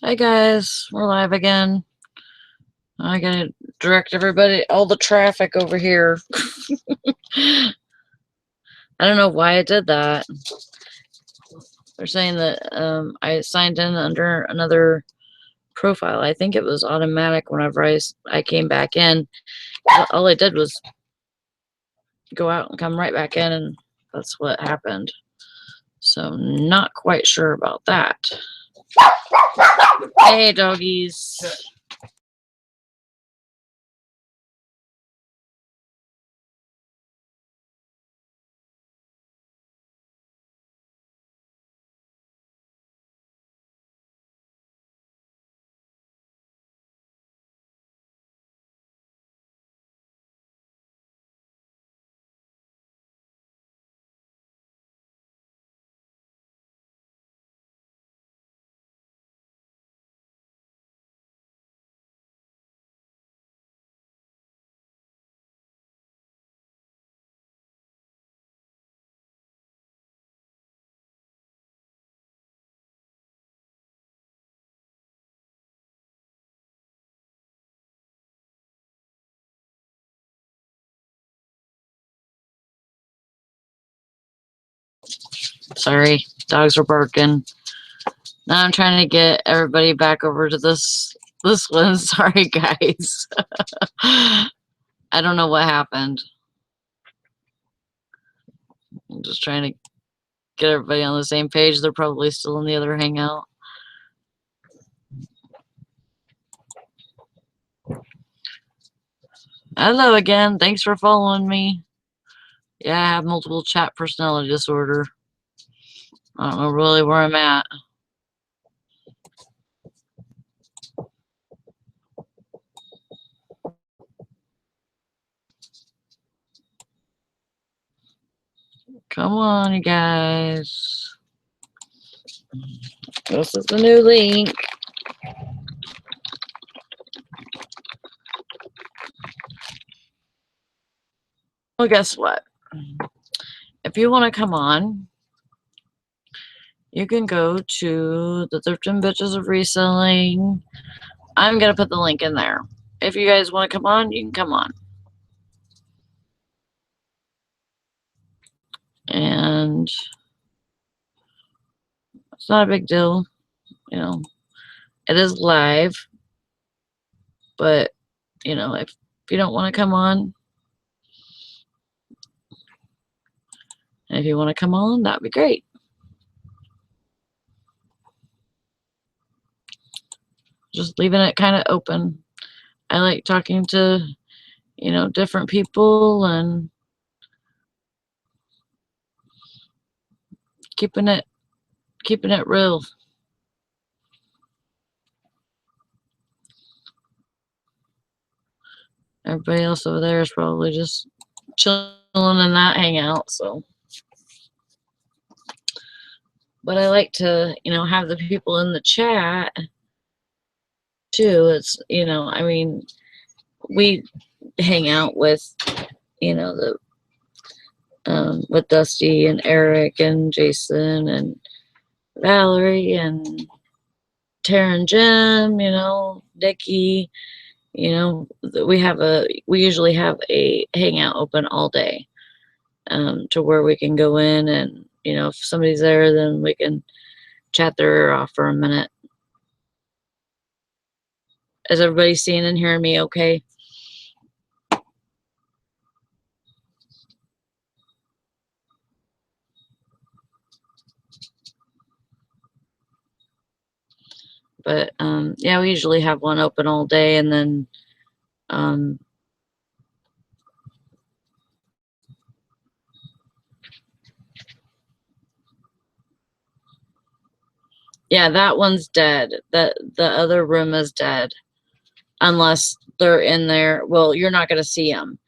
Hi guys, we're live again. I gotta direct everybody, all the traffic over here. I don't know why I did that. They're saying that I signed in under another profile. I think it was automatic whenever I came back in. All I did was go out and come right back in, and that's what happened. So not quite sure about that. Hey doggies. Sorry, dogs were barking. Now I'm trying to get everybody back over to this one. Sorry, guys. I don't know what happened. I'm just trying to get everybody on the same page. They're probably still in the other hangout. Hello again. Thanks for following me. Yeah, I have multiple chat personality disorder. I don't know really where I'm at. Come on, you guys. This is the new link. Well, guess what? If you want to come on, you can go to the Thrifting Bitches of Reselling. I'm going to put the link in there. If you guys want to come on, you can come on. And it's not a big deal. You know, it is live. But, you know, if you don't want to come on, and if you want to come on, that'd be great. Just leaving it kind of open. I like talking to, you know, different people and keeping it real. Everybody else over there is probably just chilling in that hangout, so. But I like to, you know, have the people in the chat too. It's, you know, I mean, we hang out with, you know, the with Dusty and Eric and Jason and Valerie and Tara and Jim, you know, Nikki, you know, we usually have a hangout open all day, to where we can go in and, you know, if somebody's there, then we can chat their ear off for a minute. Is everybody seeing and hearing me okay? But yeah, we usually have one open all day, and then yeah, that one's dead. The other room is dead unless they're in there. Well, you're not going to see them.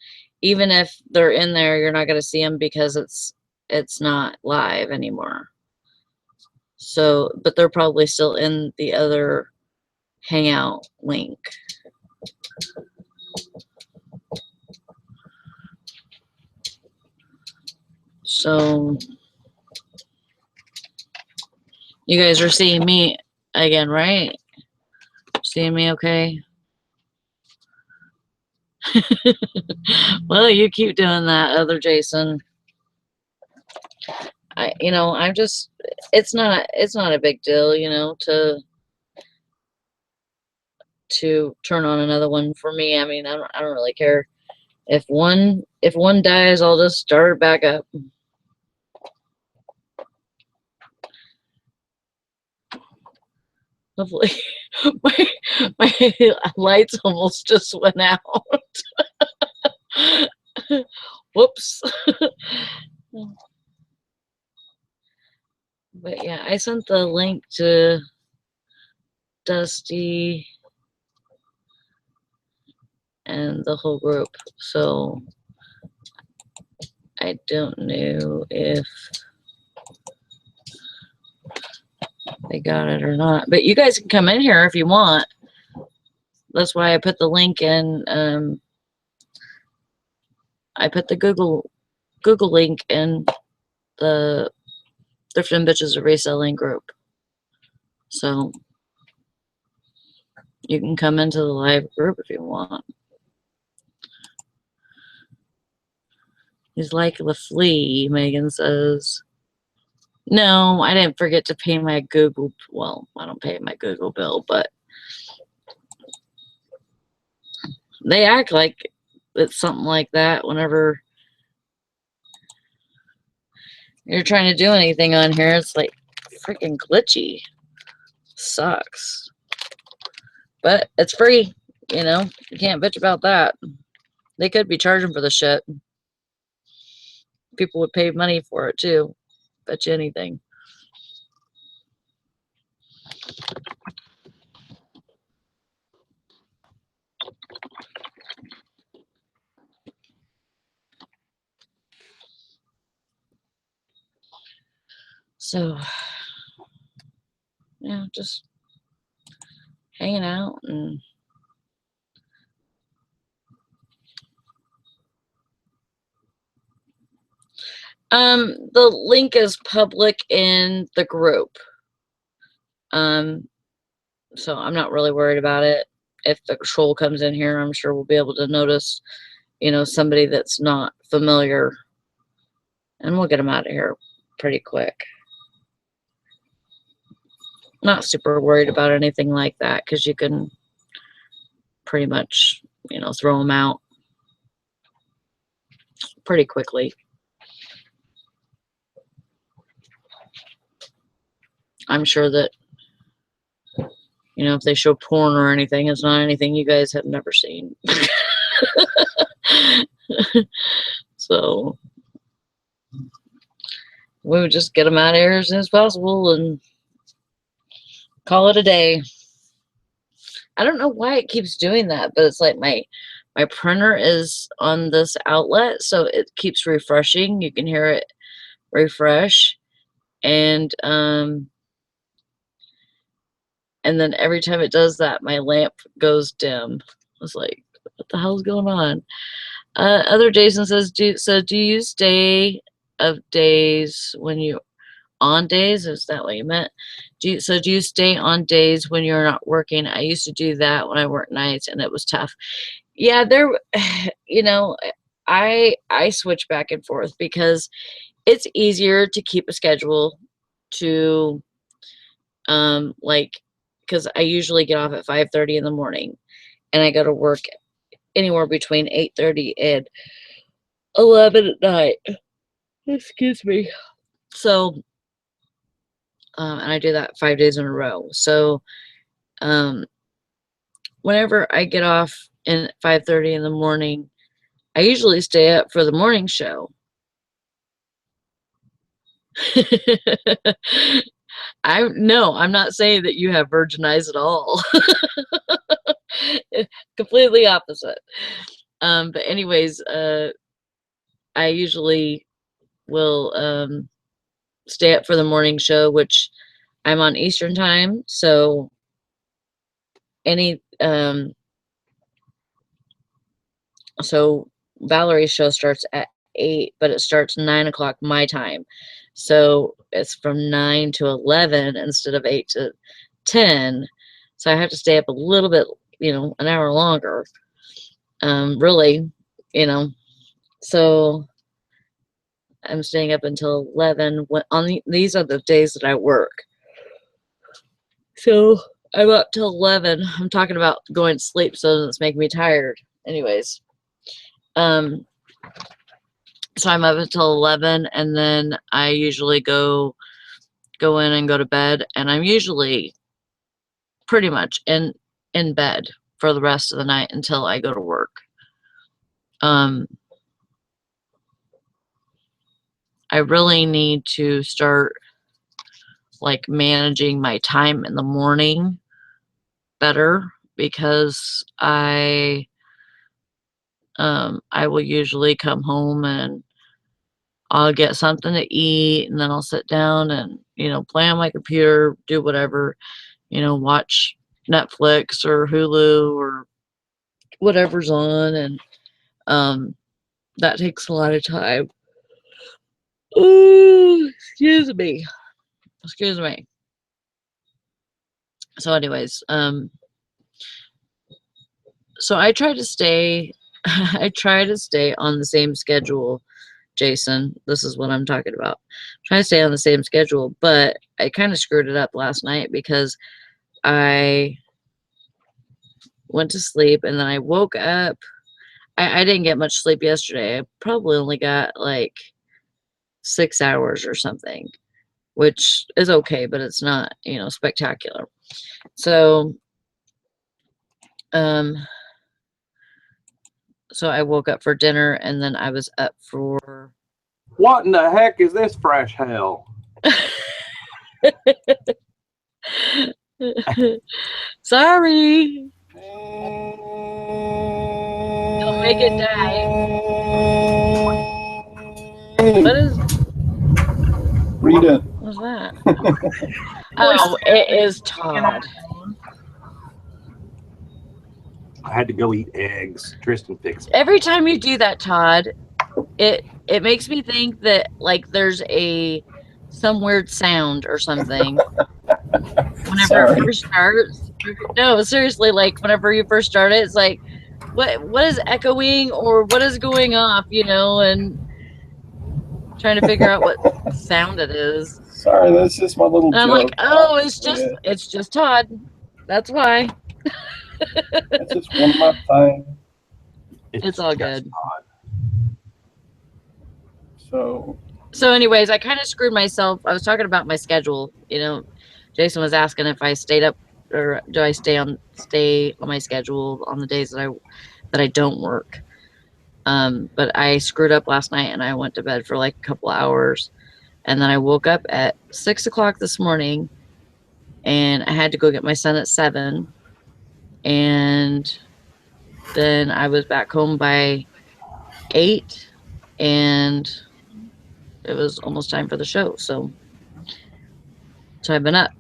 Even if they're in there, you're not going to see them because it's not live anymore. So, but they're probably still in the other hangout link. So you guys are seeing me again, right? Seeing me okay? Well, you keep doing that, other Jason. I'm just, it's not a big deal, to turn on another one for me. I mean, I don't really care. If one dies, I'll just start it back up. Hopefully, my lights almost just went out. Whoops. But yeah, I sent the link to Dusty and the whole group, so I don't know if they got it or not. But you guys can come in here if you want. That's why I put the link in. I put the Google link in the Thrifting Bitches of Reselling group. So you can come into the live group if you want. He's like the flea, Megan says. No, I didn't forget to pay my Google. Well, I don't pay my Google bill, but they act like it's something like that whenever you're trying to do anything on here. It's like freaking glitchy. Sucks. But it's free, you can't bitch about that. They could be charging for the shit. People would pay money for it too. Bet you anything. So, yeah, just hanging out and the link is public in the group. So I'm not really worried about it. If the troll comes in here, I'm sure we'll be able to notice, somebody that's not familiar, and we'll get them out of here pretty quick. Not super worried about anything like that, because you can pretty much, throw them out pretty quickly. I'm sure that, if they show porn or anything, it's not anything you guys have never seen. So we would just get them out of here as soon as possible and call it a day. I don't know why it keeps doing that, but it's like my printer is on this outlet, so it keeps refreshing. You can hear it refresh, and then every time it does that, my lamp goes dim. I was like, what the hell's going on? Other Jason says, do you use day of days when you on days? Is that what you meant? Do you stay on days when you're not working? I used to do that when I worked nights, and it was tough. Yeah, I switch back and forth because it's easier to keep a schedule to because I usually get off at 5:30 in the morning, and I go to work anywhere between 8:30 and 11 at night. Excuse me. So, and I do that 5 days in a row. So, whenever I get off at 5:30 in the morning, I usually stay up for the morning show. I'm not saying that you have virgin eyes at all. Completely opposite. But anyways, I usually will stay up for the morning show, which I'm on Eastern time. So so Valerie's show starts at 8, but it starts 9 o'clock my time. So it's from 9 to 11 instead of 8 to 10. So I have to stay up a little bit, an hour longer. Really, you know. So I'm staying up until 11 these are the days that I work. So I'm up till 11. I'm talking about going to sleep so it's making me tired. Anyways, so I'm up until 11, and then I usually go in and go to bed, and I'm usually pretty much in bed for the rest of the night until I go to work. I really need to start like managing my time in the morning better, because I will usually come home and I'll get something to eat, and then I'll sit down and, play on my computer, do whatever, watch Netflix or Hulu or whatever's on. And that takes a lot of time. Ooh, excuse me. So anyways, so I try to stay on the same schedule, Jason. This is what I'm talking about. I'm trying to stay on the same schedule, but I kind of screwed it up last night because I went to sleep and then I woke up. I didn't get much sleep yesterday. I probably only got like 6 hours or something, which is okay, but it's not, spectacular. So, so I woke up for dinner, and then I was up for... What in the heck is this fresh hell? Sorry. Don't make it die. What is... Rita. What's that? Oh, it is Todd. I had to go eat eggs. Tristan fixed it. Every time you do that, Todd, it makes me think that like there's some weird sound or something. Whenever it first starts. No, seriously, like whenever you first start it, it's like what is echoing or what is going off, and trying to figure out what sound it is. Sorry, that's just my little joke. I'm like, oh, it's just Todd. That's why. That's just one of my things. It's all good. So anyways, I kind of screwed myself. I was talking about my schedule. Jason was asking if I stayed up, or do I stay on my schedule on the days that I don't work. But I screwed up last night and I went to bed for like a couple hours, and then I woke up at 6 o'clock this morning, and I had to go get my son at 7, and then I was back home by 8, and it was almost time for the show. So I've been up.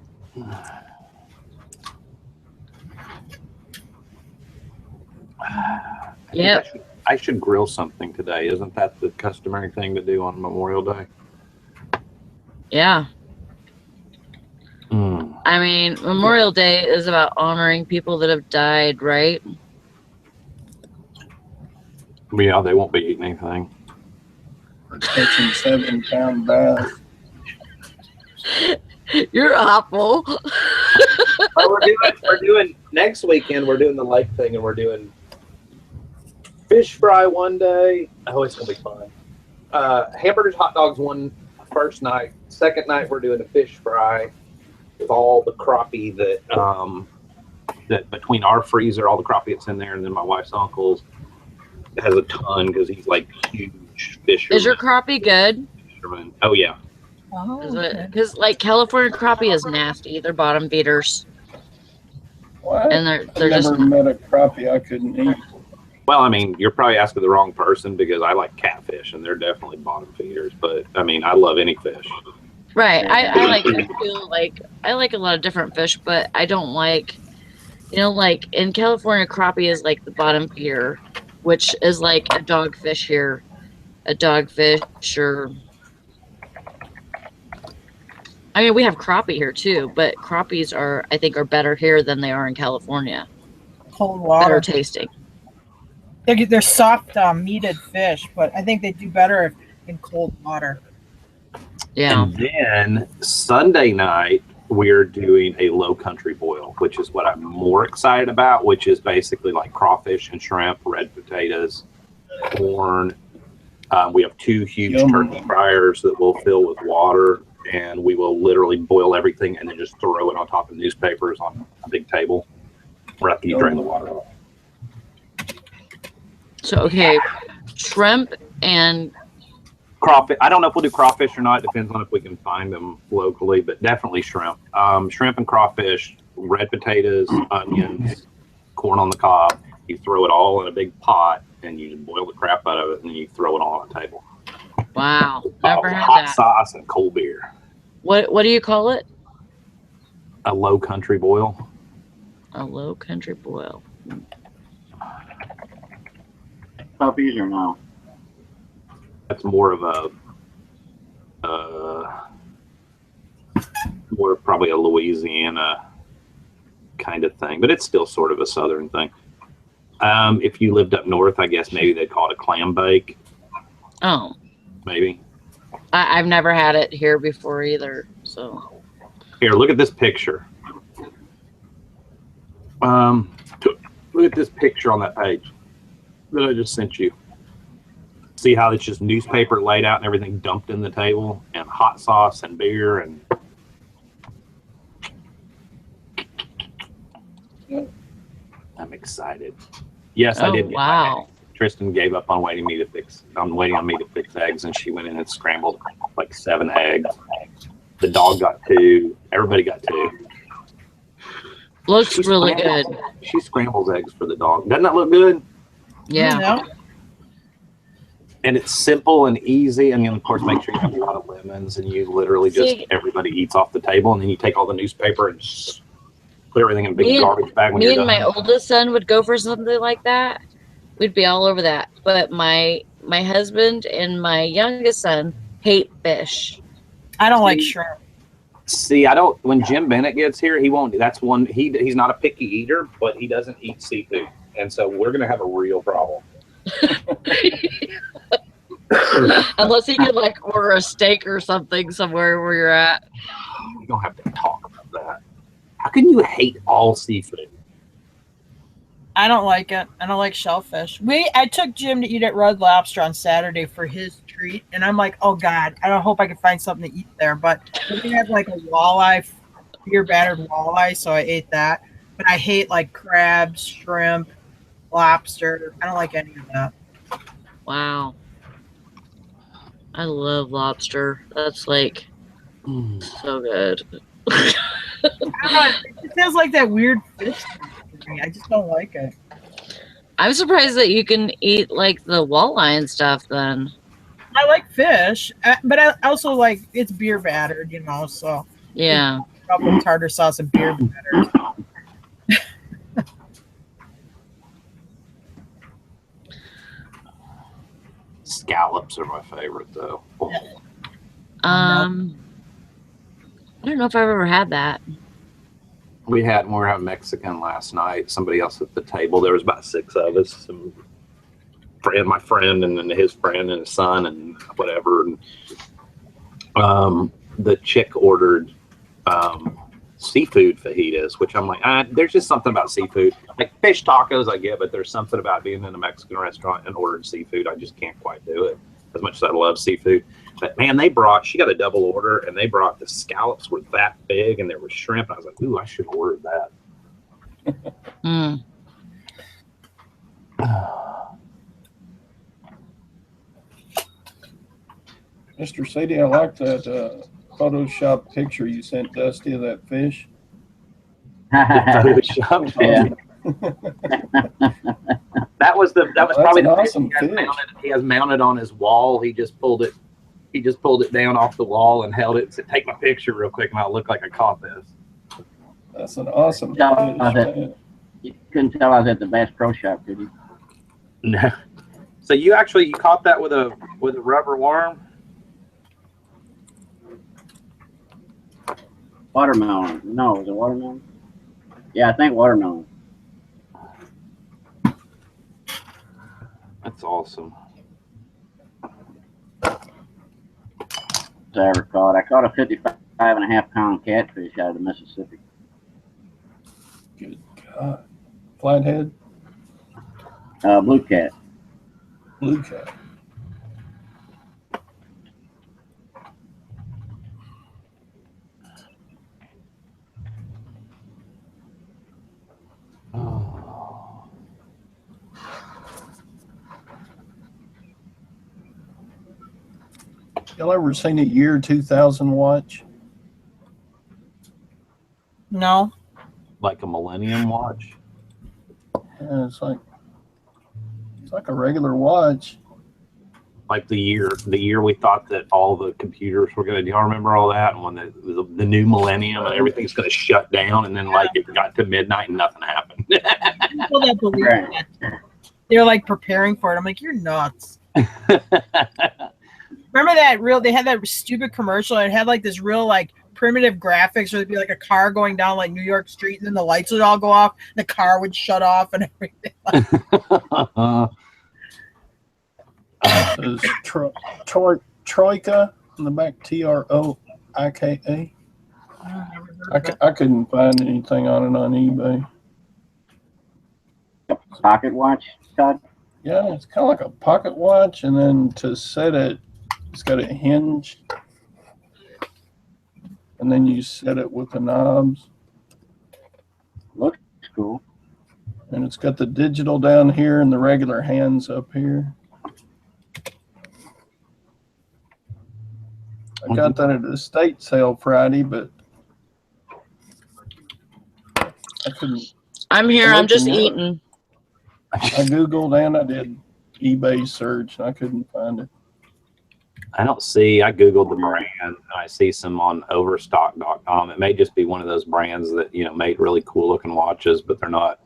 Yep. I should grill something today. Isn't that the customary thing to do on Memorial Day? Yeah. I mean, Memorial Day is about honoring people that have died, right? Yeah, they won't be eating anything. Or catching 7-pound bass. You're awful. we're doing next weekend. We're doing the lake thing, and we're doing fish fry one day. Oh, it's gonna be fun. Hamburgers, hot dogs one first night. Second night, we're doing a fish fry with all the crappie that between our freezer, all the crappie that's in there, and then my wife's uncle's has a ton because he's like huge fisherman. Is your crappie good? Fisherman. Oh yeah. Because like California crappie is nasty. They're bottom feeders. What? And they're I've just... never met a crappie I couldn't eat. Well, I mean, you're probably asking the wrong person, because I like catfish and they're definitely bottom feeders. But I mean, I love any fish. Right. I like a lot of different fish, but I don't like, like in California, crappie is like the bottom feeder, which is like a dogfish here, a dogfish or I mean, we have crappie here too, but crappies are, I think, are better here than they are in California. Cold Better water. tasting. They're soft meated fish, but I think they do better in cold water. Yeah. And then Sunday night, we're doing a low country boil, which is what I'm more excited about, which is basically like crawfish and shrimp, red potatoes, corn. We have 2 huge Yum. turkey fryers that we'll fill with water, and we will literally boil everything and then just throw it on top of newspapers on a big table right after you drain the water off. So, okay, shrimp and Crawfish. I don't know if we'll do crawfish or not. Depends on if we can find them locally, but definitely shrimp. Shrimp and crawfish, red potatoes, onions, corn on the cob. You throw it all in a big pot and you boil the crap out of it, and you throw it all on the table. wow, never had Hot that. sauce and cold beer. What do you call it? A low country boil. A low country boil. Puppies or no? That's more of a more probably a Louisiana kind of thing, but it's still sort of a southern thing. If you lived up north, I guess maybe they'd call it a clam bake. Oh, Maybe. I've never had it here before either. So, Here, look at this picture. Look at this picture on that page that I just sent you. See how it's just newspaper laid out and everything dumped in the table, and hot sauce and beer and. I'm excited. Yes, I oh did. get my wow. eggs. Tristan gave up on waiting on me to fix eggs, and she went in and scrambled like 7 eggs. The dog got 2. Everybody got 2. Looks She really good. scrambles- She scrambles eggs for the dog. Doesn't that look good? Yeah. No? And it's simple and easy. And then, of course, make sure you have a lot of lemons, and you literally just See- everybody eats off the table, and then you take all the newspaper and just put everything in a big Me and- garbage bag when Me you're and my done. oldest son would go for something like that. We'd be all over that. But my husband and my youngest son hate fish. I don't like shrimp. See, I don't. When Jim Bennett gets here, he won't. That's one. He's not a picky eater, but he doesn't eat seafood, and so we're gonna have a real problem. Unless he could like order a steak or something somewhere where you're at. We don't have to talk about that. How can you hate all seafood? I don't like it. I don't like shellfish. I took Jim to eat at Red Lobster on Saturday for his treat, and I'm like, oh God, I don't hope I can find something to eat there. But we had like a walleye, beer battered walleye, so I ate that. But I hate like crabs, shrimp, lobster. I don't like any of that. Wow. I love lobster. That's like so good. I don't know, it feels like that weird fish to me. I just don't like it. I'm surprised that you can eat like the walleye and stuff then. I like fish, but I also like it's beer battered, so Yeah. a couple of tartar sauce and beer battered. Scallops are my favorite, though. I don't know if I've ever had that. We were having Mexican last night. Somebody else at the table. There was about 6 of us. My friend, and then his friend and his son, and whatever. And the chick ordered seafood fajitas, which I'm like, there's just something about seafood. Like fish tacos, I get, but there's something about being in a Mexican restaurant and ordering seafood. I just can't quite do it. As much as I love seafood. But man, she got a double order, and they brought the scallops were that big, and there was shrimp. I was like, ooh, I should have ordered that. Mm. Mr. Sadie, I like that Photoshop picture you sent Dusty of that fish. Photoshop. Yeah. That was That's probably an the awesome fish fish. he has mounted on his wall. He just pulled it down off the wall and held it and said, take my picture real quick and I'll look like I caught this. That's an awesome Yeah, fish, man. You couldn't tell I was at the Bass Pro Shop, could you? No. So you caught that with a rubber worm? Watermelon. No, was it watermelon? Yeah, I think watermelon. That's awesome. As I ever caught. I caught a 55.5 pound catfish out of the Mississippi. Good God. Flathead, Blue cat. blue cat. Oh. Y'all ever seen a year 2000 watch? No. Like a Millennium watch. Yeah, it's like a regular watch. Like the year we thought that all the computers were gonna. Do y'all remember all that? And when the new millennium and everything's gonna shut down, and then like it got to midnight and nothing happened. People that believe Right. that. They're like preparing for it. I'm like, you're nuts. Remember that they had that stupid commercial. It had like this real like primitive graphics where it'd be like a car going down like New York Street and then the lights would all go off. The car would shut off and everything. It says Troika on the back, Troika. I couldn't find anything on it on eBay. Pocket watch, Todd? Yeah, it's kind of like a pocket watch, and then to set it, it's got a hinge, and then you set it with the knobs, Looks cool. and it's got the digital down here and the regular hands up here. I got that at the estate sale Friday, but I couldn't. I'm here. I'm just Looking at it. eating. I Googled and I did eBay search, and I couldn't find it. I don't see. I googled the brand, and I see some on Overstock.com. It may just be one of those brands that make really cool looking watches, but they're not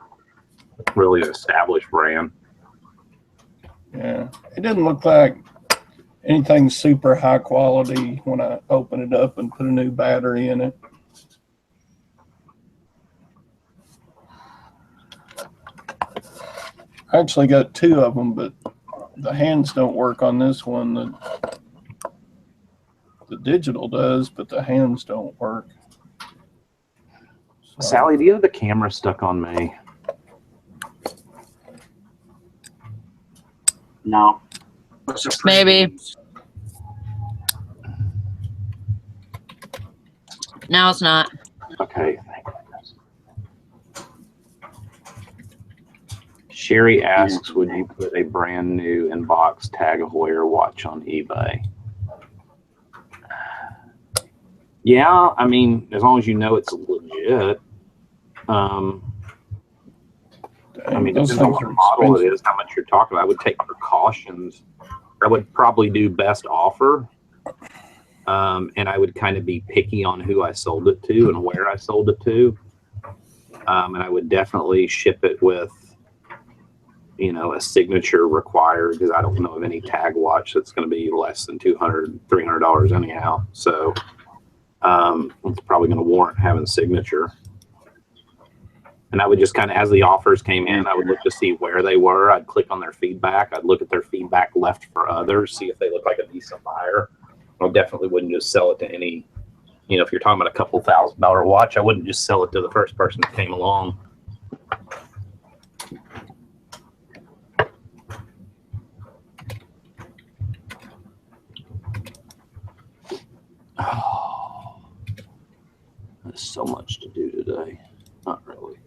really an established brand. Yeah, it didn't look like anything super high quality when I opened it up and put a new battery in it. I actually got two of them, but the hands don't work on this one. The digital does, but the hands don't work. So, Sally, do you have the camera stuck on me? No. Maybe. Now it's not. Okay. Sherry asks, would you put a brand new in-box Tag Heuer watch on eBay? Yeah, I mean, as long as you know it's legit. I mean, those depends on things what are model expensive. it is, how much you're talking about. I would take precautions. I would probably do best offer. And I would kind of be picky on who I sold it to and where I sold it to. And I would definitely ship it with, a signature required, because I don't know of any tag watch that's going to be less than $200, $300 anyhow. So it's probably going to warrant having a signature. And I would just kind of, as the offers came in, I would look to see where they were. I'd click on their feedback. I'd look at their feedback left for others, see if they look like a decent buyer. I definitely wouldn't just sell it to any, if you're talking about a couple $1,000 watch, I wouldn't just sell it to the first person that came along. Oh, there's so much to do today. Not really.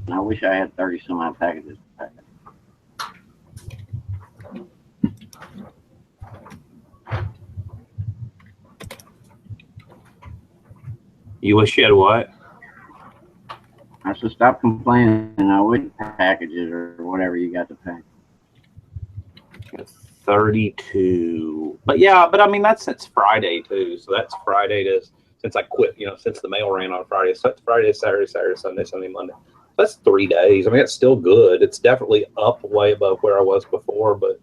I wish I had 30 some odd packages. You wish you had what? I should stop complaining. I wouldn't packages or whatever you got to pack. 32. But yeah, I mean, that's since Friday too. So that's Friday since I quit, since the mail ran on Friday. So that's Friday, Saturday, Sunday, Monday. That's 3 days. I mean, it's still good. It's definitely up way above where I was before, but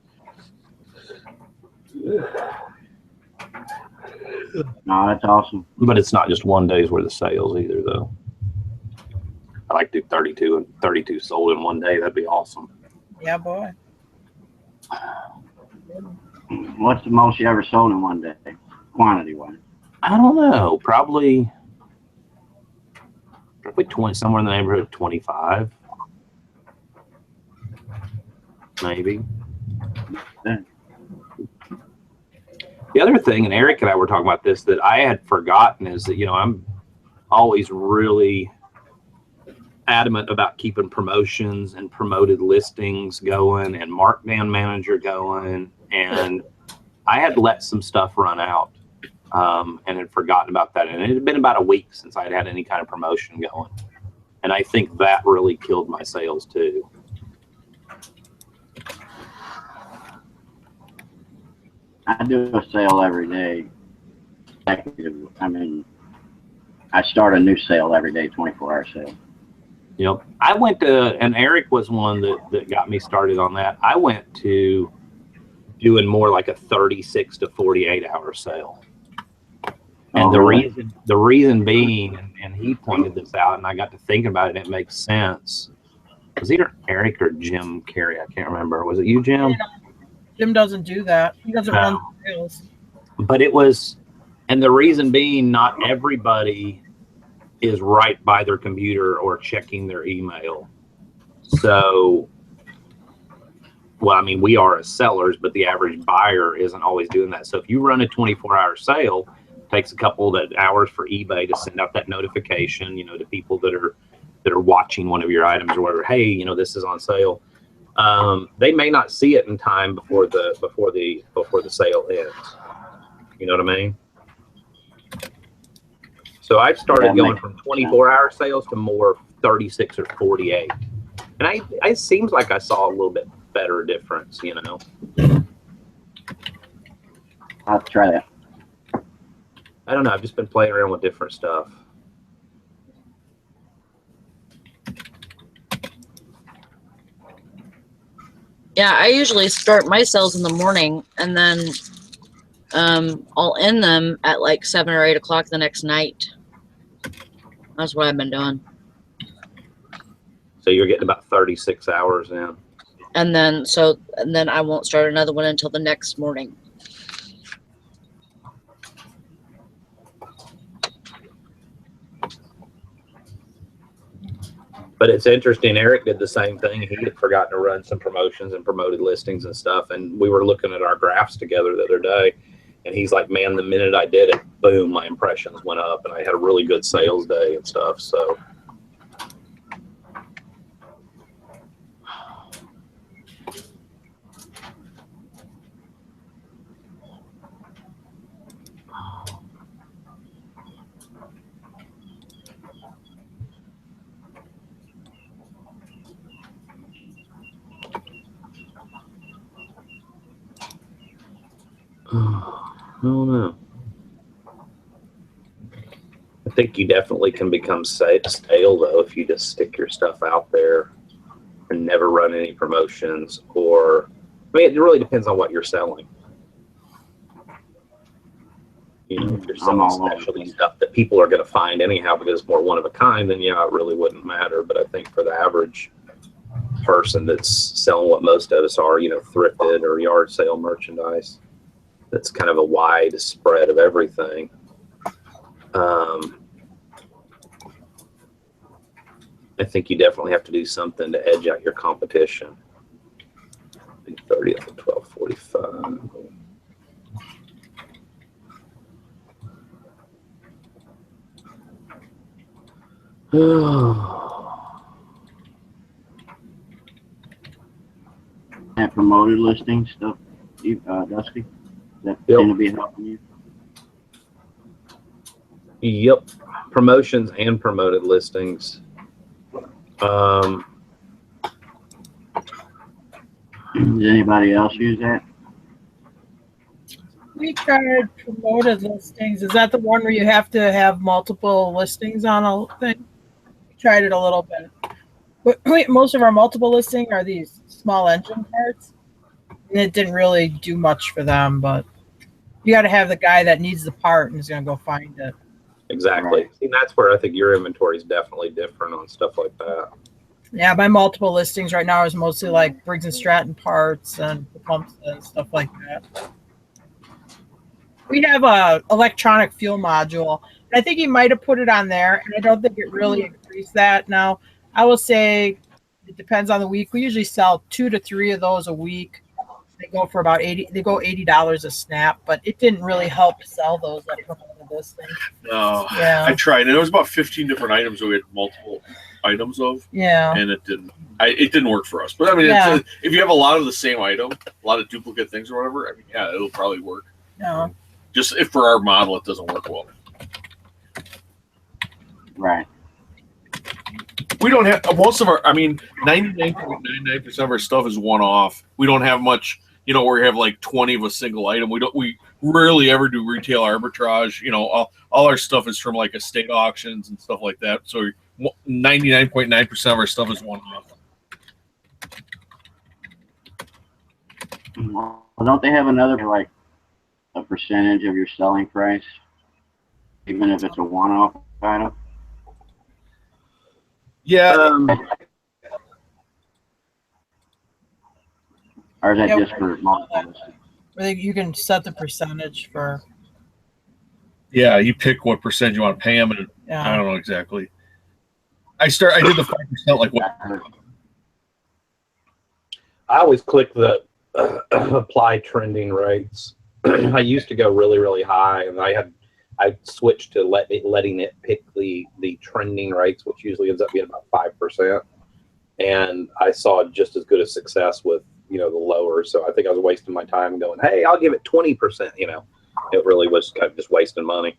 No, that's awesome. But it's not just one day's worth of sales either, though. I like to do 32 and 32 sold in one day. That'd be awesome. Yeah, boy. What's the most you ever sold in one day, quantity-wise? I don't know. Probably 20, somewhere in the neighborhood of 25. Maybe. Yeah. The other thing, and Eric and I were talking about this, that I had forgotten is that, I'm always really adamant about keeping promotions and promoted listings going and markdown manager going. And I had let some stuff run out and had forgotten about that. And it had been about a week since I'd had any kind of promotion going. And I think that really killed my sales too. I do a sale every day. I mean, I start a new sale every day, 24-hour sale. Yep. I went to, and Eric was one that got me started on that. I went to doing more like a 36 to 48 hour sale. And the reason being, and he pointed this out, and I got to thinking about it, and it makes sense. It was either Eric or Jim Carey. I can't remember. Was it you, Jim? Jim doesn't do that. He doesn't run sales. But it was, and the reason being, not everybody is right by their computer or checking their email. So, well, I mean, we are as sellers, but the average buyer isn't always doing that. So if you run a 24-hour sale, it takes a couple of hours for eBay to send out that notification, to people that are watching one of your items or whatever. Hey, this is on sale. They may not see it in time before the sale ends. You know what I mean? So I've started going from 24-hour sales to more 36 or 48, and it seems like I saw a little bit better difference. I'll have to try that. I don't know. I've just been playing around with different stuff. Yeah, I usually start my sales in the morning, and then I'll end them at like 7 or 8 o'clock the next night. That's what I've been doing. So you're getting about 36 hours in. And then I won't start another one until the next morning. But it's interesting. Eric did the same thing. He had forgotten to run some promotions and promoted listings and stuff. And we were looking at our graphs together the other day. And he's like, man, the minute I did it, boom, my impressions went up. And I had a really good sales day and stuff. So. I don't know. I think you definitely can become stale though if you just stick your stuff out there and never run any promotions. Or, I mean, it really depends on what you're selling. If you're selling specialty stuff that people are going to find anyhow because it's more one of a kind, then yeah, it really wouldn't matter. But I think for the average person that's selling what most of us are, thrifted or yard sale merchandise, that's kind of a wide spread of everything. I think you definitely have to do something to edge out your competition. 30th at 12:45. That promoted listing stuff, Dusty, that Yep. seem to be helping you. Yep, promotions and promoted listings. Does anybody else use that? We tried promoted listings. Is that the one where you have to have multiple listings on a thing? We tried it a little bit. But most of our multiple listing are these small engine parts. And it didn't really do much for them, but you got to have the guy that needs the part and is going to go find it. Exactly. See, that's where I think your inventory is definitely different on stuff like that. Yeah, my multiple listings right now is mostly like Briggs and Stratton parts and pumps and stuff like that. We have a electronic fuel module. I think he might have put it on there, and I don't think it really increased that. Now, I will say it depends on the week. We usually sell 2 to 3 of those a week. They go for about $80 a snap, but it didn't really help sell those at this thing. No, Yeah. I tried, and there was about 15 different items that we had multiple items of, Yeah. and it didn't work for us. But I mean, Yeah. if you have a lot of the same item, a lot of duplicate things or whatever, I mean, yeah, it'll probably work. Yeah. Just if for our model, it doesn't work well. Right. We don't have most of our. I mean, 99.99% of our stuff is one off. We don't have much. You know, where we have like 20 of a single item. We rarely ever do retail arbitrage. You know, all our stuff is from like estate auctions and stuff like that. So 99.9% of our stuff is one off. Well, don't they have another, like, a percentage of your selling price, even if it's a one-off item? Yeah. Or is that Yeah, just for multiple? You can set the percentage for. Yeah, you pick what percentage you want to pay them, and I don't know exactly. I did the 5% like what? I always click the apply trending rates. I used to go really, really high, and I switched to letting it pick the trending rates, which usually ends up being about 5%. And I saw just as good a success with, you know, the lower. So I think I was wasting my time going, hey, I'll give it 20%. You know, it really was kind of just wasting money.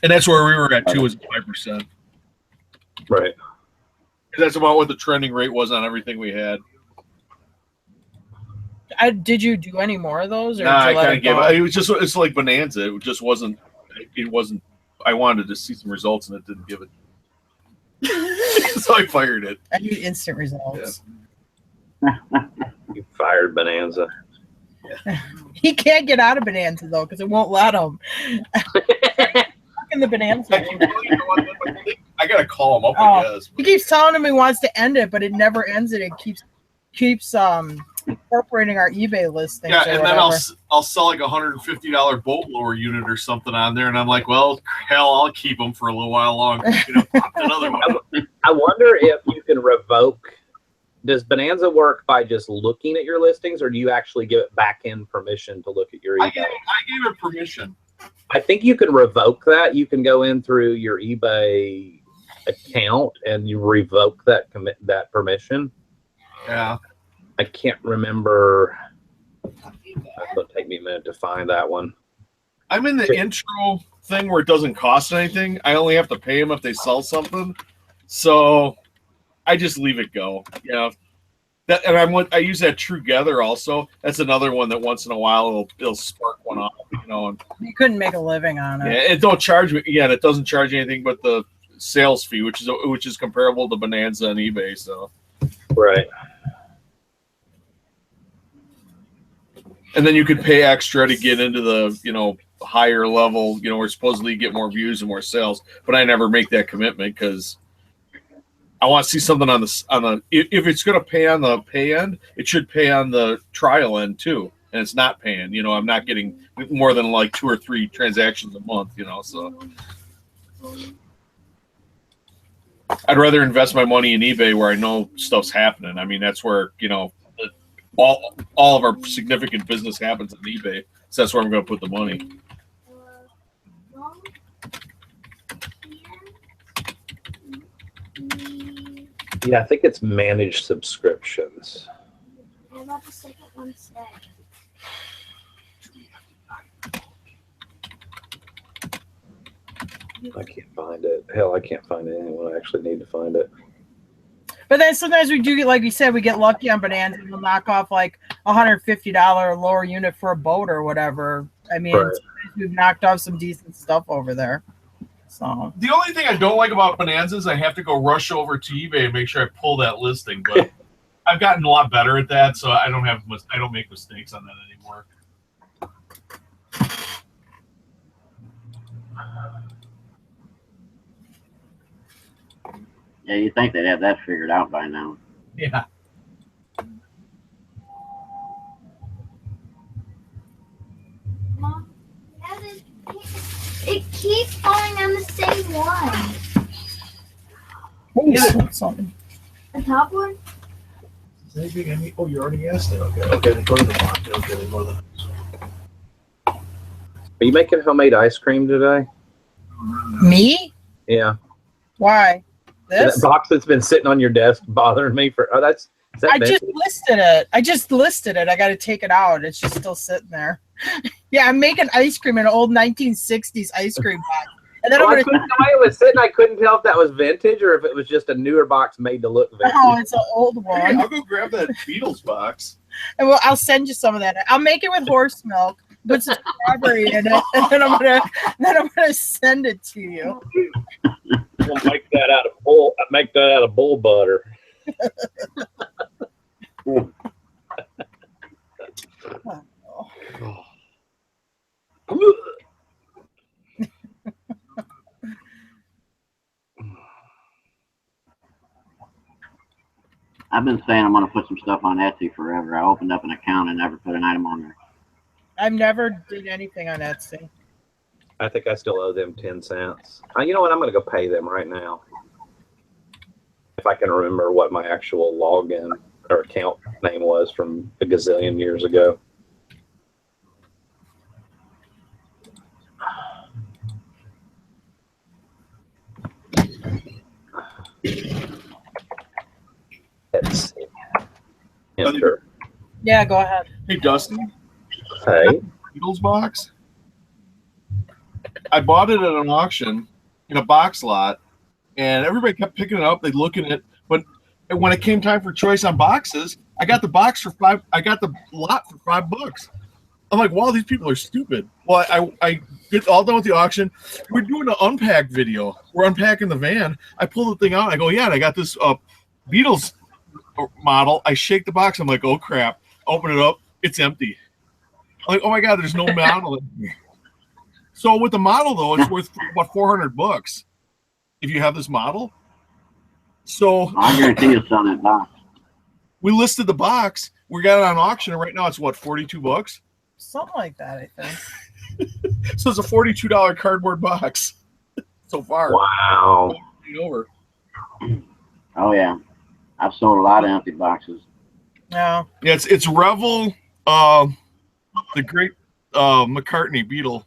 And that's where we were at too, was 5%. Right. That's about what the trending rate was on everything we had. Did you do any more of those? Or Nah, I did you let kind of it gave go? it. It was just, it's like Bonanza. It just wasn't. It wasn't. I wanted to see some results, and it didn't give it. So I fired it. I need instant results. You fired Bonanza. He can't get out of Bonanza though because it won't let him. In the Bonanza. I gotta call him up. Oh. I guess. He keeps telling him he wants to end it, but it never ends it. It keeps incorporating our eBay listings. Yeah, or and whatever. then I'll sell like $150 boat blower unit or something on there, and I'm like, well, hell, I'll keep them for a little while longer. You know, another one. I wonder if you can revoke. Does Bonanza work by just looking at your listings, or do you actually give it back in permission to look at your eBay? I gave it permission. I think you can revoke that. You can go in through your eBay account and you revoke that permission. Yeah. I can't remember. It'll take me a minute to find that one. I'm in the intro thing where it doesn't cost anything. I only have to pay them if they sell something. So I just leave it go. Yeah. I use that TrueGether also. That's another one that once in a while it'll spark one off, you know. And You couldn't make a living on it. yeah, it don't charge me. Yeah, it doesn't charge anything but the sales fee, which is comparable to Bonanza and eBay. So Right. and then you could pay extra to get into the, you know, higher level, you know, where supposedly you get more views and more sales. But I never make that commitment because I want to see something on the if it's going to pay on the pay end, it should pay on the trial end too. And it's not paying, you know, I'm not getting more than like 2 or 3 transactions a month, you know, so I'd rather invest my money in eBay where I know stuff's happening. I mean, that's where, you know, all of our significant business happens on eBay. So that's where I'm going to put the money. Yeah, I think it's managed subscriptions. What about the second one today? I can't find it. Hell, I can't find it anyway. I actually need to find it. But then sometimes we do get, like you said, we get lucky on Bonanza and we'll knock off like $150 lower unit for a boat or whatever. I mean, Right. sometimes we've knocked off some decent stuff over there. So The only thing I don't like about Bonanza is I have to go rush over to eBay and make sure I pull that listing. But I've gotten a lot better at that, so I don't make mistakes on that anymore. Yeah, you'd think they'd have that figured out by now. Yeah. Mom, it keeps falling on the same one. Oh, something. The top one? Anything I need? Oh, you already asked it. Okay. Okay, then go to the box. Okay, then go to the next one. Are you making homemade ice cream today? Me? Yeah. Why? That This? box that's been sitting on your desk bothering me for. Oh, is that I just vintage? listed it. I got to take it out. It's just still sitting there. Yeah, I'm making ice cream in an old 1960s ice cream box. And then Well, I'm I going couldn't, the way it was sitting, I couldn't tell if that was vintage or if it was just a newer box made to look vintage. Oh, it's an old Hey, one. I'll go grab that Beatles box. And well, I'll send you some of that. I'll make it with horse milk, put some strawberry in it, and then I'm gonna send it to you. I'll make that out of bull. I make that out of bull butter. I've been saying I'm going to put some stuff on Etsy forever. I opened up an account and never put an item on there. I've never did anything on Etsy. I think I still owe them 10 cents. You know what? I'm going to go pay them right now. If I can remember what my actual login or account name was from a gazillion years ago. Let's see. Enter. Yeah, go ahead. Hey, Dusty, Hey. Beatles box. I bought it at an auction in a box lot, and everybody kept picking it up. They'd look at it, but when it came time for choice on boxes, I got the box for $5. I got the lot for $5. I'm like, wow, these people are stupid. Well, I get all done with the auction. We're doing an unpack video. We're unpacking the van. I pull the thing out. I go, yeah, and I got this Beatles model. I shake the box. I'm like, oh crap. Open it up. It's empty. I'm like, oh my god, there's no model in here. So with the model though, it's worth about $400 if you have this model. So I guarantee you'll sell that box. we listed the box. We got it on auction, and right now it's what, $42? Something like that, I think. So it's a $42 cardboard box so far. Wow. Over. Oh, yeah. I've sold a lot of empty boxes. No. Yeah, it's Revel, the great McCartney Beatle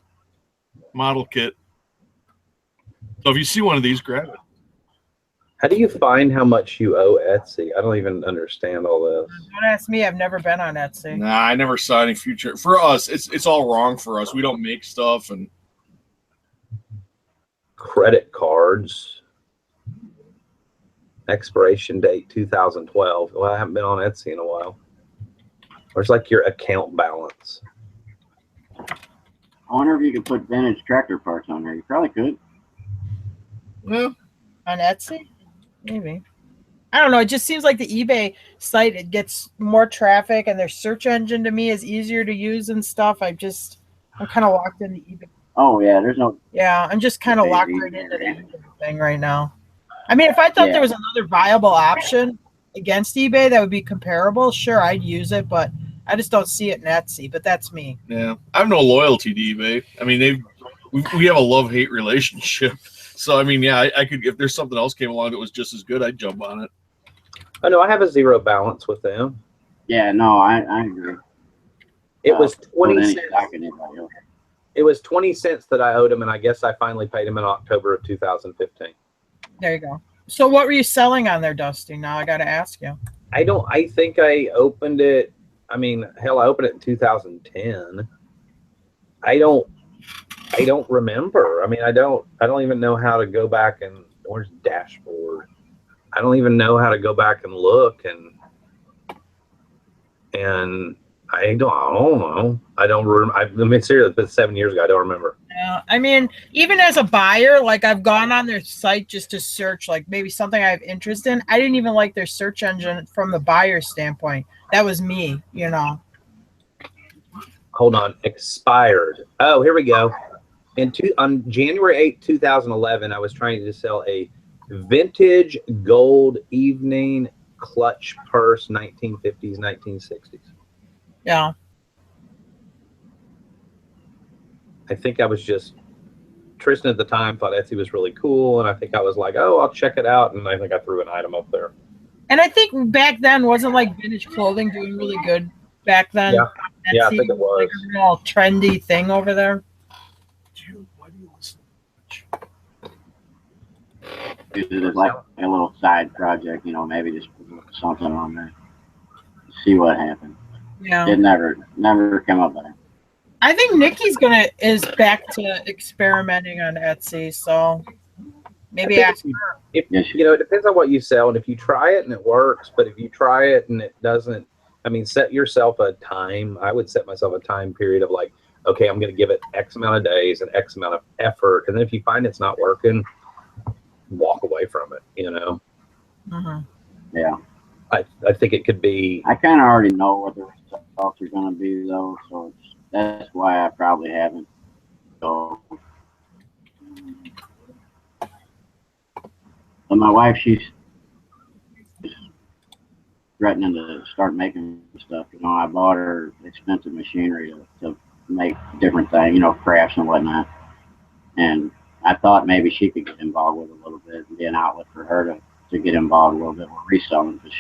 model kit. So if you see one of these, grab it. How do you find how much you owe Etsy? I don't even understand all this. Don't ask me. I've never been on Etsy. Nah, I never saw any future. For us, it's all wrong for us. We don't make stuff, and Credit cards. Expiration date 2012. Well, I haven't been on Etsy in a while. Where's like your account balance? I wonder if you could put vintage tractor parts on there. You probably could. well, On Etsy? Maybe. I don't know. It just seems like the eBay site, it gets more traffic, and their search engine to me is easier to use and stuff. I'm kind of locked into eBay. Oh, yeah. There's no. Yeah, I'm just kind of locked right into the eBay thing right now. I mean, if I thought Yeah. there was another viable option against eBay that would be comparable, sure, I'd use it, but I just don't see it in Etsy. But that's me. yeah, I have no loyalty to eBay. I mean, we have a love-hate relationship. So I mean, yeah, I could, if there's something else came along that was just as good, I'd jump on it. Oh no, I have a zero balance with them. Yeah, no, I agree. It was More 20 than any cents. stock in anybody else. It was 20 cents that I owed them, and I guess I finally paid them in October of 2015. There you go. So what were you selling on there, Dusty? Now I got to ask you. I think I opened it. I mean, hell, I opened it in 2010. I don't remember. I mean, I don't even know how to go back and where's dashboard. I don't even know how to go back and look and I don't know. I don't remember. I mean, seriously, it's 7 years ago. I don't remember. Yeah, I mean, even as a buyer, like I've gone on their site just to search, like maybe something I have interest in. I didn't even like their search engine from the buyer standpoint. That was me, you know. Hold on. Expired. Oh, here we go. On January 8th, 2011, I was trying to sell a vintage gold evening clutch purse, 1950s, 1960s. Yeah. I think I was just, Tristan at the time thought Etsy was really cool, and I think I was like, oh, I'll check it out, and I think I threw an item up there. And I think back then wasn't like vintage clothing doing really good back then. Yeah, yeah, I Etsy think it was. like a real trendy thing over there. Why do you listen? It is like a little side project, you know, maybe just put something on there. See what happens. Yeah. It never came up with it. I think Nikki's is back to experimenting on Etsy, so maybe ask her. If you know, it depends on what you sell, and if you try it and it works, but if you try it and it doesn't, I mean, set yourself a time. I would set myself a time period of like, okay, I'm going to give it X amount of days and X amount of effort, and then if you find it's not working, walk away from it. You know. Mm-hmm. Yeah. I think it could be. I kind of already know what the results are going to be, though, so that's why I probably haven't. So, but my wife, she's threatening to start making stuff. You know, I bought her expensive machinery to make different things, you know, crafts and whatnot. And I thought maybe she could get involved with it a little bit and be an outlet for her to get involved a little bit with reselling, because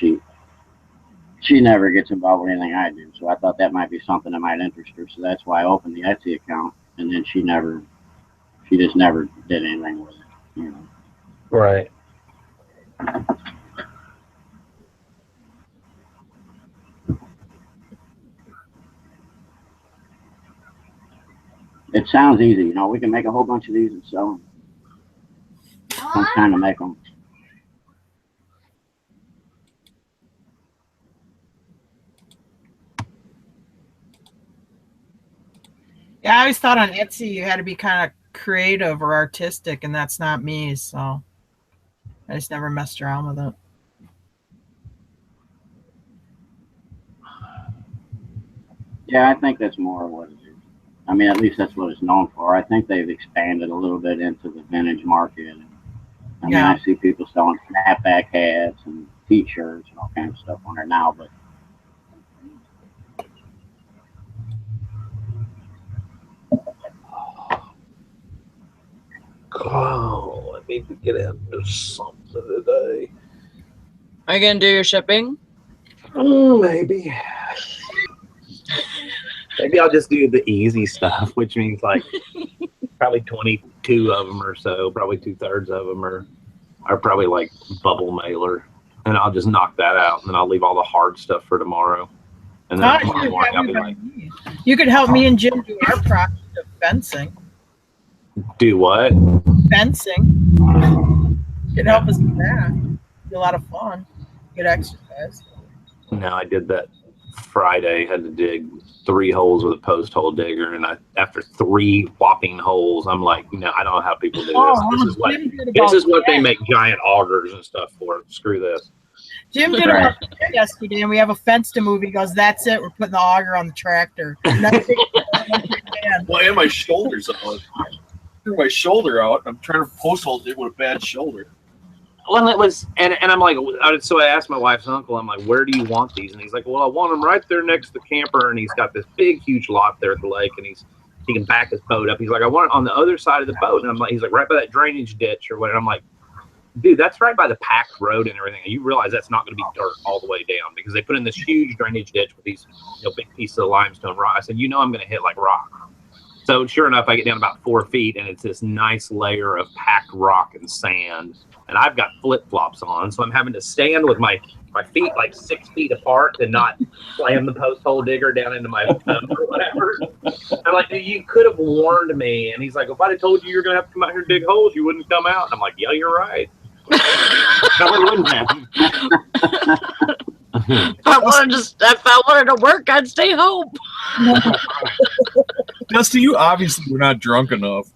she never gets involved with anything I do. So I thought that might be something that might interest her. So that's why I opened the Etsy account, and then she just never did anything with it, you know. Right. It sounds easy, you know. We can make a whole bunch of these and sell them. I'm trying to make them. Yeah, I always thought on Etsy you had to be kind of creative or artistic, and that's not me, so I just never messed around with it. Yeah, I think that's more what it is. I mean, at least that's what it's known for. I think they've expanded a little bit into the vintage market. I mean, I see people selling snapback hats and t-shirts and all kinds of stuff on there now, but Oh, I need to get into something today. Are you gonna do your shipping? Maybe. Maybe I'll just do the easy stuff, which means like probably 22 of them or so. Probably 2/3 of them are probably like bubble mailer, and I'll just knock that out, and then I'll leave all the hard stuff for tomorrow. And then tomorrow morning I'll be like, you could help me and Jim do our project of fencing. do what? Fencing. You could help us with that. Be a lot of fun. Good exercise. No, I did that Friday. Had to dig 3 holes with a post hole digger, and after 3 whopping holes, I'm like, no, I don't know how people do this. This is what they make giant augers and stuff for. Screw this. Jim did it yesterday, and we have a fence to move. He goes, "That's it. We're putting the auger on the tractor." Well, and my shoulder's out. I threw my shoulder out. I'm trying to post hole dig with a bad shoulder. Well, it was, and I'm like, so I asked my wife's uncle, I'm like, where do you want these? And he's like, well, I want them right there next to the camper. And he's got this big, huge lot there at the lake, and he can back his boat up. He's like, I want it on the other side of the boat. And I'm like, he's like, right by that drainage ditch or whatever. I'm like, dude, that's right by the packed road and everything. And you realize that's not going to be dirt all the way down, because they put in this huge drainage ditch with these, big pieces of limestone rock. I said, I'm going to hit like rock. So sure enough, I get down about 4 feet, and it's this nice layer of packed rock and sand. And I've got flip-flops on, so I'm having to stand with my feet like 6 feet apart and not slam the post hole digger down into my thumb or whatever. I'm like, dude, you could have warned me. And he's like, if I'd have told you were going to have to come out here and dig holes, you wouldn't come out. And I'm like, yeah, you're right. No, it wouldn't have. If I wanted to work, I'd stay home. Dusty, you obviously were not drunk enough.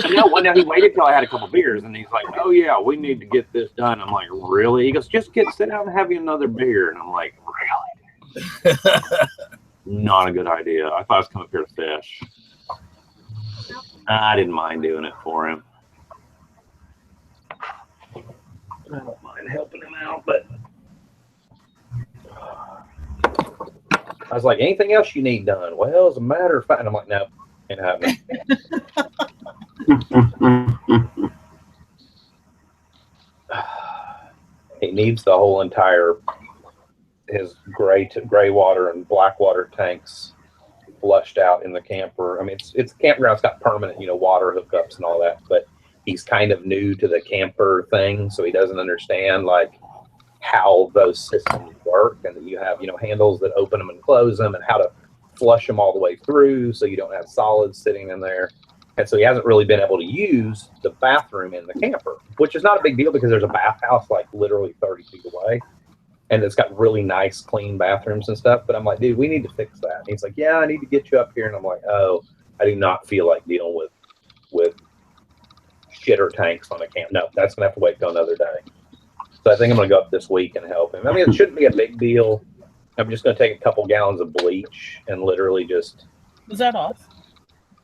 No, well, no, he waited till I had a couple beers, and he's like, "Oh yeah, we need to get this done." I'm like, "Really?" He goes, "Just sit down and have you another beer." And I'm like, "Really?" Not a good idea. I thought I was coming up here to fish. I didn't mind doing it for him. I don't mind helping him out, but I was like, "Anything else you need done?" Well, as a matter of fact, and I'm like, "No, ain't happening." He needs the whole entire his gray water and black water tanks flushed out in the camper. I mean, it's campground. It's got permanent, water hookups and all that. But he's kind of new to the camper thing, so he doesn't understand like how those systems work, and that you have handles that open them and close them, and how to flush them all the way through so you don't have solids sitting in there. And so he hasn't really been able to use the bathroom in the camper, which is not a big deal because there's a bathhouse like literally 30 feet away. And it's got really nice, clean bathrooms and stuff. But I'm like, dude, we need to fix that. And he's like, yeah, I need to get you up here. And I'm like, oh, I do not feel like dealing with shitter tanks on a camp. No, that's going to have to wait till another day. So I think I'm going to go up this week and help him. I mean, it shouldn't be a big deal. I'm just going to take a couple gallons of bleach and literally just... Was that off?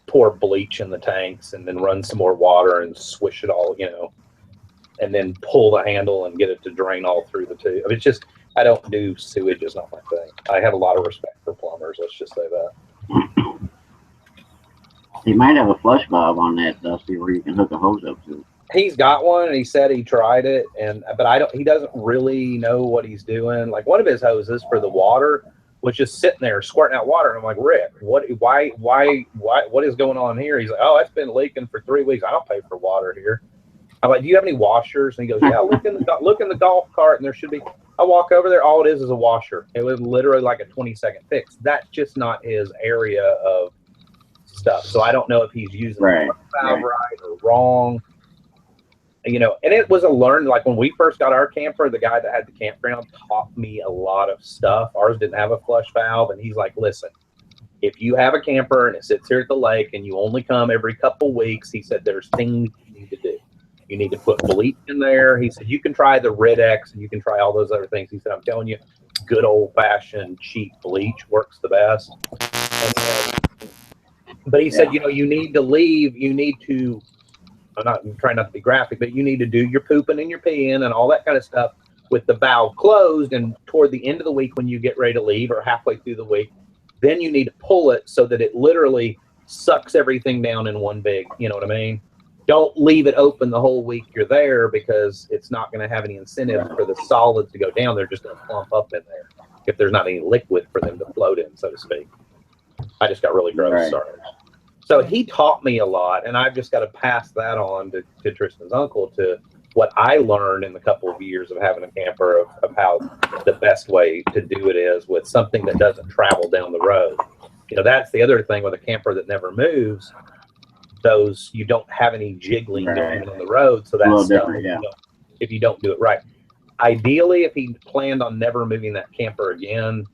Pour bleach in the tanks and then run some more water and swish it all, and then pull the handle and get it to drain all through the tube. I mean, it's just, I don't do sewage. It's not my thing. I have a lot of respect for plumbers. Let's just say that. You might have a flush valve on that, Dusty, where you can hook a hose up to. He's got one, and he said he tried it, but he doesn't really know what he's doing. Like one of his hoses for the water was just sitting there squirting out water. And I'm like, Rick, what is going on here? He's like, oh, it's been leaking for 3 weeks. I don't pay for water here. I'm like, do you have any washers? And he goes, yeah, look in the golf cart, and there should be. I walk over there, all it is a washer. It was literally like a 20-second fix. That's just not his area of stuff. So I don't know if he's using the valve right or wrong. And it was a learn. Like when we first got our camper, the guy that had the campground taught me a lot of stuff. Ours didn't have a flush valve, and he's like, listen, if you have a camper and it sits here at the lake and you only come every couple weeks, he said, there's things you need to do. You need to put bleach in there. He said, you can try the Red X and you can try all those other things. He said, I'm telling you, good old fashioned cheap bleach works the best. But he said, you need to leave. You need to, I'm trying not to be graphic, but you need to do your pooping and your peeing and all that kind of stuff with the valve closed. And toward the end of the week, when you get ready to leave or halfway through the week, then you need to pull it so that it literally sucks everything down in one big, you know what I mean? Don't leave it open the whole week you're there, because it's not going to have any incentive for the solids to go down. They're just going to clump up in there if there's not any liquid for them to float in, so to speak. I just got really gross. Right. Sorry. So he taught me a lot, and I've just got to pass that on to Tristan's uncle, to what I learned in the couple of years of having a camper, of how the best way to do it is with something that doesn't travel down the road. That's the other thing with a camper that never moves. You don't have any jiggling going on the road, so that's if you don't do it right. Ideally, if he planned on never moving that camper again,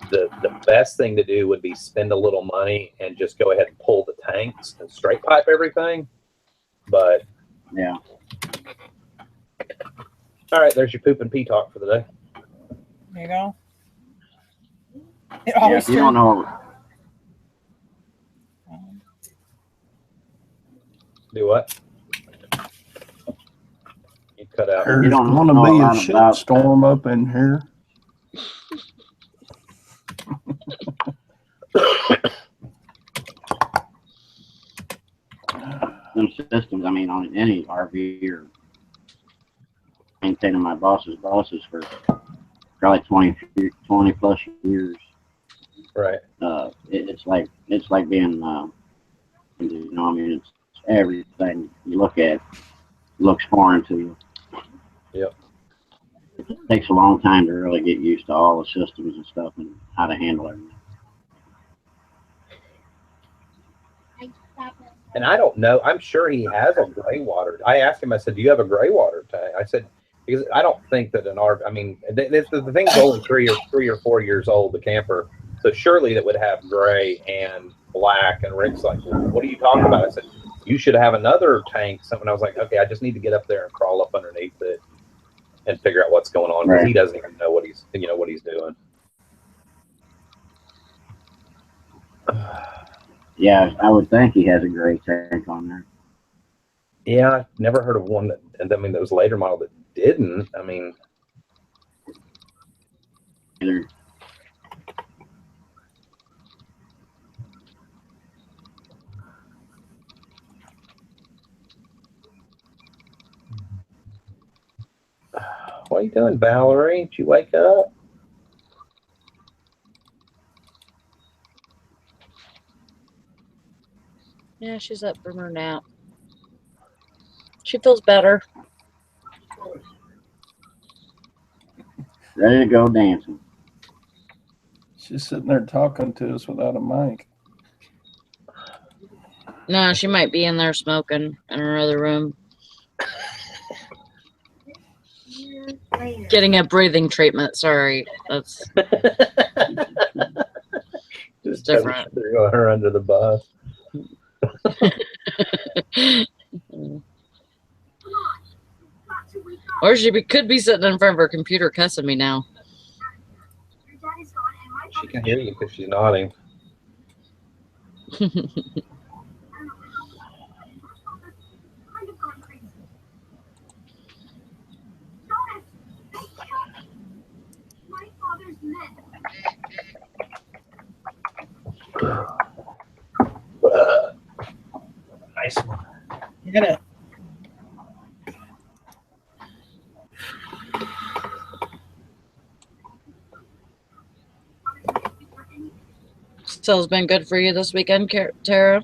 the best thing to do would be spend a little money and just go ahead and pull the tanks and straight pipe everything. But yeah. All right, there's your poop and pee talk for the day. There you go. Yeah, if you don't know. Do what? You cut out. There's going to be a shit storm up in here. Them systems, I mean, on any RV or maintaining my boss's for probably 20 plus years. Right. It's like being, it's everything you look at looks foreign to you. Yep. It takes a long time to really get used to all the systems and stuff and how to handle everything. And I don't know. I'm sure he has a gray water. I asked him, I said, do you have a gray water tank? I said, because I don't think that an RV. I mean, the thing's only 3 or 4 years old. The camper, so surely that would have gray and black. And Rick's like, well, "What are you talking about?" I said, "You should have another tank." Something. I was like, "Okay, I just need to get up there and crawl up underneath it and figure out what's going on," because Right. he doesn't even know what he's doing. Yeah, I would think he has a gray tank on there. Yeah, I've never heard of one that. And I mean, there was a later model that didn't. I mean, Either. what are you doing, Valerie? Did you wake up? Yeah, she's up from her nap. She feels better. Ready to go dancing. She's sitting there talking to us without a mic. No, she might be in there smoking in her other room, Later. getting a breathing treatment. Sorry, that's Just different. throw her under the bus. Or she could be sitting in front of her computer cussing me now. Your daddy's gone and my She can hear you because she's nodding. kind of gone crazy. Jonas! My father's men. Nice one. Get it. So it's been good for you this weekend, Tara?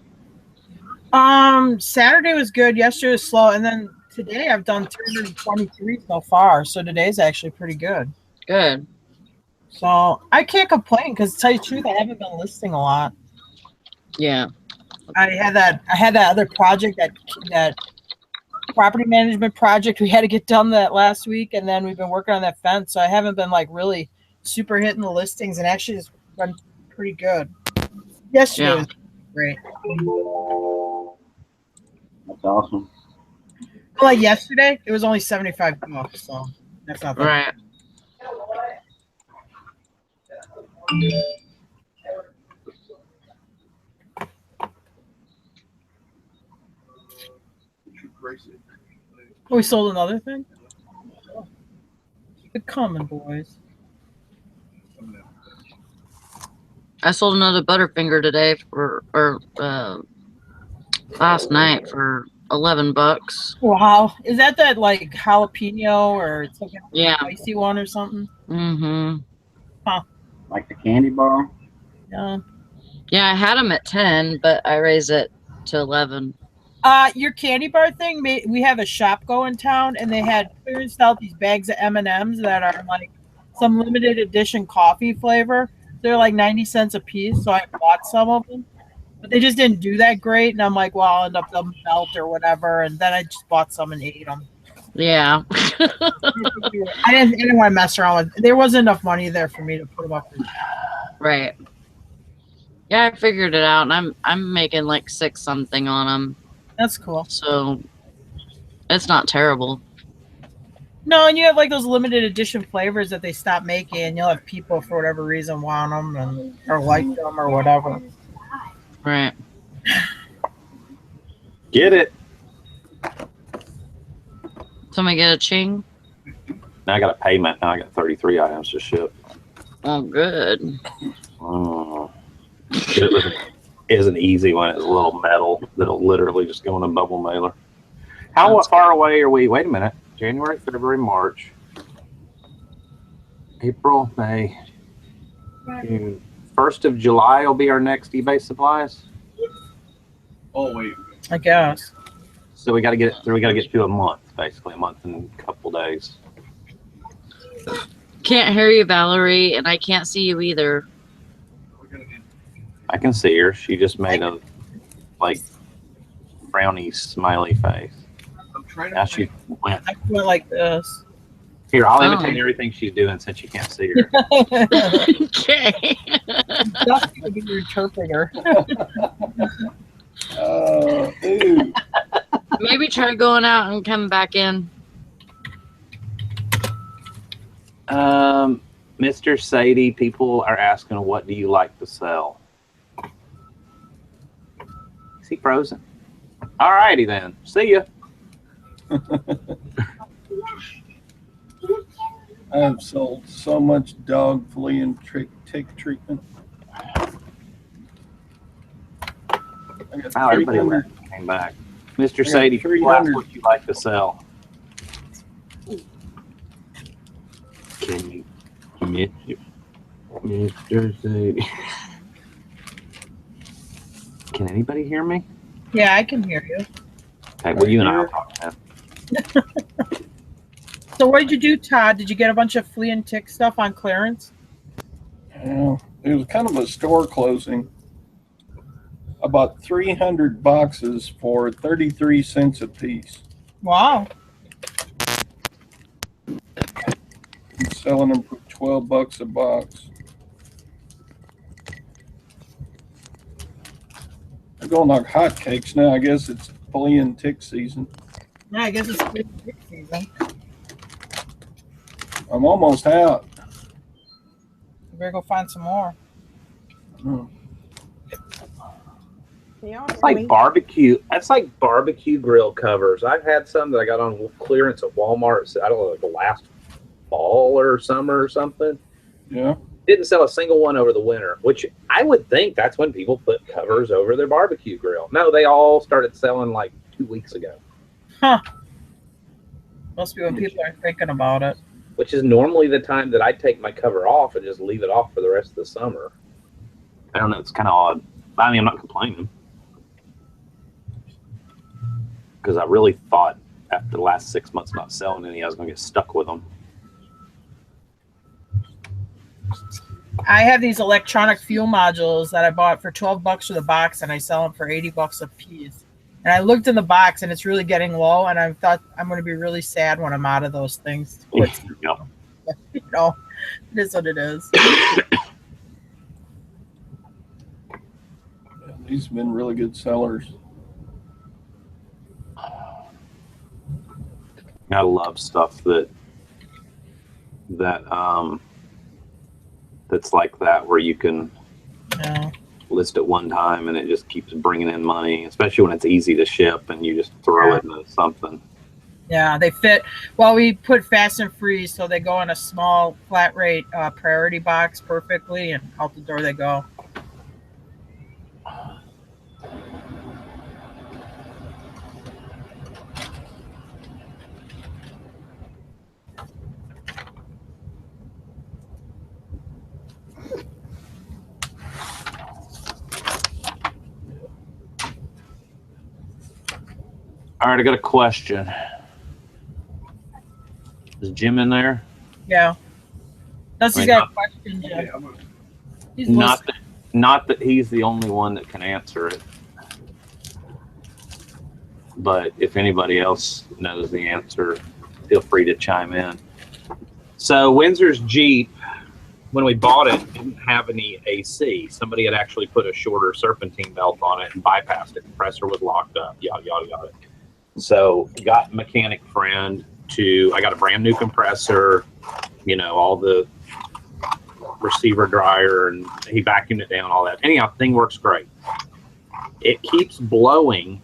Saturday was good. Yesterday was slow, and then today I've done 323 so far. So today's actually pretty good. Good. So I can't complain because, to tell you the truth, I haven't been listing a lot. Yeah. I had that other project, that property management project we had to get done that last week, and then we've been working on that fence. So I haven't been like really super hitting the listings, and actually it's been pretty good. Yesterday Yeah. was great. That's awesome. Like yesterday, it was only $75, so that's not bad. Right. Oh, we sold another thing? Keep it coming, boys. I sold another Butterfinger today last night for $11. Wow. Is that like jalapeno or it's like a Yeah. spicy one or something? Mm-hmm. Like the candy bar. Yeah. Yeah, I had them at 10, but I raised it to 11. Your candy bar thing, we have a shop go in town, and they had clearance out these bags of M&Ms that are like some limited edition coffee flavor. They're like 90 cents a piece, so I bought some of them. But they just didn't do that great, and I'm like, well, I'll end up them melt or whatever, and then I just bought some and ate them. Yeah. I didn't want to mess around with. There wasn't enough money there for me to put them up. Right. Yeah, I figured it out, and I'm making like 6 something on them, That's cool. so it's not terrible. No, and you have like those limited edition flavors that they stop making, and you'll have people for whatever reason want them or like them or whatever. Right. Get it. Somebody get a ching? Now I got a payment. Now I got 33 items to ship. Oh, good. Oh. It is an easy one. It's a little metal that'll literally just go in a bubble mailer. How far away are we? Wait a minute. January, February, March, April, May, June. 1st of July will be our next eBay supplies. Oh, wait. I guess. So we got to get it through. We got to get through a month, basically a month and a couple days. Can't hear you, Valerie, and I can't see you either. I can see her. She just made a like frowny smiley face. I'm trying Now to she went. I went like this. Here, I'll Oh. imitate everything she's doing since you can't see her. Okay. Dusty would be your interpreter. Ew. Maybe try going out and coming back in. Mr. Sadie, people are asking, what do you like to sell? Is he frozen? All righty then. See ya. I have sold so much dog flea and tick treatment. I got Wow, everybody 300. came back. Mr. got Sadie, people ask 300. what you like to sell. Can you, Mr. Sadie? Can anybody hear me? Yeah, I can hear you. Okay, well, you and I will talk now. So what did you do, Todd? Did you get a bunch of flea and tick stuff on clearance? Yeah, it was kind of a store closing. I bought 300 boxes for 33 cents a piece. Wow. I'm selling them for $12 a box. They're going like hotcakes now. I guess it's flea and tick season. Yeah, I guess it's flea and tick season. I'm almost out. You better go find some more. Oh. It's like barbecue. That's like barbecue grill covers. I've had some that I got on clearance at Walmart. I don't know, like the last fall or summer or something. Yeah. Didn't sell a single one over the winter, which I would think that's when people put covers over their barbecue grill. No, they all started selling like 2 weeks ago, Huh. Must be when people are thinking about it. which is normally the time that I take my cover off and just leave it off for the rest of the summer. I don't know. It's kind of odd. I mean, I'm not complaining because I really thought after the last 6 months not selling any, I was going to get stuck with them. I have these electronic fuel modules that I bought for $12 for the box, and I sell them for $80 a piece. And I looked in the box, and it's really getting low. And I thought I'm going to be really sad when I'm out of those things. Yep. You know, it is what it is. These have been really good sellers. I love stuff that's like that, where you can Yeah. list at one time and it just keeps bringing in money, especially when it's easy to ship and you just throw it into something. Yeah, they fit. Well, we put fast and freeze, so they go in a small flat rate priority box perfectly, and out the door they go. All right, I got a question. Is Jim in there? Yeah. Dusty's Right, got a question, Jim. He's Not that he's the only one that can answer it, but if anybody else knows the answer, feel free to chime in. So Windsor's Jeep, when we bought it, didn't have any AC. Somebody had actually put a shorter serpentine belt on it and bypassed it. Compressor was locked up, yada, yada, yada. So got mechanic friend I got a brand new compressor, you know, all the receiver dryer, and he vacuumed it down, all that. Anyhow, thing works great. It keeps blowing.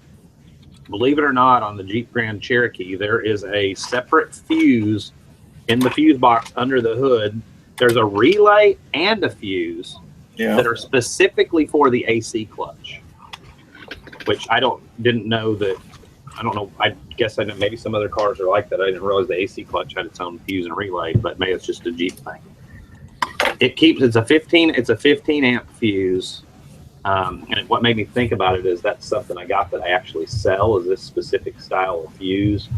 Believe it or not, on the Jeep Grand Cherokee, there is a separate fuse in the fuse box under the hood. There's a relay and a fuse that are specifically for the AC clutch, which I didn't know that. I don't know. I guess I know maybe some other cars are like that. I didn't realize the AC clutch had its own fuse and relay, but maybe it's just a Jeep thing. It's a 15 amp fuse. And what made me think about it is that's something I got that I actually sell, is this specific style of fuse.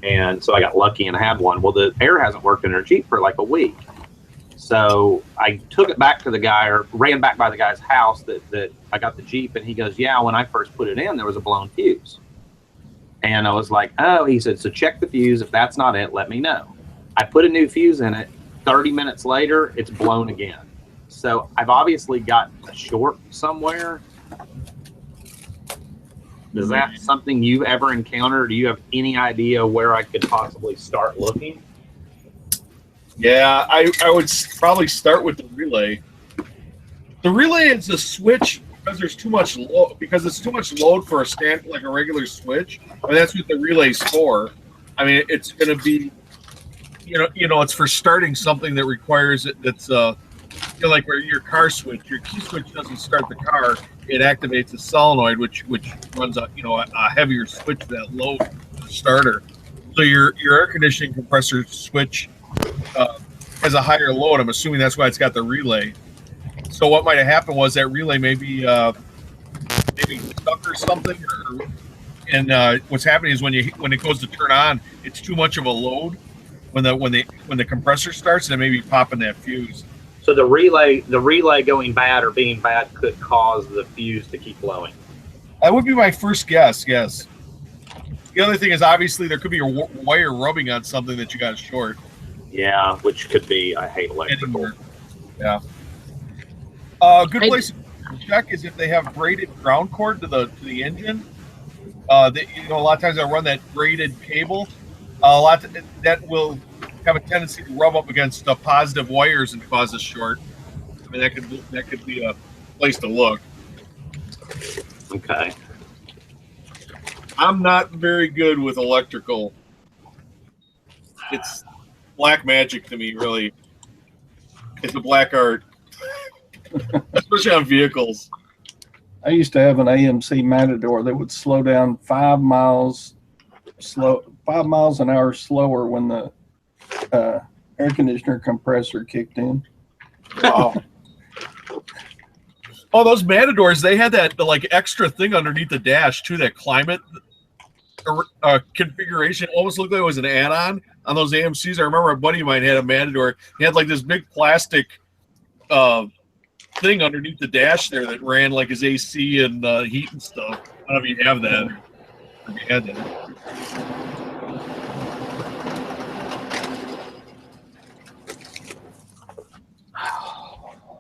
And so I got lucky and had one. Well, the air hasn't worked in our Jeep for like a week. So I took it back to the guy, or ran back by the guy's house that I got the Jeep, and he goes, yeah, when I first put it in, there was a blown fuse. And I was like, oh, he said, so check the fuse. If that's not it, let me know. I put a new fuse in it. 30 minutes later, it's blown again. So I've obviously got a short somewhere. Is that something you've ever encountered? Do you have any idea where I could possibly start looking? Yeah, I would probably start with the relay. The relay is a switch because there's too much load. Because it's too much load for a regular switch. I mean, that's what the relay's for. I mean, it's going to be, it's for starting something that requires it. That's like where your car switch, your key switch doesn't start the car. It activates a solenoid, which runs a heavier switch, that low starter. So your air conditioning compressor switch has a higher load. I'm assuming that's why it's got the relay. So what might have happened was that relay maybe stuck or something, and what's happening is when it goes to turn on, it's too much of a load when the compressor starts, and it may be popping that fuse. So the relay going bad or being bad could cause the fuse to keep blowing. That would be my first guess. Yes. The other thing is obviously there could be a wire rubbing on something that you got short. Yeah, which could be. I hate electrical. Anywhere. Yeah. Good place to check is if they have braided ground cord to the engine. A lot of times I run that braided cable. That will have a tendency to rub up against positive wires and cause a short. I mean, that could be a place to look. Okay. I'm not very good with electrical. It's black magic to me, really. It's a black art, especially on vehicles. I used to have an AMC Matador that would slow down 5 miles an hour slower when the air conditioner compressor kicked in. Wow. Oh, those Matadors, they had that extra thing underneath the dash too, that climate configuration. Almost looked like it was an add-on on those AMCs. I remember a buddy of mine had a Matador. He had this big plastic thing underneath the dash there that ran his AC and heat and stuff. I don't know if you have that. Or if you had that.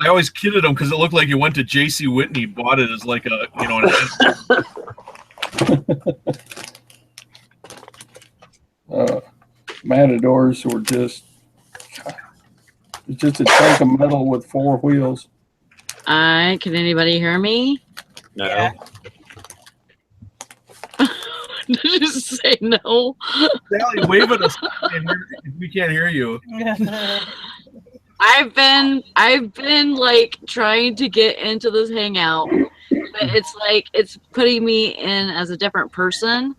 I always kidded him because it looked like he went to J.C. Whitney, bought it as Matadors were just a chunk of metal with 4 wheels. Can anybody hear me? No. Yeah. Did you say no? Sally, wave at us if we can't hear you. I've been trying to get into this hangout, but it's putting me in as a different person,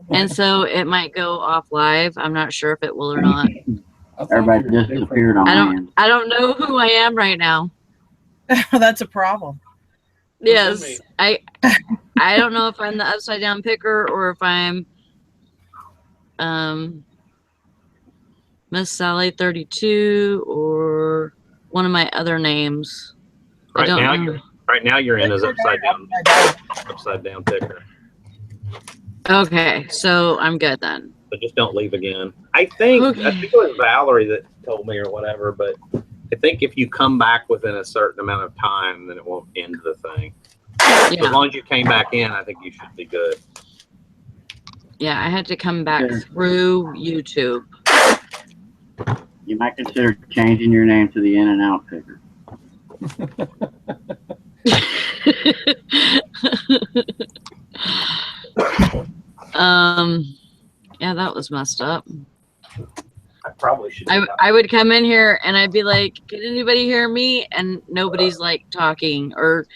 and so it might go off live. I'm not sure if it will or not. Everybody just disappeared on my end. I don't know who I am right now. That's a problem. Yes, I don't know if I'm the upside down picker or if I'm Miss Sally 32 or one of my other names. Right now you're in as upside down picker. Okay, so I'm good then. But just don't leave again. I think it was Valerie that told me or whatever, but I think if you come back within a certain amount of time, then it won't end the thing. Yeah. As long as you came back in, I think you should be good. Yeah, I had to come back through YouTube. You might consider changing your name to the In and Out Picker. Yeah, that was messed up. I probably should. I would come in here and I'd be like, "Can anybody hear me?" And nobody's talking, or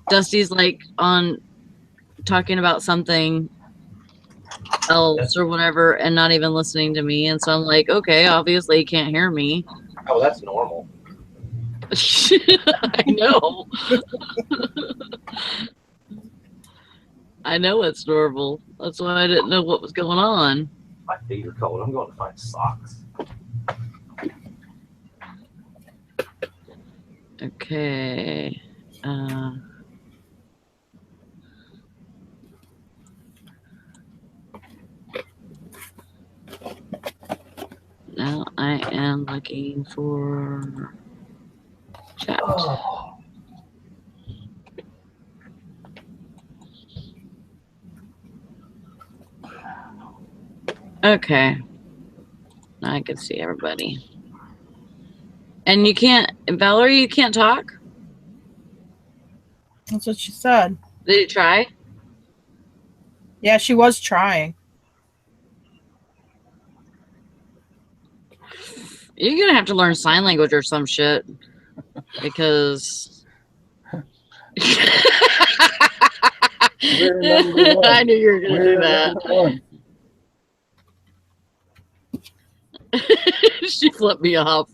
Dusty's on talking about something else or whatever, and not even listening to me. And so I'm like, okay, obviously you can't hear me. Oh, that's normal. I know. I know it's normal. That's why I didn't know what was going on. My feet are cold. I'm going to find socks. Okay. I am looking for chat. Okay. Now I can see everybody. And you can't, Valerie, you can't talk? That's what she said. Did you try? Yeah, she was trying. You're going to have to learn sign language or some shit. Because... We're number one. I knew you were going to do We're that. number one. She flipped me off.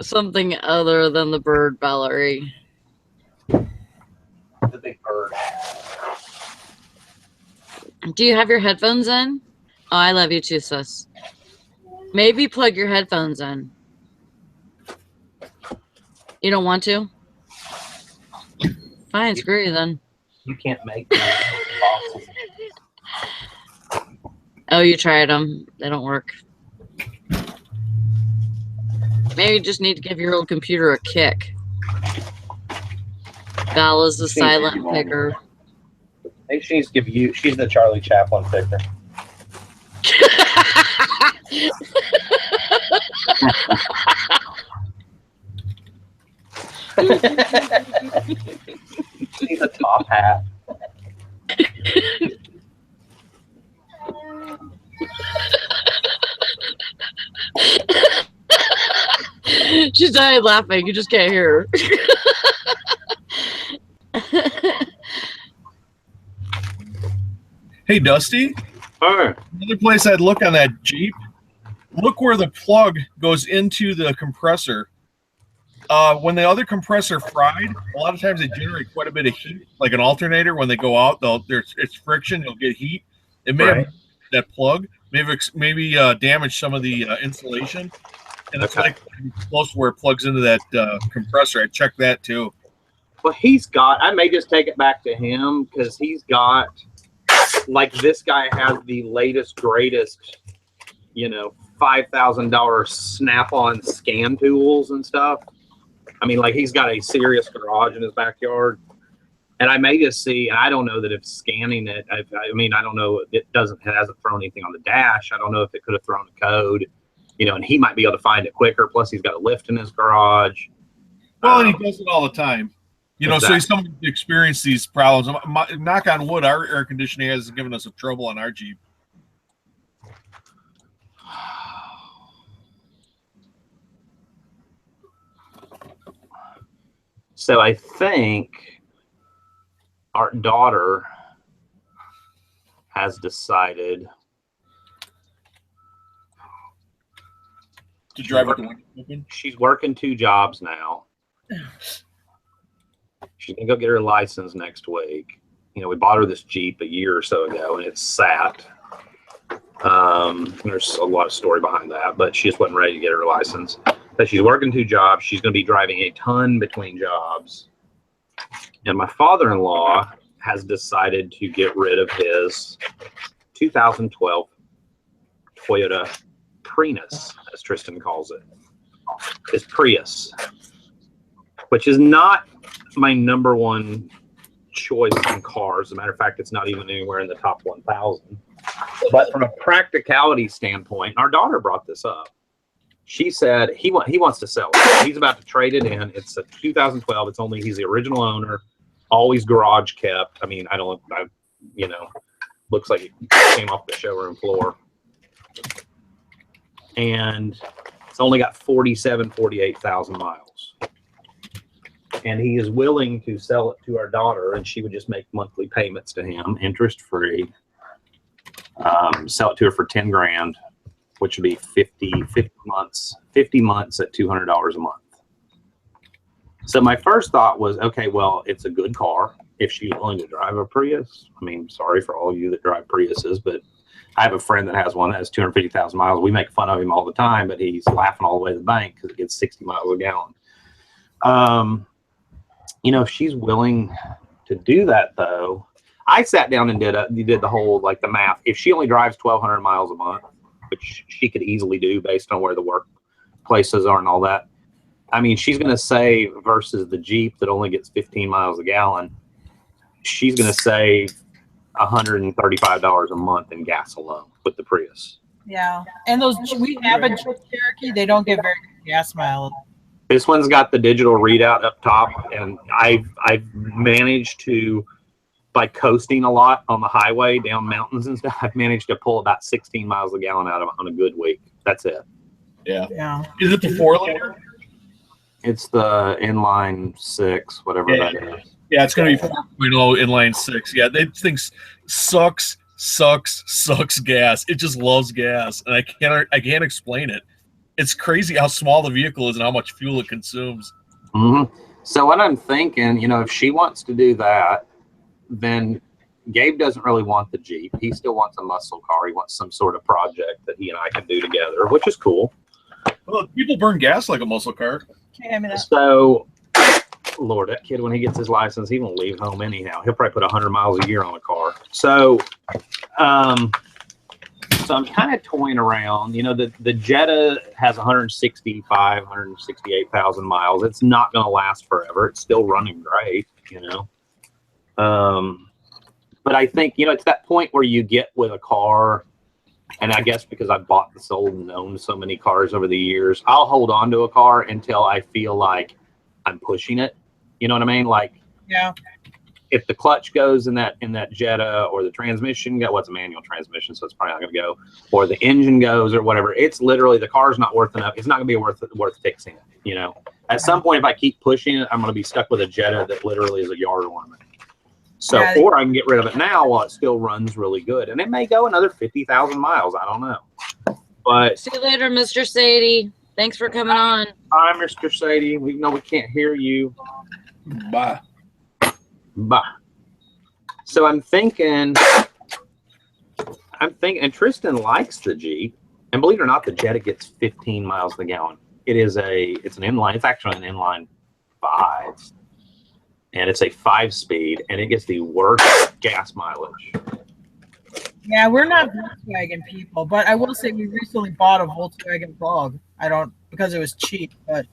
Something other than the bird, Valerie. The big bird. Do you have your headphones in? Oh, I love you too, sis. Maybe plug your headphones in. You don't want to? Fine, screw you then. You can't make bosses. Oh, you tried them. They don't work. Maybe you just need to give your old computer a kick. Val is the silent picker. Maybe she needs to give you. She's the Charlie Chaplin picker. She's a top hat. She's dying laughing. You just can't hear her. Hey, Dusty. All Another place I'd look on that Jeep. Look where the plug goes into the compressor. When the other compressor fried, a lot of times they generate quite a bit of heat, like an alternator. When they go out, it's friction. You'll get heat. It may have that plug. Maybe damage some of the insulation. And it's like close to where it plugs into that compressor. I checked that too. Well, I may just take it back to him because he's got, like, this guy has the latest, greatest, $5,000 Snap-on scan tools and stuff. I mean, like, he's got a serious garage in his backyard. And I may just see, and I don't know that if scanning it, I don't know, it hasn't thrown anything on the dash. I don't know if it could have thrown a code, and he might be able to find it quicker. Plus, he's got a lift in his garage. Well, and he does it all the time. Exactly. So he's someone who experienced these problems. Knock on wood, our air conditioning hasn't given us a trouble on our Jeep. So I think our daughter has decided to drive with the window open. She's working 2 jobs now. She's gonna go get her license next week. We bought her this Jeep a year or so ago, and it's sat. There's a lot of story behind that, but she just wasn't ready to get her license. But she's working 2 jobs. She's going to be driving a ton between jobs. And my father-in-law has decided to get rid of his 2012 Toyota Prius, as Tristan calls it. His Prius, which is not my number one choice in cars. As a matter of fact, it's not even anywhere in the top 1,000. But from a practicality standpoint, our daughter brought this up. She said he wants to sell it. He's about to trade it in. It's a 2012. He's the original owner. Always garage kept. Looks like it came off the showroom floor. And it's only got 48,000 miles. And he is willing to sell it to our daughter, and she would just make monthly payments to him, interest-free. Sell it to her for $10,000, which would be 50 months at $200 a month. So my first thought was, okay, well, it's a good car if she's willing to drive a Prius. Sorry for all of you that drive Priuses, but I have a friend that has one that has 250,000 miles. We make fun of him all the time, but he's laughing all the way to the bank because it gets 60 miles a gallon. If she's willing to do that, though, I sat down and did the whole like the math. If she only drives 1,200 miles a month, which she could easily do based on where the workplaces are and all that, I mean, she's going to save versus the Jeep that only gets 15 miles a gallon. She's going to save $135 a month in gas alone with the Prius. Yeah, and those we have a Jeep Cherokee. They don't get very good gas mileage. This one's got the digital readout up top, and I've managed to, by coasting a lot on the highway down mountains and stuff, I've managed to pull about 16 miles a gallon out of it on a good week. That's it. Yeah. Yeah. Is it the 4-liter? It's the inline 6, whatever that is. Yeah, it's going to be 4.0 inline 6. Yeah, that thing sucks gas. It just loves gas, and I can't explain it. It's crazy how small the vehicle is and how much fuel it consumes. Mm-hmm. So what I'm thinking, if she wants to do that, then Gabe doesn't really want the Jeep. He still wants a muscle car. He wants some sort of project that he and I can do together, which is cool. Well, people burn gas like a muscle car. Okay, I mean, So, Lord, that kid, when he gets his license, he won't leave home anyhow. He'll probably put 100 miles a year on a car. So I'm kind of toying around. The Jetta has 168,000 miles. It's not going to last forever. It's still running great, But I think, it's that point where you get with a car, and I guess because I've bought and sold and owned so many cars over the years, I'll hold on to a car until I feel like I'm pushing it. You know what I mean? Like, yeah. If the clutch goes in that Jetta, or the transmission it's a manual transmission, so it's probably not going to go, or the engine goes or whatever, it's literally, the car's not worth enough. It's not going to be worth fixing it. At some point, if I keep pushing it, I'm going to be stuck with a Jetta that literally is a yard ornament. So, or I can get rid of it now while it still runs really good, and it may go another 50,000 miles. I don't know. But see you later, Mr. Sadie. Thanks for coming on. Hi, Mr. Sadie. We know we can't hear you. Bye. So I'm thinking, and Tristan likes the Jeep, and believe it or not, the Jetta gets 15 miles a gallon. It's an inline. It's actually an inline 5. And it's a 5-speed, and it gets the worst gas mileage. Yeah, we're not Volkswagen people, but I will say we recently bought a Volkswagen Bug. Because it was cheap, but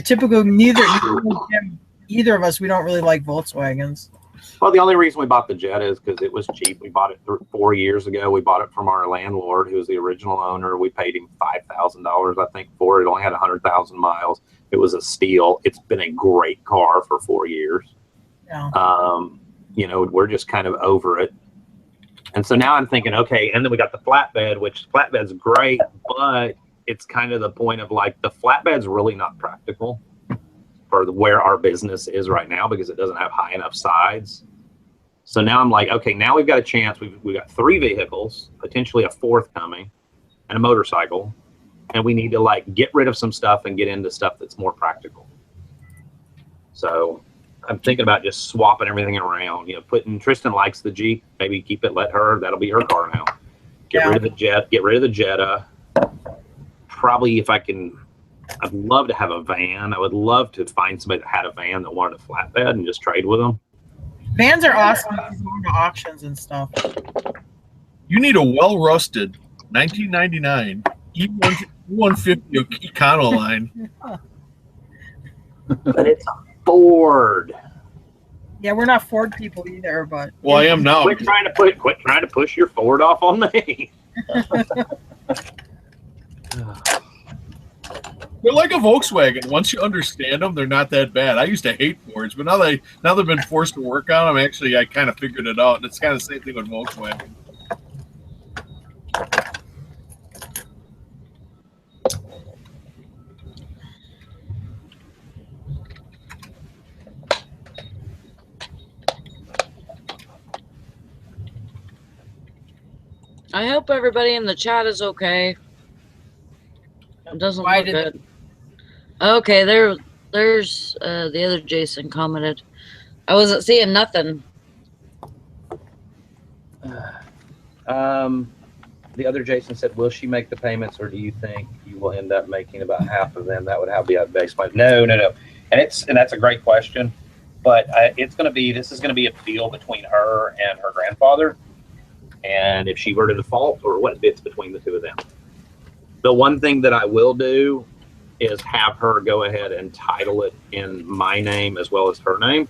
typically either of us, we don't really like Volkswagens. Well, the only reason we bought the Jetta is because it was cheap. We bought it 4 years ago. We bought it from our landlord, who was the original owner. We paid him $5,000, I think, for it. It only had 100,000 miles. It was a steal. It's been a great car for 4 years. Yeah. We're just kind of over it. And so now I'm thinking, okay, and then we got the flatbed, which flatbed's great, but it's kind of the point of like, the flatbed's really not practical for where our business is right now, because it doesn't have high enough sides. So now I'm like, okay, now we've got a chance. We've got 3 vehicles, potentially a 4th coming, and a motorcycle. And we need to like get rid of some stuff and get into stuff that's more practical. So I'm thinking about just swapping everything around, Tristan likes the Jeep, maybe that'll be her car now. Get rid of the Jetta. Probably if I can, I'd love to have a van. I would love to find somebody that had a van that wanted a flatbed and just trade with them. Vans are awesome if you're going to auctions and stuff. You need a well-rusted 1999 E150 Econoline. But it's a Ford. Yeah, we're not Ford people either, but well, I am now. Quit trying to push your Ford off on me. They're like a Volkswagen. Once you understand them, they're not that bad. I used to hate Fords, but now they've been forced to work on them. Actually, I kind of figured it out, and it's kind of the same thing with Volkswagen. I hope everybody in the chat is okay. It doesn't look good. Okay, there's the other Jason commented. I wasn't seeing nothing. The other Jason said, will she make the payments, or do you think you will end up making about half of them? That would have to be a baseline. No. And that's a great question. but this is going to be a deal between her and her grandfather. And if she were to default, or what fits between the two of them. The one thing that I will do is have her go ahead and title it in my name as well as her name,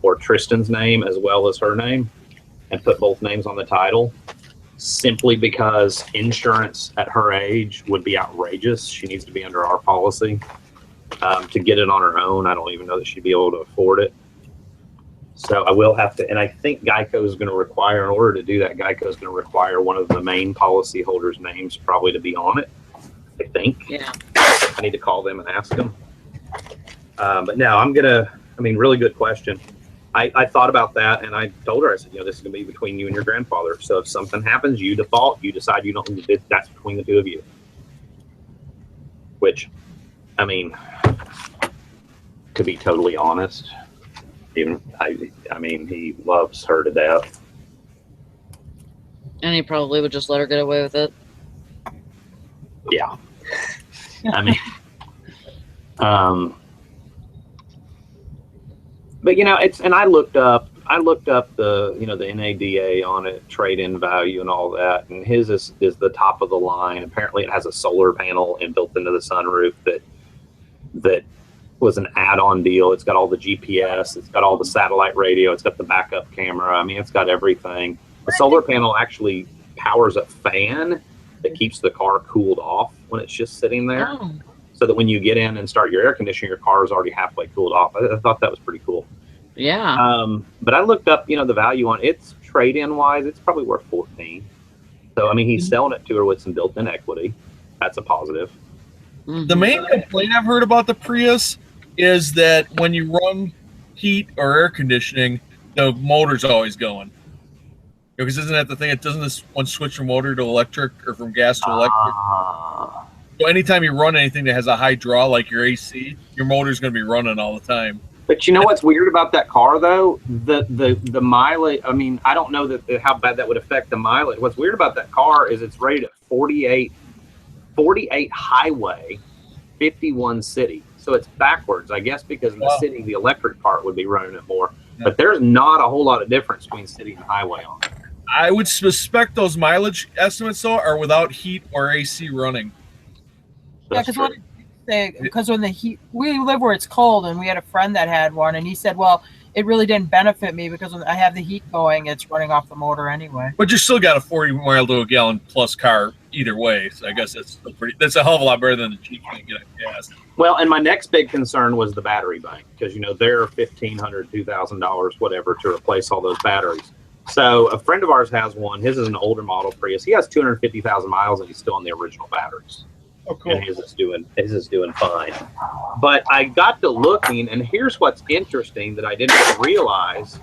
or Tristan's name as well as her name, and put both names on the title, simply because insurance at her age would be outrageous. She needs to be under our policy. To get it on her own, I don't even know that she'd be able to afford it. So I will have to, and I think Geico is going to require, in order to do that, Geico is going to require one of the main policy holders' names probably to be on it, I think. Yeah. I need to call them and ask them. But no, really good question. I thought about that, and I told her, I said, this is going to be between you and your grandfather. So if something happens, you default, you decide you don't, that's between the two of you. Which, to be totally honest, he loves her to death. And he probably would just let her get away with it. Yeah. But and I looked up the the NADA on it, trade-in value and all that, and his is the top of the line. Apparently it has a solar panel built into the sunroof that was an add-on deal. It's got all the GPS, it's got all the satellite radio, it's got the backup camera. It's got everything. The solar panel actually powers a fan that keeps the car cooled off when it's just sitting there. Oh. So that when you get in and start your air conditioning, your car is already halfway cooled off. I thought that was pretty cool. Yeah. But I looked up, the value on it's trade-in wise, it's probably worth $14. So he's selling it to her with some built-in equity. That's a positive. The main complaint I've heard about the Prius is that when you run heat or air conditioning, the motor's always going. Because isn't that the thing? Doesn't this one switch from motor to electric or from gas to electric? So anytime you run anything that has a high draw, like your AC, your motor's going to be running all the time. But you know what's weird about that car, though? The mileage. I don't know how bad that would affect the mileage. What's weird about that car is it's rated at 48 highway, 51 city. So it's backwards, I guess, because in the city, the electric part would be running it more. Yeah. But there's not a whole lot of difference between city and highway on it. I would suspect those mileage estimates, though, are without heat or AC running. Yeah, because when the heat, we live where it's cold, and we had a friend that had one, and he said, well, it really didn't benefit me because when I have the heat going, it's running off the motor anyway. But you still got a 40 mile to a gallon plus car either way. So I guess that's a hell of a lot better than the cheap you get gas. Well, and my next big concern was the battery bank, because they're $1,500, $2,000, whatever, to replace all those batteries. So a friend of ours has one. His is an older model Prius. He has 250,000 miles, and he's still on the original batteries. Oh, cool. And his is doing fine. But I got to looking, and here's what's interesting that I didn't realize.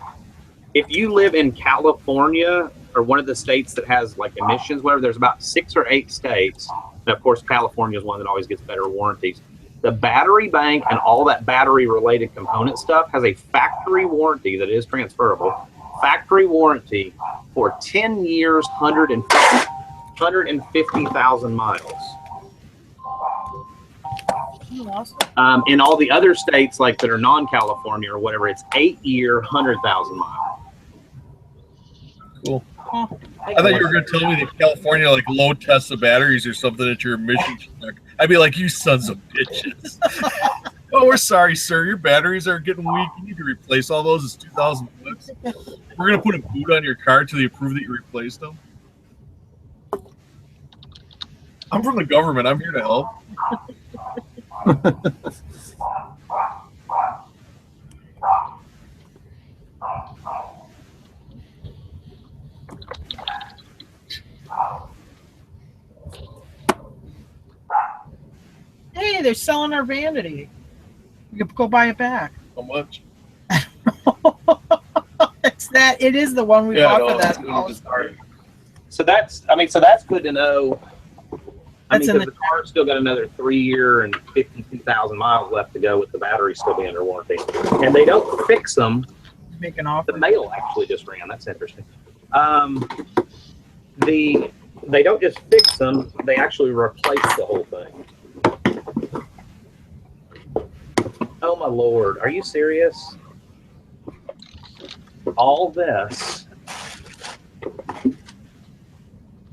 If you live in California or one of the states that has like emissions, whatever, there's about 6 or 8 states. And of course, California is one that always gets better warranties. The battery bank and all that battery related component stuff has a factory warranty that is transferable. Factory warranty for 10 years, 150,000 miles. Awesome. In all the other states, like that are non-California or whatever, it's 8-year, 100,000 miles. Cool. I thought you were going to tell me that California load tests the batteries or something at your emissions check. I'd be like, you sons of bitches. Oh, we're sorry, sir. Your batteries are getting weak. You need to replace all those. It's $2,000. We're going to put a boot on your car till you prove that you replaced them. I'm from the government. I'm here to help. Hey, they're selling our vanity. You can go buy it back. How much? It is the one we bought for that. So that's good to know. Because the car's still got another 3-year and 52,000 miles left to go with the battery still being under warranty. And they don't fix them. Make an offer. The mail actually just ran. That's interesting. They don't just fix them. They actually replace the whole thing. Oh, my Lord. Are you serious? all this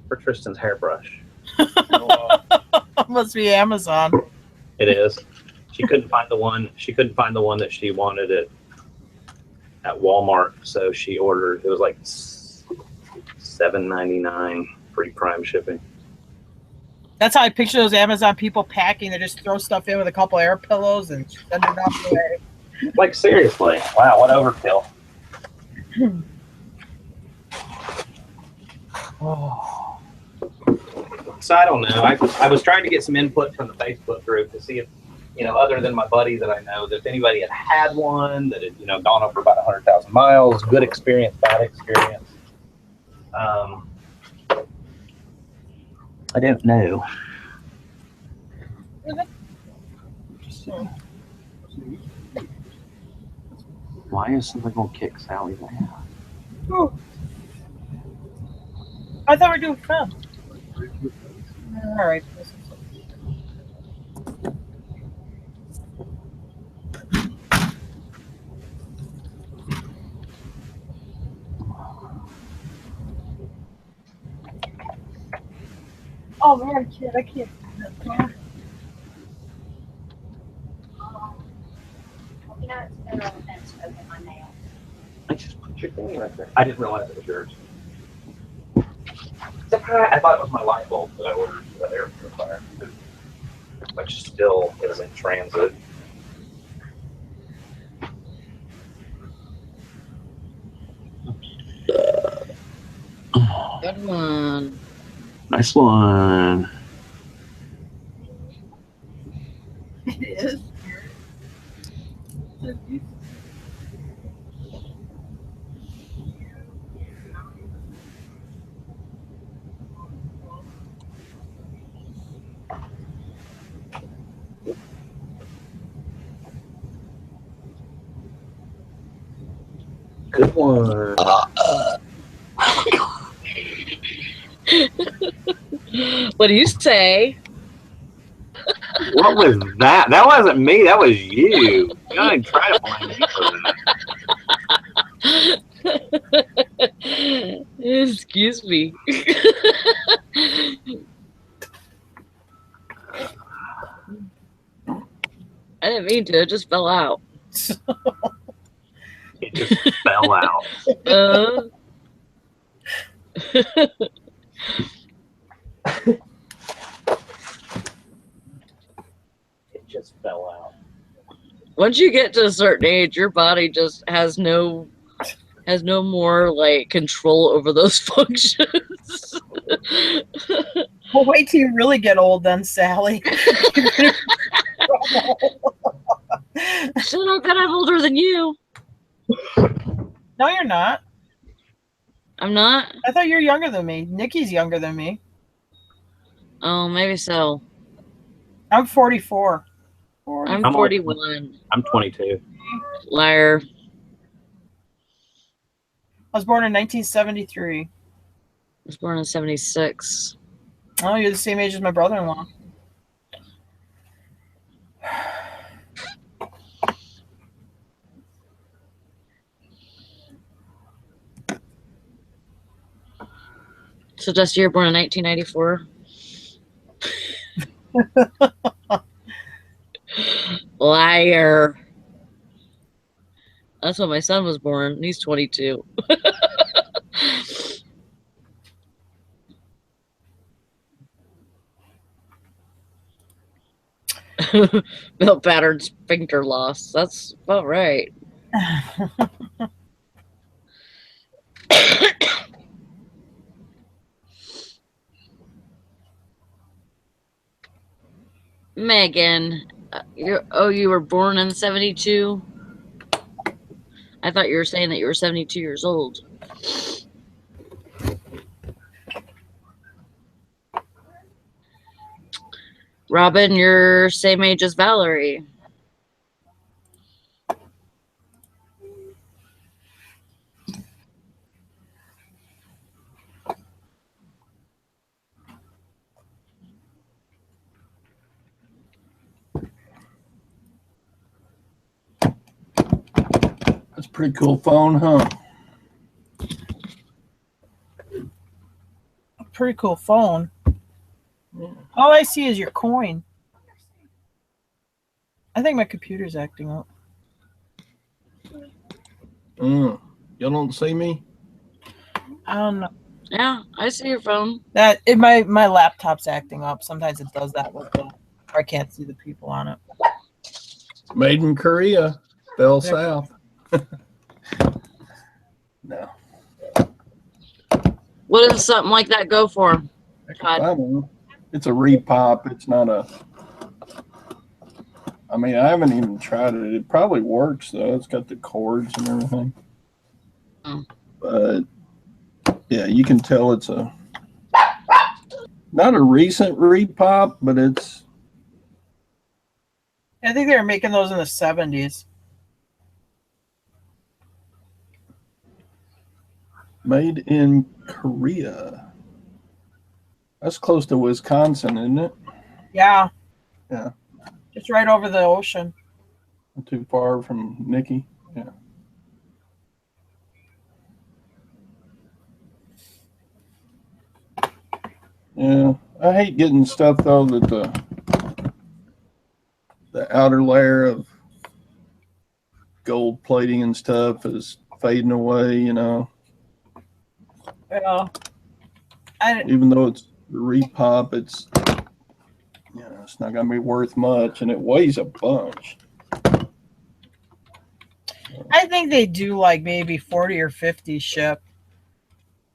for Tristan's hairbrush. Must be Amazon. It is. She couldn't find the one. She couldn't find the one that she wanted at Walmart, so she ordered. It was like $7.99 free Prime shipping. That's how I picture those Amazon people packing. They just throw stuff in with a couple air pillows and send it off the way. Like seriously, wow, what overkill. So I don't know. I was trying to get some input from the Facebook group to see if, other than my buddy that I know, that if anybody had one that had, gone over about 100,000 miles, good experience, bad experience. I didn't know. Why is somebody gonna kick Sally's ass? Oh. I thought we were doing fun. All right. Oh man, kid, I can't. I just put your thing right there. I didn't realize it was yours. I thought it was my light bulb that I ordered for that air purifier, which still is in transit. Good one. Nice one. It is. Good one. What do you say? What was that? That wasn't me. That was you. You don't try to blame me for that. Excuse me. I didn't mean to. It just fell out. It just fell out. It just fell out. Once you get to a certain age, your body just has no more like control over those functions. Well, wait till you really get old, then, Sally. Shut up, that I'm older than you. No, you're not. I'm not? I thought you were younger than me. Nikki's younger than me. Oh, maybe so. I'm 44. I'm 41. I'm 22. Liar. I was born in 1973. I was born in 76. Oh, you're the same age as my brother-in-law. So, Dusty, you're born in 1994? Liar. That's when my son was born. He's 22. Milk pattern sphincter loss. That's about right. Megan, you were born in 72? I thought you were saying that you were 72 years old. Robin, you're same age as Valerie. That's a pretty cool phone, huh? pretty cool phone. All I see is your coin. I think my computer's acting up. Y'all don't see me? I don't know. Yeah, I see your phone. My laptop's acting up. Sometimes it does that with the, or I can't see the people on it. Made in Korea. Fell south. No. What does something like that go for? I don't know. It's a repop. It's not a. I mean, I haven't even tried it. It probably works though. It's got the cords and everything. But yeah, you can tell it's a not a recent repop, but it's. I think they were making those in the 70s. Made in Korea. That's close to Wisconsin, isn't it? Yeah. Yeah. Just right over the ocean. Not too far from Nikki. Yeah. Yeah. I hate getting stuff though that the outer layer of gold plating and stuff is fading away, you know. Yeah. Even though it's repop, it's it's not gonna be worth much, and it weighs a bunch. I think they do like maybe 40 or 50 ship.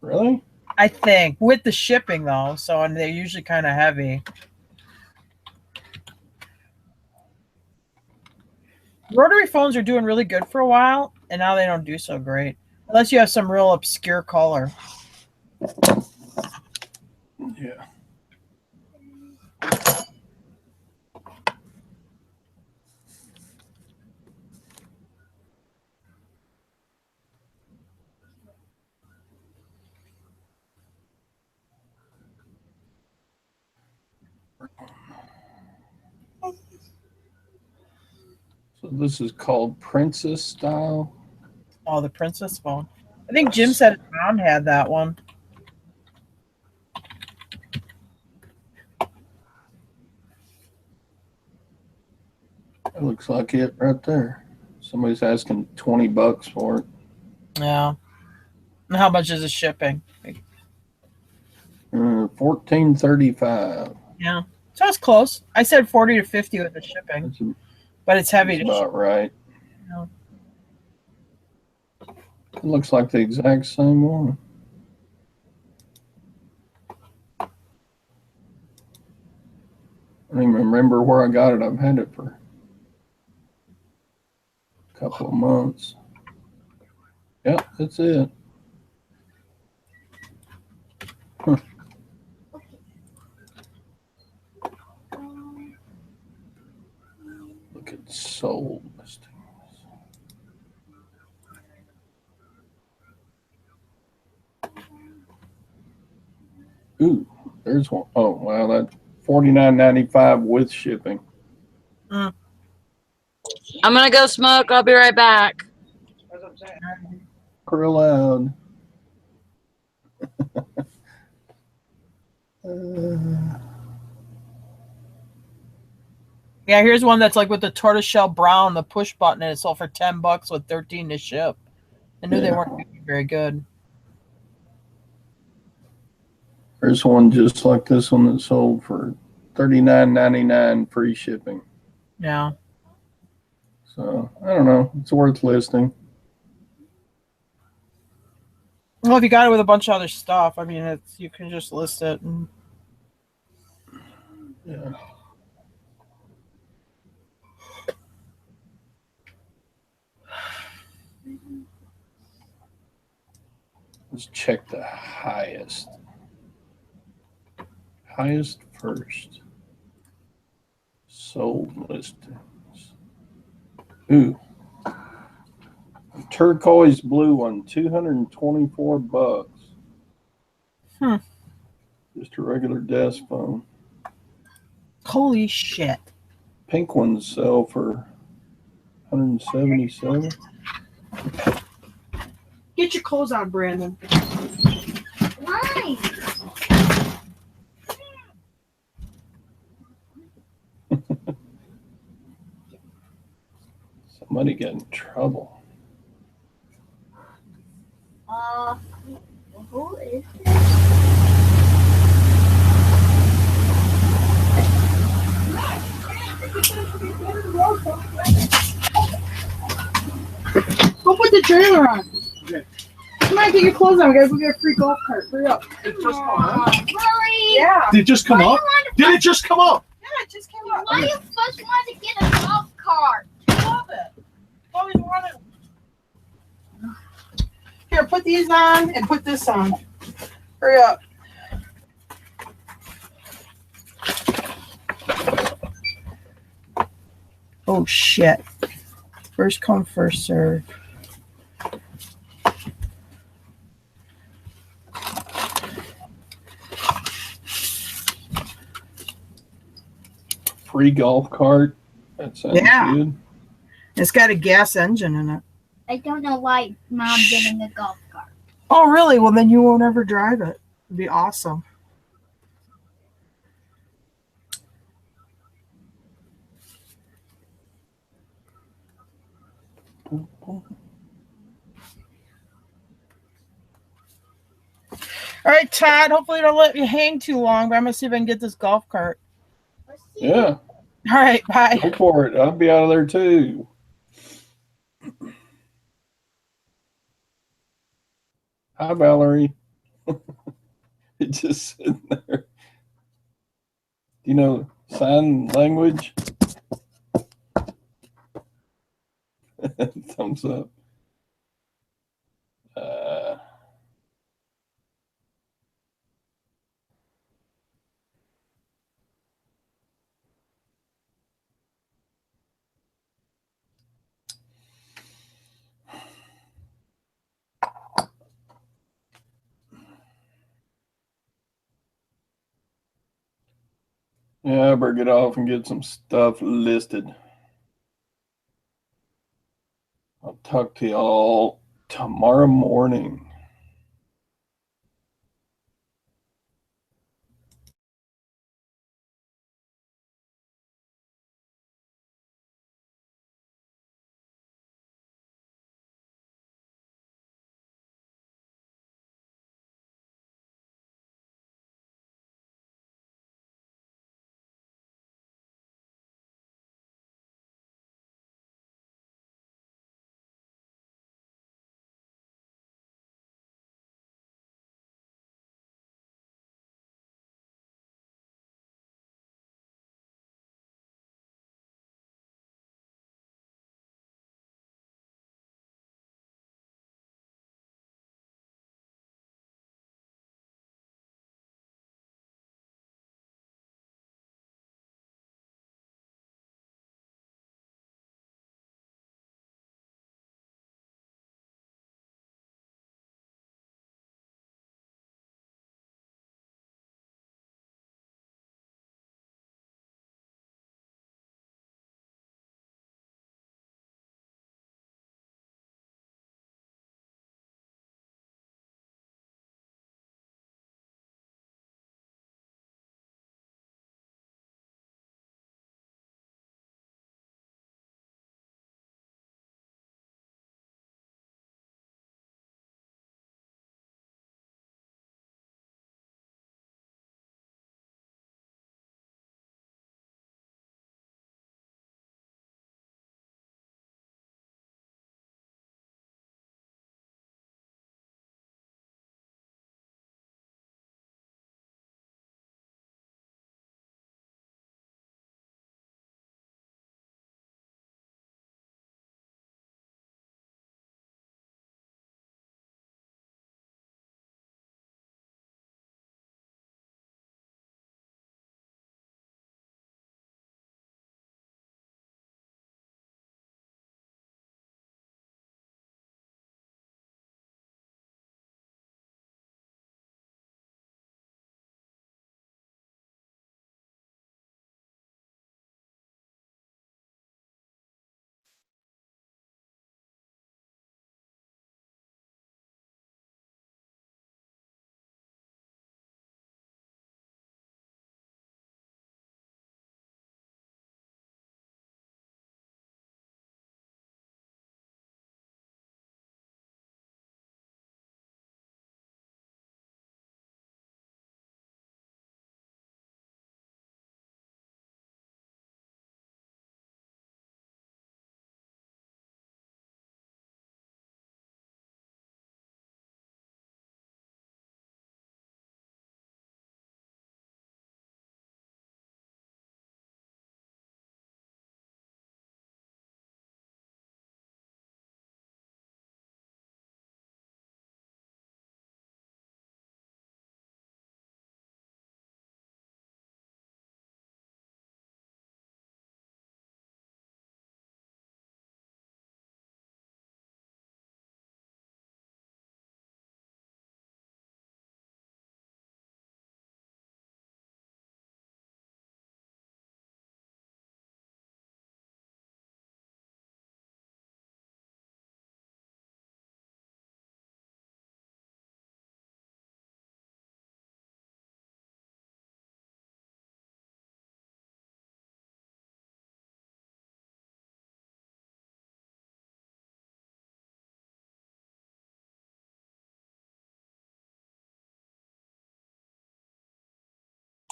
Really? I think with the shipping though, so and they're usually kind of heavy. Rotary phones are doing really good for a while, and now they don't do so great unless you have some real obscure color. Yeah. So this is called Princess style. Oh, the Princess phone. I think Jim said his mom had that one. It looks like it right there. Somebody's asking $20 for it. Yeah. And how much is the shipping? $14.35. Yeah. So it's close. I said 40 to 50 with the shipping, That's but it's heavy to ship. about right. Yeah. It looks like the exact same one. I don't even remember where I got it. I've had it for a couple of months. Yep, that's it. Huh. Look at sold listings. Ooh, there's one. Oh, wow, that's $49.95 with shipping. I'm gonna go smoke. I'll be right back. Per allowed. Yeah, here's one that's like with the tortoiseshell brown, the push button, and it sold for $10 with 13 to ship. I knew they weren't doing very good. There's one just like this one that sold for $39.99 free shipping. Yeah. So I don't know. It's worth listing. Well, if you got it with a bunch of other stuff, I mean, it's you can just list it. And... Yeah. Let's check the highest. Highest first. Sold listings. Ooh. Turquoise blue one, $224. Just a regular desk phone. Holy shit. Pink ones sell for $177. Get your clothes on, Brandon. Why? Somebody got in trouble. Who is this? Go put the trailer on. Okay. Come on, get your clothes on. We gotta go get a free golf cart. Hurry up. It just come up. Really? Yeah. Did it just come up? Did it just come up? Yeah, it just came up. Why you first want to get a golf cart? I love it. Always wanted. Here, put these on and put this on. Hurry up. Oh shit. First come, first serve. Free golf cart. That sounds Yeah. good. It's got a gas engine in it. I don't know why Mom's getting a golf cart. Oh, really? Well, then you won't ever drive it. It'd be awesome. All right, Todd. Hopefully, it'll let you hang too long, but I'm gonna see if I can get this golf cart. Let's see. Yeah, All right, bye. go for it. I'll be out of there too. Hi, Valerie. It's just sitting there. You know sign language? Thumbs up. Yeah, I better get off and get some stuff listed. I'll talk to y'all tomorrow morning.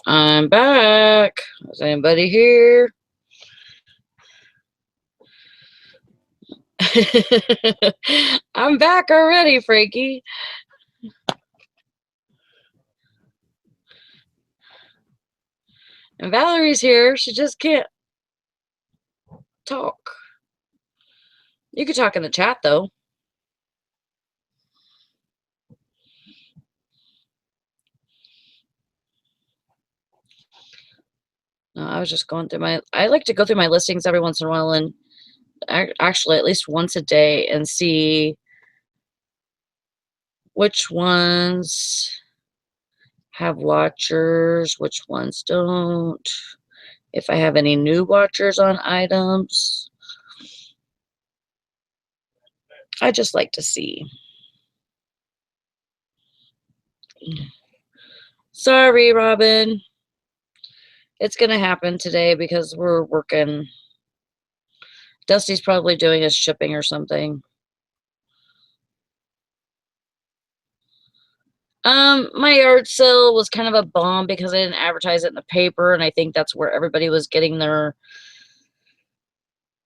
I'm back. Is anybody here? I'm back already, Frankie. And Valerie's here. She just can't talk. You could talk in the chat, though. No, I was just going through I like to go through my listings every once in a while, and actually at least once a day, and see which ones have watchers, which ones don't, if I have any new watchers on items. I just like to see. Sorry, Robin. It's going to happen today because we're working. Dusty's probably doing his shipping or something. My yard sale was kind of a bomb because I didn't advertise it in the paper, and I think that's where everybody was getting their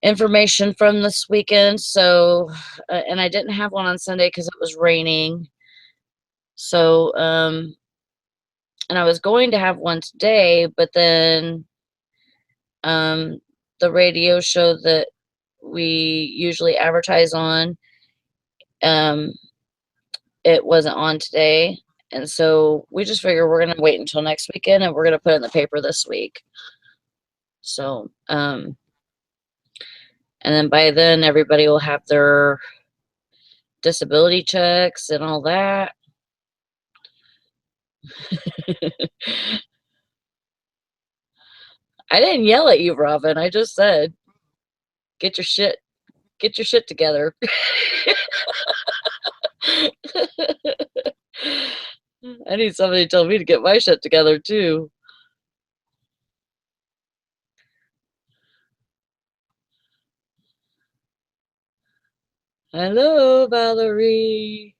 information from this weekend. So, and I didn't have one on Sunday because it was raining. So, and I was going to have one today, but then, the radio show that we usually advertise on, it wasn't on today. And so we just figure we're going to wait until next weekend, and we're going to put it in the paper this week. So, and then by then everybody will have their disability checks and all that. I didn't yell at you, Robin. I just said, get your shit together. I need somebody to tell me to get my shit together too. Hello, Valerie.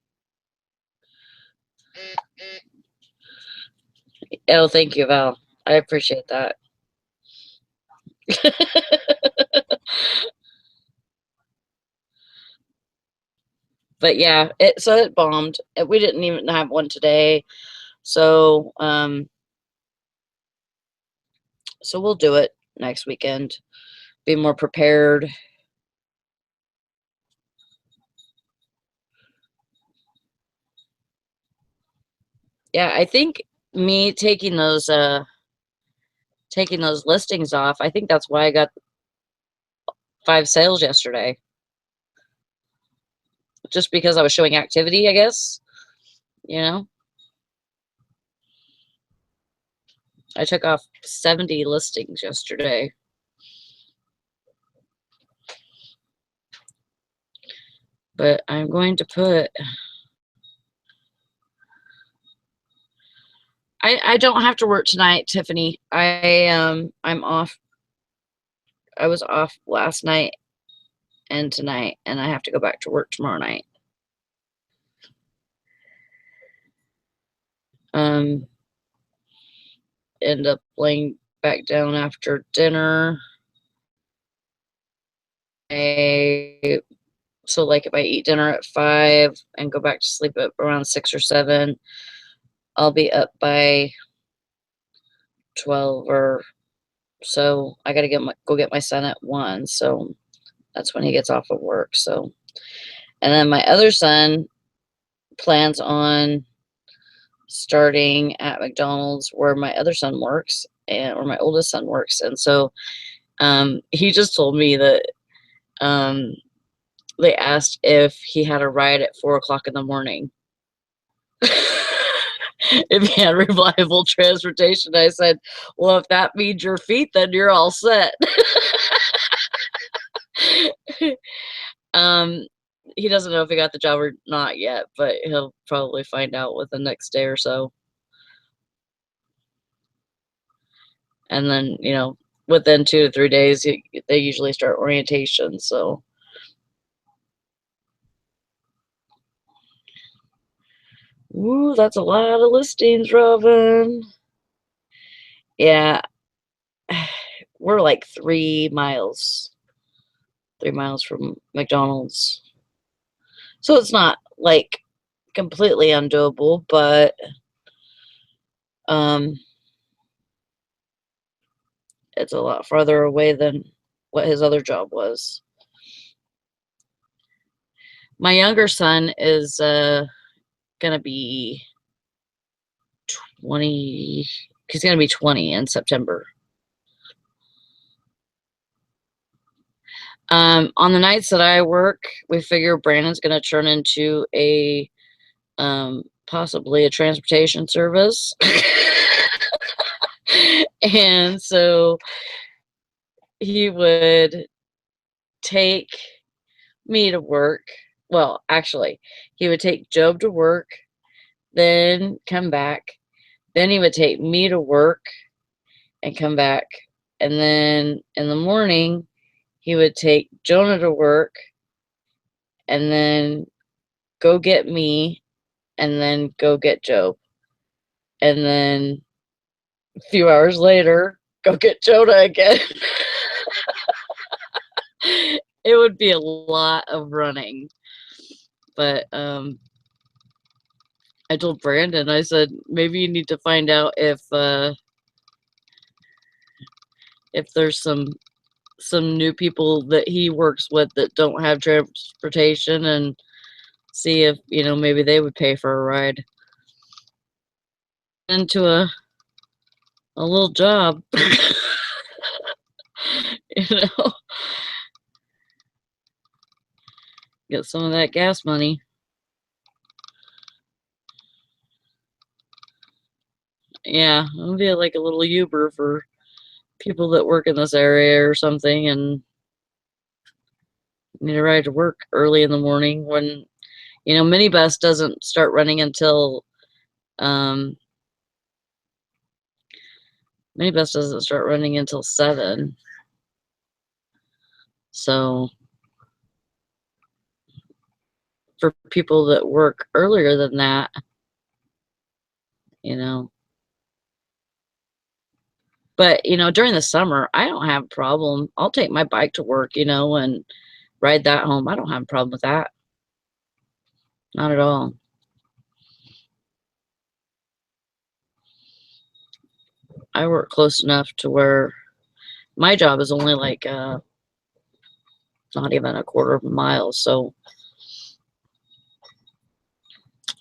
Oh, thank you, Val. I appreciate that. But yeah, it bombed. We didn't even have one today. So, so we'll do it next weekend. Be more prepared. Yeah, I think me taking those listings off, I think that's why I got 5 sales yesterday. Just because I was showing activity, I guess. You know? I took off 70 listings yesterday. But I'm going to put... I don't have to work tonight, Tiffany. I'm off. I was off last night and tonight, and I have to go back to work tomorrow night. End up laying back down after dinner. So like if I eat dinner at 5 and go back to sleep at around 6 or 7, I'll be up by 12 or so. I gotta go get my son at 1, so that's when he gets off of work. So, and then my other son plans on starting at McDonald's where my other son works, and or my oldest son works, and so he just told me that they asked if he had a ride at 4 o'clock in the morning. If he had reliable transportation. I said, well, if that means your feet, then you're all set. He doesn't know if he got the job or not yet, but he'll probably find out within the next day or so. And then, you know, within 2 to 3 days, they usually start orientation. So, ooh, that's a lot of listings, Robin. Yeah, we're like 3 miles from McDonald's. So it's not like completely undoable, but it's a lot farther away than what his other job was. My younger son is gonna be 20. He's gonna be 20 in September. On the nights that I work, we figure Brandon's gonna turn into a possibly a transportation service. And so he would take me to work. Well, actually, he would take Job to work, then come back. Then he would take me to work and come back. And then in the morning, he would take Jonah to work and then go get me and then go get Job. And then a few hours later, go get Jonah again. It would be a lot of running. But I told Brandon, I said, maybe you need to find out if there's some new people that he works with that don't have transportation, and see if, maybe they would pay for a ride into a little job. Get some of that gas money. Yeah, it'll be like a little Uber for people that work in this area or something and need a ride to work early in the morning when, minibus doesn't start running until, minibus doesn't start running until 7. So for people that work earlier than that, But, during the summer, I don't have a problem. I'll take my bike to work, and ride that home. I don't have a problem with that. Not at all. I work close enough to where my job is only like not even a quarter of a mile, so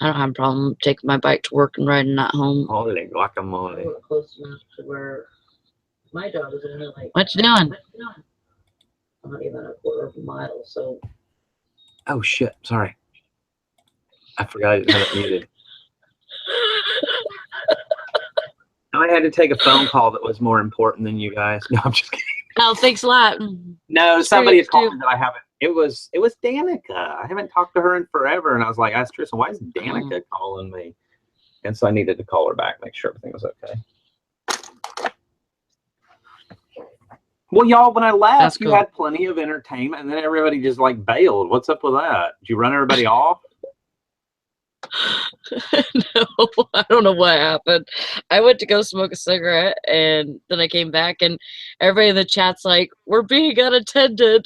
I don't have a problem taking my bike to work and riding that home. Holy I guacamole. work close enough to where my job is only like, what you doing? Not even a quarter of a mile, so. Oh shit! Sorry, I forgot I didn't have it muted. I had to take a phone call that was more important than you guys. No, I'm just kidding. Oh, thanks a lot. No, somebody had Serious, called me that I haven't. It was Danica. I haven't talked to her in forever, and I was like, I asked Tristan, why is Danica calling me? And so I needed to call her back, make sure everything was okay. Well, y'all, when I left, That's you cool. had plenty of entertainment, and then everybody just like bailed. What's up with that? Did you run everybody off? No, I don't know what happened. I went to go smoke a cigarette, and then I came back, and everybody in the chat's like, "We're being unattended."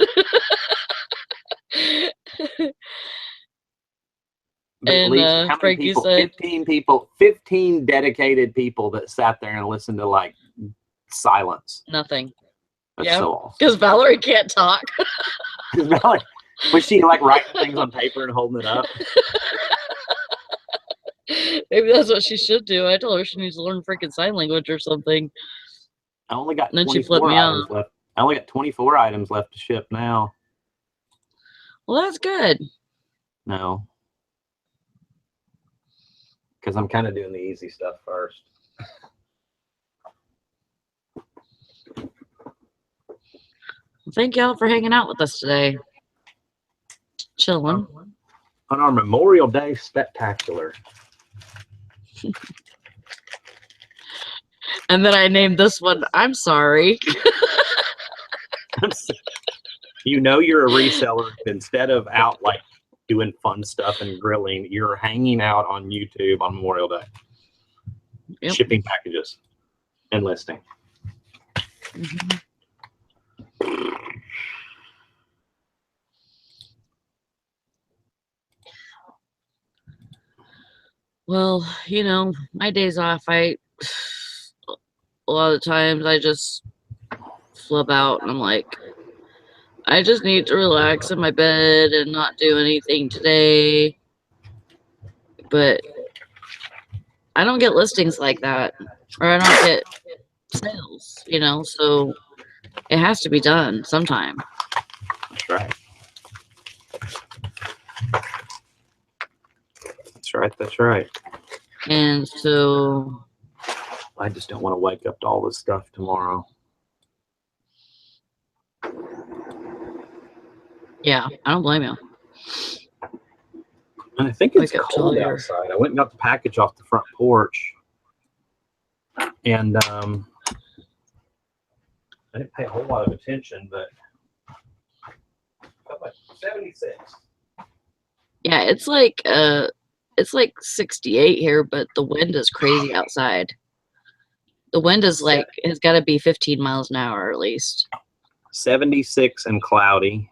But at And, least how many Frank, you people? said- 15 people, 15 dedicated people that sat there and listened to like silence. Nothing. That's Yeah. so awesome. Because Valerie can't talk. Valerie, was she like writing things on paper and holding it up? Maybe that's what she should do. I told her she needs to learn freaking sign language or something. I only got And then she flipped 24 me items off. left. I only got 24 items left to ship now. Well, that's good. No. Because I'm kind of doing the easy stuff first. Thank y'all for hanging out with us today. Chilling. On our Memorial Day spectacular. And then I named this one, I'm sorry. You know you're a reseller. Instead of out like doing fun stuff and grilling, you're hanging out on YouTube on Memorial Day. Yep. Shipping packages. enlisting. Mhm. Well, my days off, a lot of times I just flub out and I'm like, I just need to relax in my bed and not do anything today. But I don't get listings like that, or I don't get sales, so it has to be done sometime. That's right. That's right. That's right. And so, I just don't want to wake up to all this stuff tomorrow. yeah, I don't blame you. And I think it's Wake up till cold you're- outside. I went and got the package off the front porch, and I didn't pay a whole lot of attention, but felt like 76. Yeah, it's like 68 here, but the wind is crazy outside. The wind is has got to be 15 miles an hour at least. 76 and cloudy.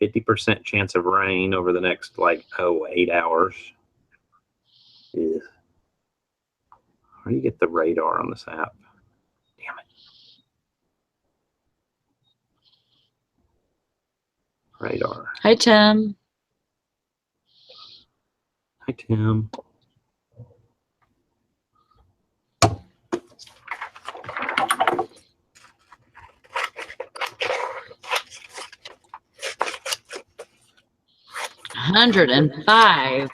50% chance of rain over the next 8 hours. Yeah. How do you get the radar on this app? Damn it. Radar. Hi, Tim. Hi, Tim. $105.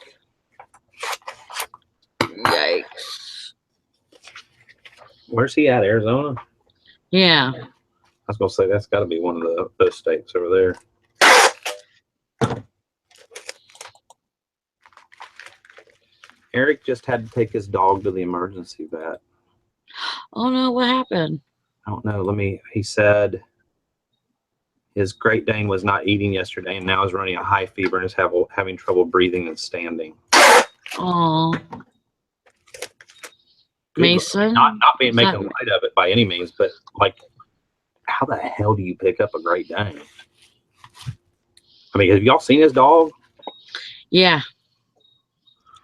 Yikes. Where's he at? Arizona? Yeah. I was gonna say that's got to be one of those states over there. Eric just had to take his dog to the emergency vet. Oh no, what happened? I don't know. He said his Great Dane was not eating yesterday and now is running a high fever and is having trouble breathing and standing. Oh. Mason? Not being making that- light of it by any means, but how the hell do you pick up a Great Dane? I mean, have y'all seen his dog? Yeah.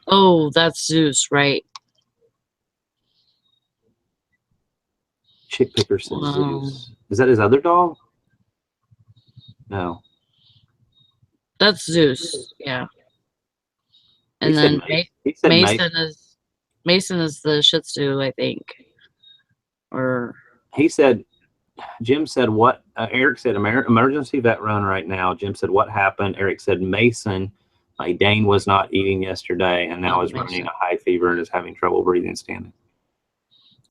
Oh, that's Zeus, right? Chick Picker says Wow. Zeus. Is that his other dog? No. That's Zeus. Yeah. He And said then Mason. He said Mason is the Shih Tzu, I think. Or He said, Jim said, what? Eric said, emergency vet run right now. Jim said, what happened? Eric said, Mason, my Dane was not eating yesterday and now is running a high fever and is having trouble breathing and standing.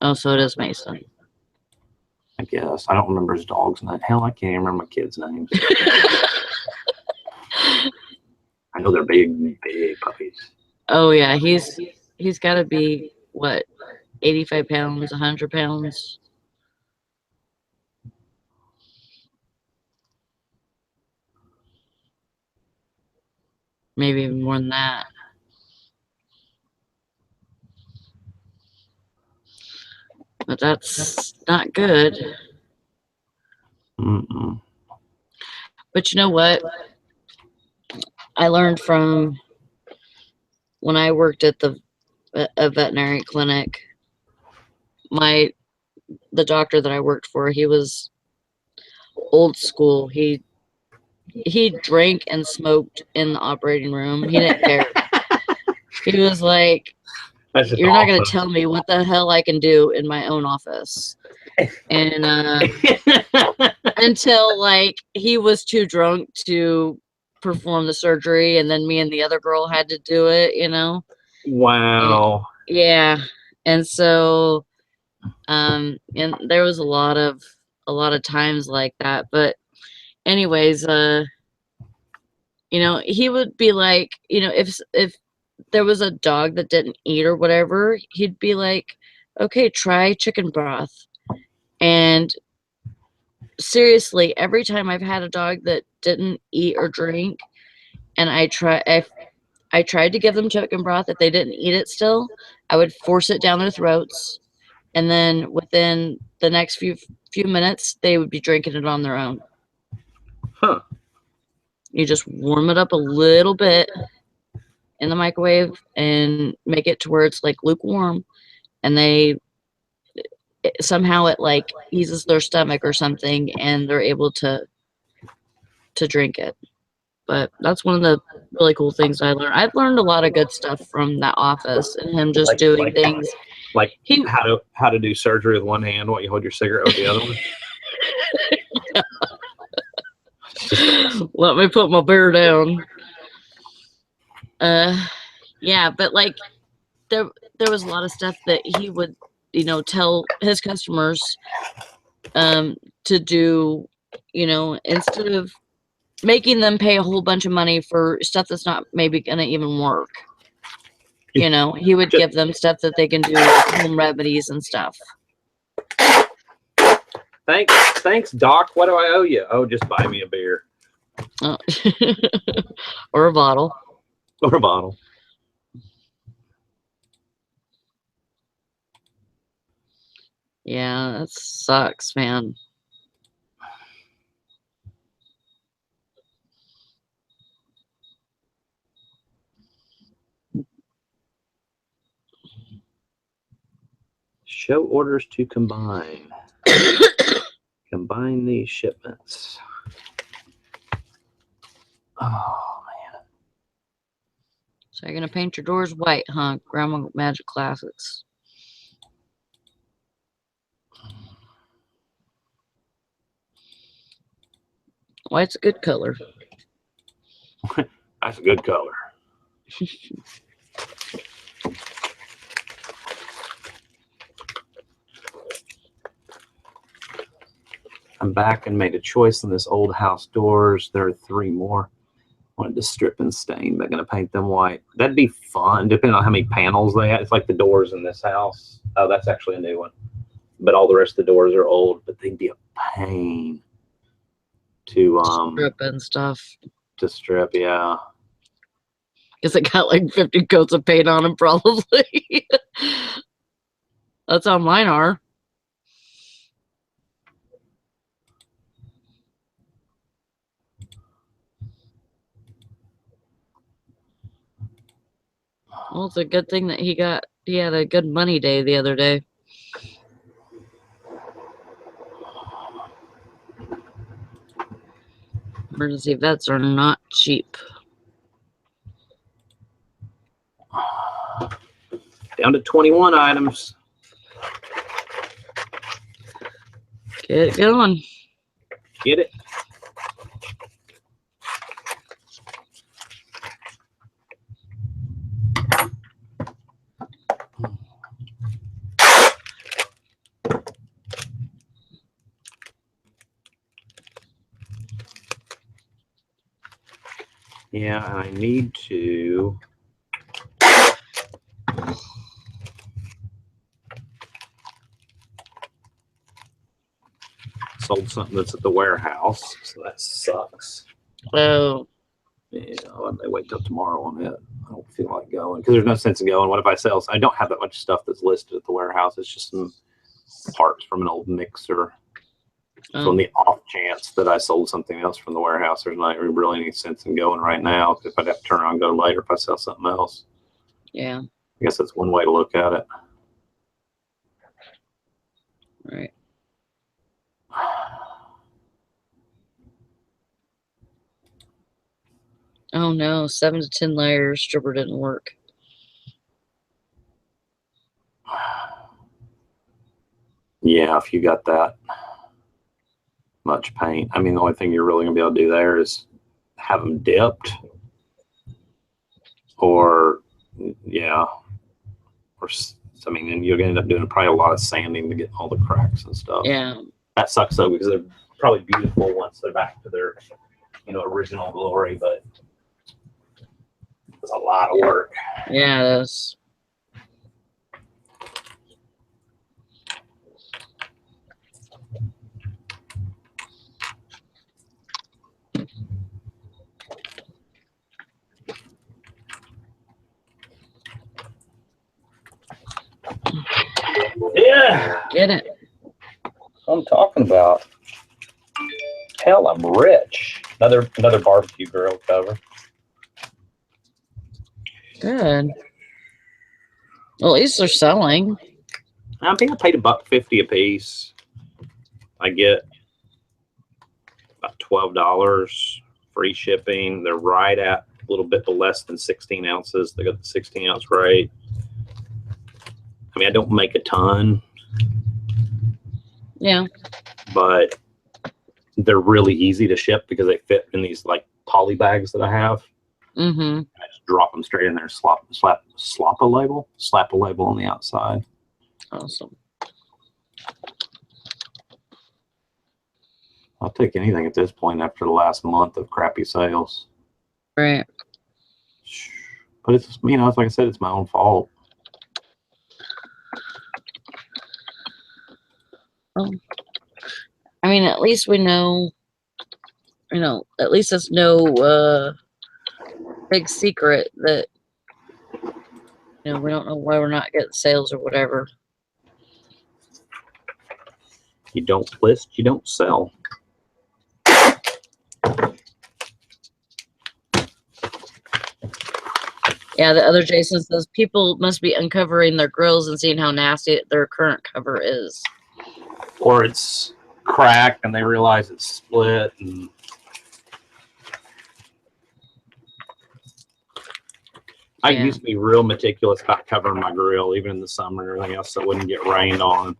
oh, so it is Mason. I guess. I don't remember his dog's name. Hell, I can't even remember my kids' names. I know they're big puppies. Oh yeah, he's got to be what, 85 pounds, 100 pounds. Maybe even more than that. But that's not good. Mm-mm. But you know what? I learned from when I worked at a veterinary clinic. The doctor that I worked for, he was old school. He drank and smoked in the operating room. He didn't care. He was like, That's just "You're not going to awesome. tell me what the hell I can do in my own office." And until he was too drunk to perform the surgery, and then me and the other girl had to do it. Wow. Yeah. And so, and there was a lot of times like that. But anyways, he would be like, if there was a dog that didn't eat or whatever, he'd be like, okay, try chicken broth. And seriously, every time I've had a dog that didn't eat or drink, and I tried to give them chicken broth, if they didn't eat it still, I would force it down their throats and then within the next few minutes, they would be drinking it on their own. Huh. You just warm it up a little bit in the microwave and make it to where it's like lukewarm, and somehow it like eases their stomach or something, and they're able to drink it. But that's one of the really cool things I learned. I've learned a lot of good stuff from that office and him just doing things. Like He how to do surgery with one hand while you hold your cigarette with the other one. let me put my beer down. Yeah, but like there was a lot of stuff that he would, tell his customers to do, instead of making them pay a whole bunch of money for stuff that's not maybe gonna even work. He would give them stuff that they can do, like home remedies and stuff. Thanks, Doc. What do I owe you? Oh, just buy me a beer. Oh. Or a bottle. Or a bottle. Yeah, that sucks, man. Show orders to combine. Combine these shipments. Oh, man. So you're going to paint your doors white, huh? Grandma Magic Classics. White's a good color. That's a good color. I'm back and made a choice on this old house doors. There are 3 more. Wanted to strip and stain, but going to paint them white. That'd be fun, depending on how many panels they have. It's like the doors in this house. Oh, that's actually a new one. But all the rest of the doors are old, but they'd be a pain to strip and stuff. To strip, yeah. Because it got like 50 coats of paint on them, probably. That's how mine are. Well, it's a good thing that he had a good money day the other day. Emergency vets are not cheap. Down to 21 items. Get it going. Get it. Yeah, and I need to sold something that's at the warehouse, so that sucks. Oh. Yeah, I may wait till tomorrow on it. I don't feel like going because there's no sense in going. What if I sell? I don't have that much stuff that's listed at the warehouse. It's just some parts from an old mixer. So on the off chance that I sold something else from the warehouse, there's not really any sense in going right now. If I'd have to turn around and go later if I sell something else. Yeah. I guess that's one way to look at it. Right. Oh no, 7 to 10 layers stripper didn't work. Yeah, if you got that much paint. I mean, the only thing you're really gonna be able to do there is have them dipped, or yeah, or I mean, and you're gonna end up doing probably a lot of sanding to get all the cracks and stuff. Yeah, that sucks though because they're probably beautiful once they're back to their, original glory, but it's a lot of work. Yeah, it is. Yeah. Get it? I'm talking about. Hell, I'm rich. Another barbecue grill cover. Good. Well, at least they're selling. I think I paid $1.50 a piece. I get about $12 free shipping. They're right at a little bit less than 16 ounces. They got the 16-ounce rate. I mean, I don't make a ton. Yeah. But they're really easy to ship because they fit in these like poly bags that I have. Mm-hmm. I just drop them straight in there. Slap a label on the outside. Awesome. I'll take anything at this point after the last month of crappy sales. Right. But it's, you know, it's like I said, it's my own fault. Well, I mean, at least we know, you know, at least it's no big secret that, you know, we don't know why we're not getting sales or whatever. You don't list, you don't sell. Yeah, the other Jason says people must be uncovering their grills and seeing how nasty their current cover is. Or it's cracked and they realize it's split. And I Yeah. used to be real meticulous about covering my grill, even in the summer and everything else, so it wouldn't get rained on.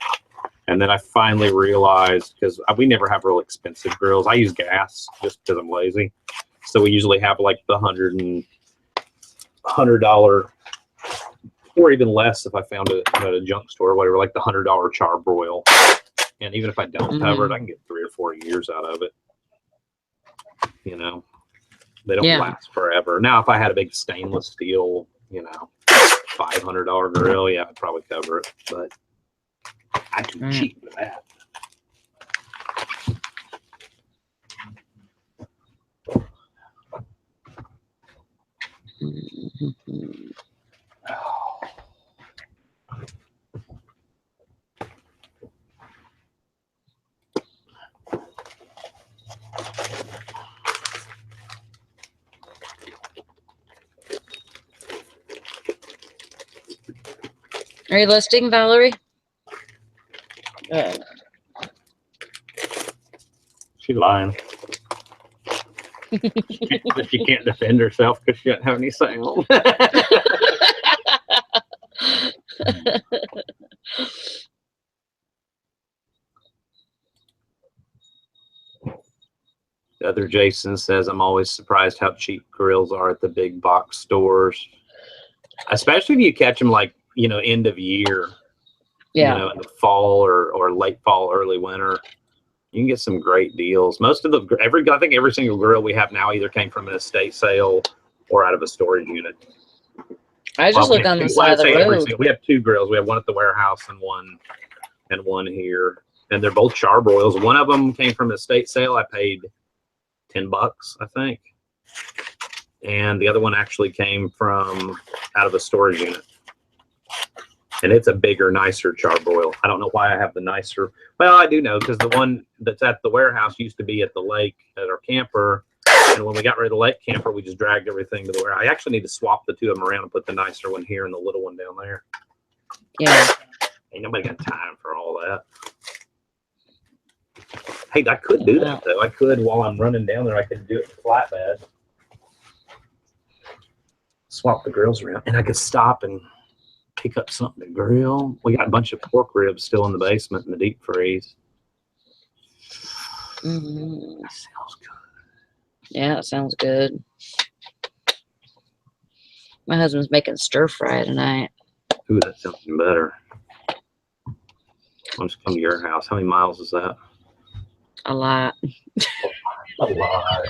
And then I finally realized, because we never have real expensive grills. I use gas just because I'm lazy. So we usually have like the $100 or even less if I found it at a junk store or whatever, like the $100 charbroil. And even if I don't cover it, I can get 3 or 4 years out of it. You know, they don't last forever. Now, if I had a big stainless steel, you know, $500 grill, yeah, I'd probably cover it. But I'm too cheap for that. Are you listing, Valerie? She's lying. But she can't defend herself because she doesn't have any sales. The other Jason says, I'm always surprised how cheap grills are at the big box stores. Especially if you catch them like, you know, end of year. Yeah. You know, in the fall or late fall, early winter. You can get some great deals. Most of I think every single grill we have now either came from an estate sale or out of a storage unit. I just look on the side of the road. We have 2 grills. We have one at the warehouse and one here. And they're both charbroils. One of them came from an estate sale. I paid $10, I think. And the other one actually came from out of a storage unit. And it's a bigger, nicer charbroil. I don't know why I have the nicer. Well, I do know because the one that's at the warehouse used to be at the lake at our camper. And when we got rid of the lake camper, we just dragged everything to the warehouse. I actually need to swap the 2 of them around and put the nicer one here and the little one down there. Yeah. Ain't nobody got time for all that. Hey, I could do that though. I could, while I'm running down there, I could do it in flatbed. Swap the grills around, and I could stop and pick up something to grill. We got a bunch of pork ribs still in the basement in the deep freeze. Mm-hmm. That sounds good. Yeah, it sounds good. My husband's making stir fry tonight. Ooh, that sounds even better. I'll just come to your house. How many miles is that? A lot. A lot.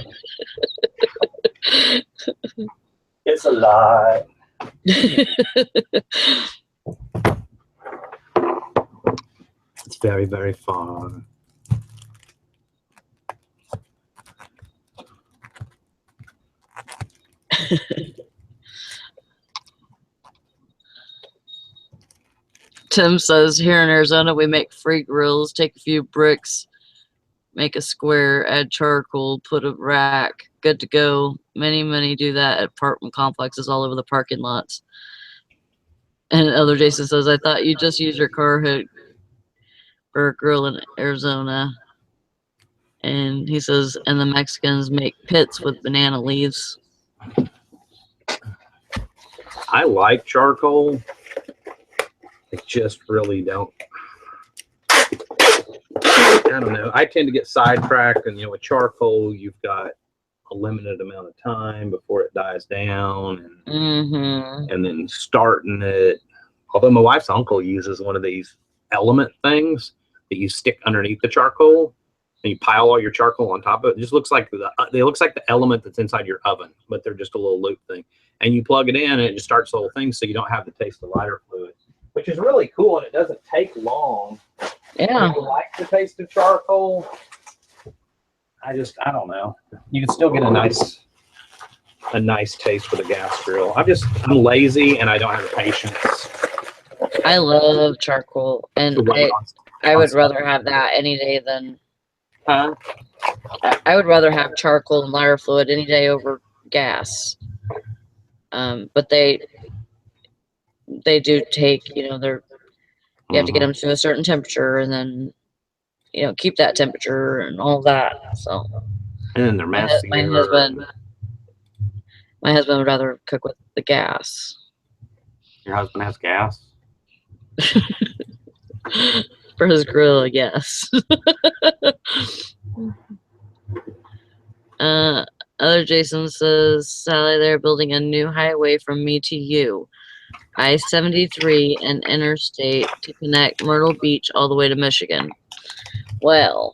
It's a lot. It's very, very far. Tim says here in Arizona we make free grills, take a few bricks, make a square, add charcoal, put a rack, good to go. Many do that at apartment complexes all over the parking lots. And other Jason says, I thought you just use your car hood for a grill in Arizona. And he says, and the Mexicans make pits with banana leaves. I like charcoal. I just really don't. I don't know. I tend to get sidetracked, and with charcoal, you've got a limited amount of time before it dies down, and then starting it. Although my wife's uncle uses one of these element things that you stick underneath the charcoal, and you pile all your charcoal on top of it. It just looks like it looks like the element that's inside your oven, but they're just a little loop thing. And you plug it in, and it just starts the whole thing, so you don't have to taste the lighter fluid, which is really cool, and it doesn't take long. Yeah. People like the taste of charcoal. I don't know. You can still get a nice taste with a gas grill. I'm lazy and I don't have the patience. I love charcoal, and I would rather have that any day than. Huh? I would rather have charcoal and lighter fluid any day over gas. But they do take, you have to get them to a certain temperature, and then keep that temperature and all that. So, and then they're messy. My husband would rather cook with the gas. Your husband has gas? For his grill, yes. Other Jason says, Sally, they're building a new highway from me to you. I-73 and interstate to connect Myrtle Beach all the way to Michigan. Well,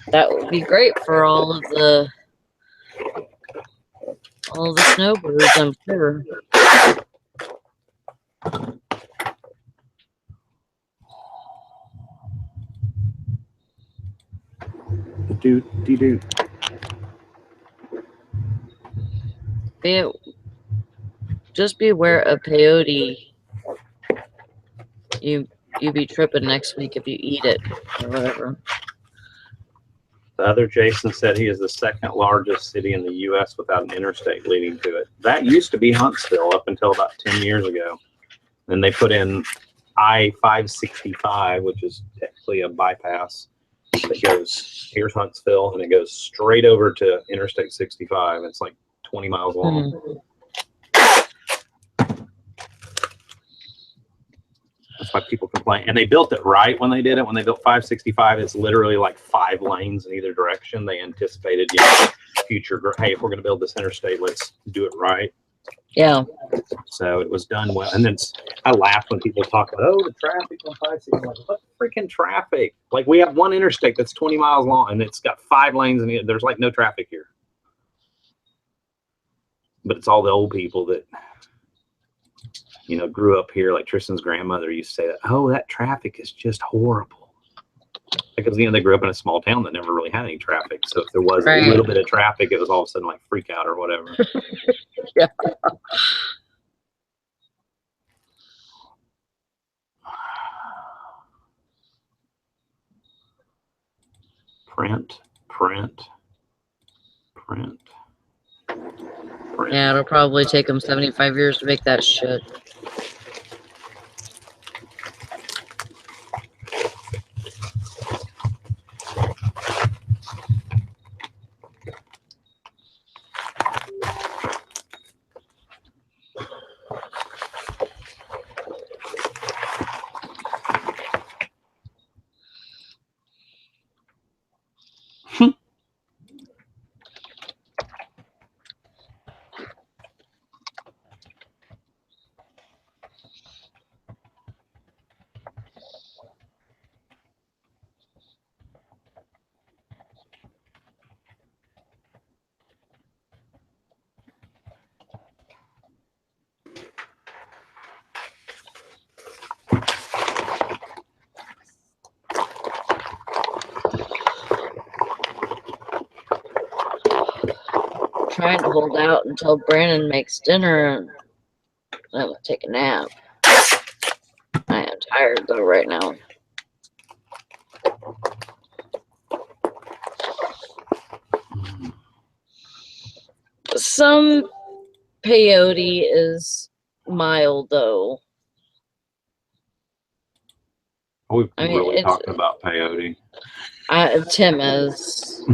that would be great for all of the snowbirds, I'm sure. Just be aware of peyote. You be tripping next week if you eat it or whatever. The other Jason said he is the second largest city in the U.S. without an interstate leading to it. That used to be Huntsville up until about 10 years ago. Then they put in I-565, which is technically a bypass. It goes, here's Huntsville, and it goes straight over to Interstate 65. It's like 20 miles long. That's why people complain. And they built it right when they did it. When they built 565, it's literally like 5 lanes in either direction. They anticipated, future, hey, if we're going to build this interstate, let's do it right. Yeah. So it was done well. And then I laugh when people talk about, the traffic on 565. I'm like, what freaking traffic? Like, we have one interstate that's 20 miles long, and it's got 5 lanes, and there's like no traffic here. But it's all the old people that, grew up here. Like Tristan's grandmother used to say that, that traffic is just horrible. Because, they grew up in a small town that never really had any traffic. So if there was a little bit of traffic, it was all of a sudden like freak out or whatever. Yeah. Print. Yeah, it'll probably take them 75 years to make that shit. Trying to hold out until Brandon makes dinner and I'm gonna take a nap. I am tired though right now. Some peyote is mild though. We've I mean, really it's- talking about peyote. Tim is.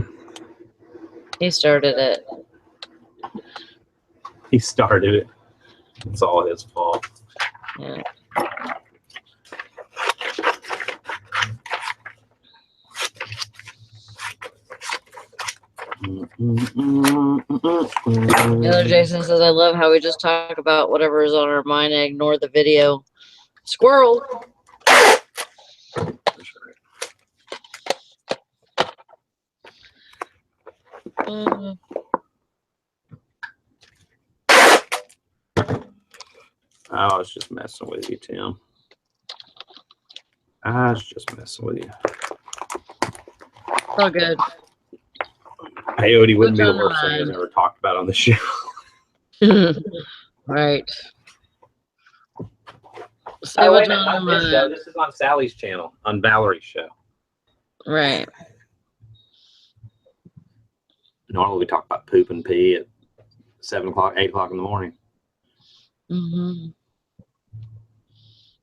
He started it. He started it. It's all his fault. Yeah. Another Jason says, I love how we just talk about whatever is on our mind and ignore the video. Squirrel. I was just messing with you, Tim. I was just messing with you. So good. Peyote wouldn't be the What's on worst thing mine? I've ever talked about on the show. Right. Say Oh, what's wait a minute, on not this show. mine. This is on Sally's channel, on Valerie's show. Right. Normally we talk about poop and pee at 7 o'clock, 8 o'clock in the morning. Mm-hmm.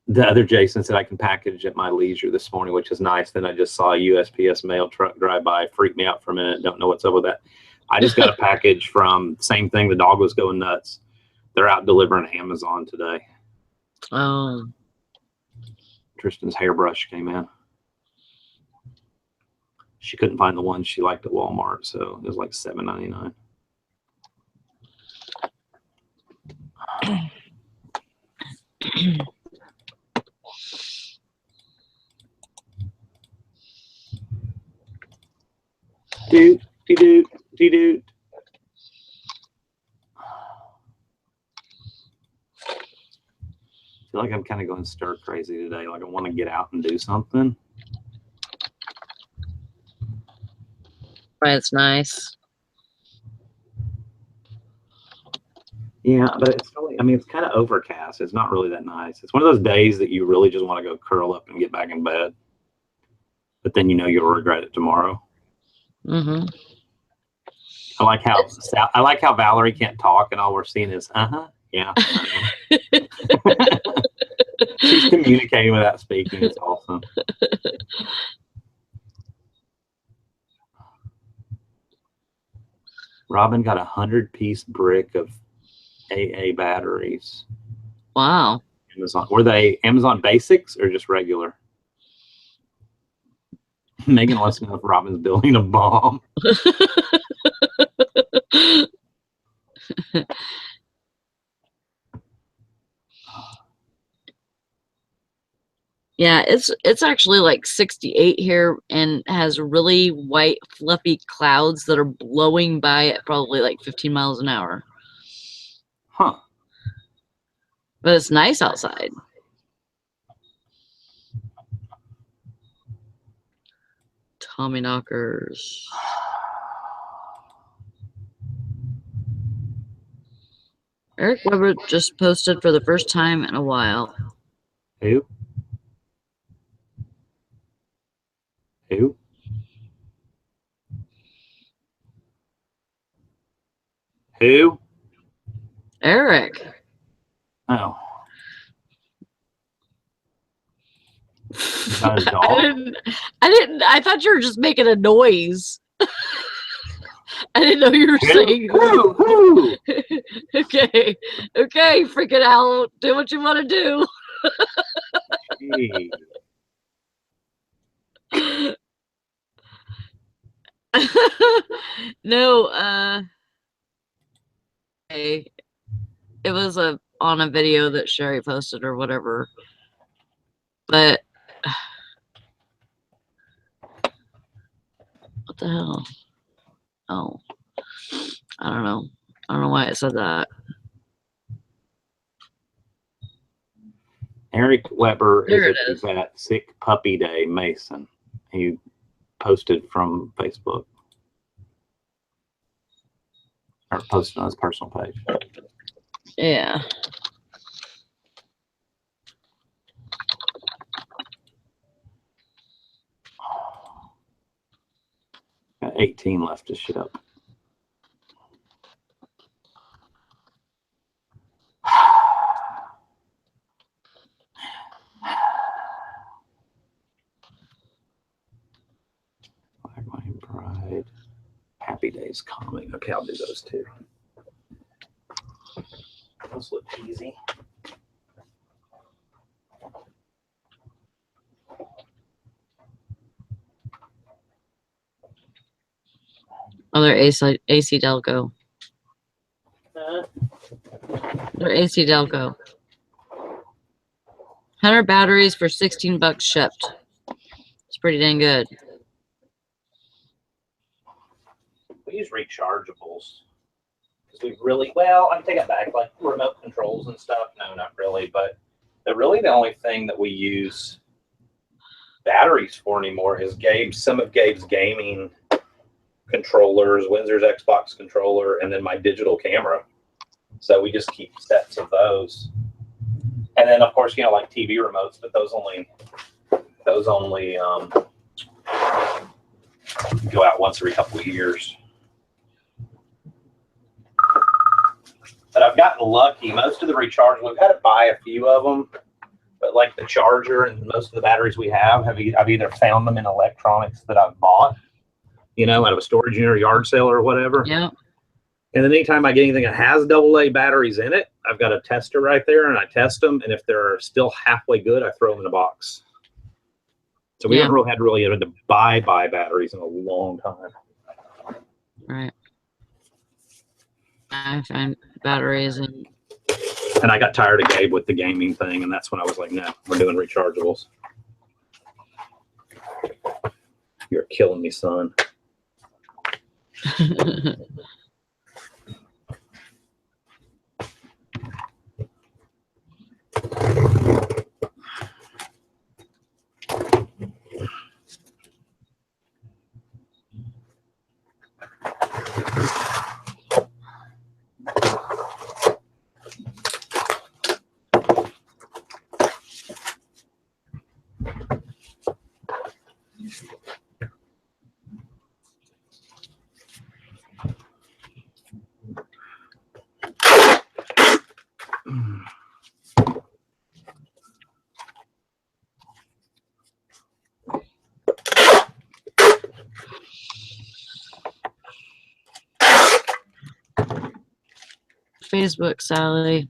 The other Jason said I can package at my leisure this morning, which is nice. Then I just saw a USPS mail truck drive by. Freaked me out for a minute. Don't know what's up with that. I just got a package from same thing. The dog was going nuts. They're out delivering Amazon today. Oh. Tristan's hairbrush came in. She couldn't find the one she liked at Walmart, so it was like $7.99. Doot, doot, doot. I feel like I'm kind of going stir crazy today. Like I want to get out and do something. Right, it's nice. Yeah, but it's really, I mean, it's kind of overcast. It's not really that nice. It's one of those days that you really just want to go curl up and get back in bed. But then you know you'll regret it tomorrow. Mm-hmm. I like how Valerie can't talk and all we're seeing is yeah. She's communicating without speaking. It's awesome. Robin got 100-piece brick of AA batteries. Wow. Amazon. Were they Amazon Basics or just regular? Megan wants to know if Robin's building a bomb. Yeah, it's actually like 68 here and has really white fluffy clouds that are blowing by at probably like 15 miles an hour. Huh. But it's nice outside. Tommy knockers. Eric Weber just posted for the first time in a while. Who? Who? Who? Eric. Oh. Is that his dog? I thought you were just making a noise. I didn't know you were saying Who? Okay, freaking out. Do what you want to do. Gee. No, okay. It was on a video that Sherry posted or whatever. But what the hell? Oh, I don't know. I don't know why it said that. Eric Weber There is at Sick Puppy Day, Mason. He posted from Facebook. Or posted on his personal page. Yeah. 18 left to ship. Black Lion Pride. Happy Days Calming. Okay, I'll do those too. Those look easy. Other AC Delco. They're AC Delco. 100 batteries for $16 shipped. It's pretty dang good. We use rechargeables because we really, well, I'm taking it back, like remote controls and stuff. No, not really, but the only thing that we use batteries for anymore is some of Gabe's gaming controllers, Windsor's Xbox controller, and then my digital camera. So we just keep sets of those. And then of course, like TV remotes, but those only go out once every couple of years. But I've gotten lucky. Most of the rechargeables, we've had to buy a few of them, but like the charger and most of the batteries we have, I've either found them in electronics that I've bought, out of a storage unit or yard sale or whatever. Yeah. And then anytime I get anything that has AA batteries in it, I've got a tester right there and I test them. And if they're still halfway good, I throw them in a box. So we haven't really had to buy batteries in a long time. Right. I find batteries and I got tired of Gabe with the gaming thing, and that's when I was like, no, we're doing rechargeables. You're killing me, son. Facebook, Sally.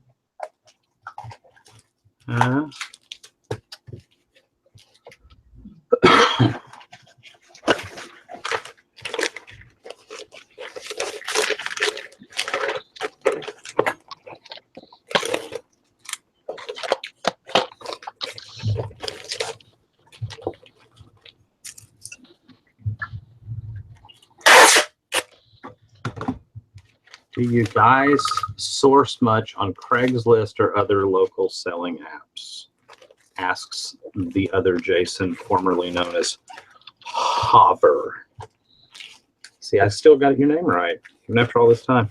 Do you guys source much on Craigslist or other local selling apps? Asks the other Jason, formerly known as Hover. See, I still got your name right, even after all this time.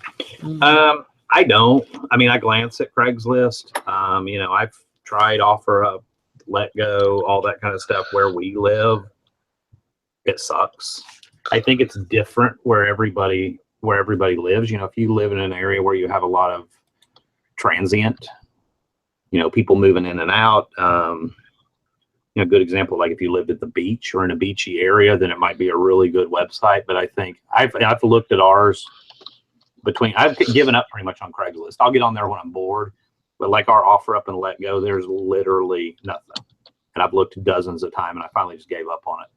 I don't. I mean, I glance at Craigslist. I've tried OfferUp, Let Go, all that kind of stuff where we live. It sucks. I think it's different where everybody lives. If you live in an area where you have a lot of transient, people moving in and out, a good example, like if you lived at the beach or in a beachy area, then it might be a really good website. But I think I've looked at ours I've given up pretty much on Craigslist. I'll get on there when I'm bored, but like our OfferUp and Let Go, there's literally nothing. And I've looked dozens of times and I finally just gave up on it.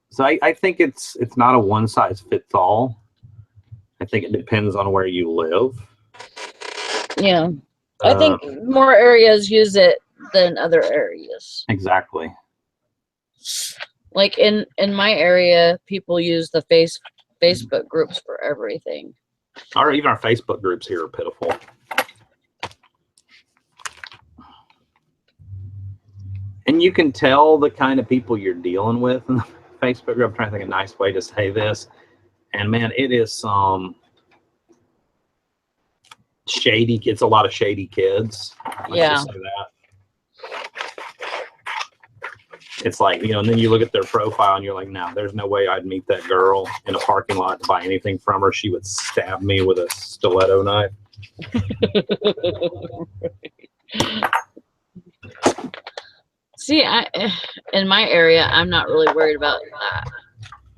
So I think it's not a one size fits all. I think it depends on where you live. Yeah. I think more areas use it than other areas. Exactly. Like in my area, people use the Facebook groups for everything. Even our Facebook groups here are pitiful. And you can tell the kind of people you're dealing with in the Facebook group. I'm trying to think of a nice way to say this. And man, it is some shady. It's a lot of shady kids. Let's just say that. it's like, you know, and then you look at their profile and you're like, no, there's no way I'd meet that girl in a parking lot to buy anything from her. She would stab me with a stiletto knife. See, in my area, I'm not really worried about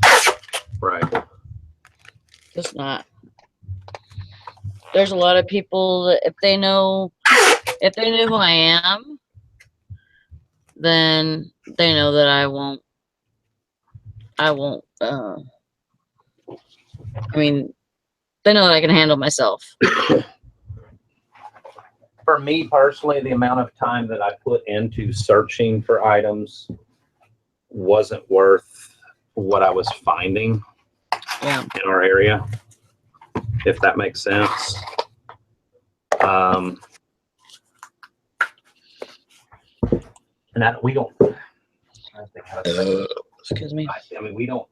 that. Right. Just not. There's a lot of people that if they knew who I am, then they know that I won't, I mean, they know that I can handle myself. For me personally, the amount of time that I put into searching for items wasn't worth what I was finding Yeah. in our area, if that makes sense. And we don't, I think how to say it. Excuse me. I mean, we don't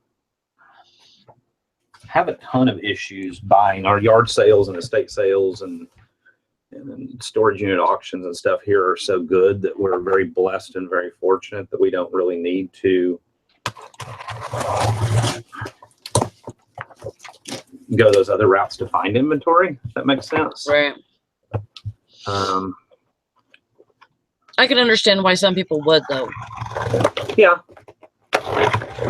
have a ton of issues buying. Our yard sales and estate sales and storage unit auctions and stuff here are so good that we're very blessed and very fortunate that we don't really need to go those other routes to find inventory, if that makes sense. Right. I can understand why some people would, though. Yeah.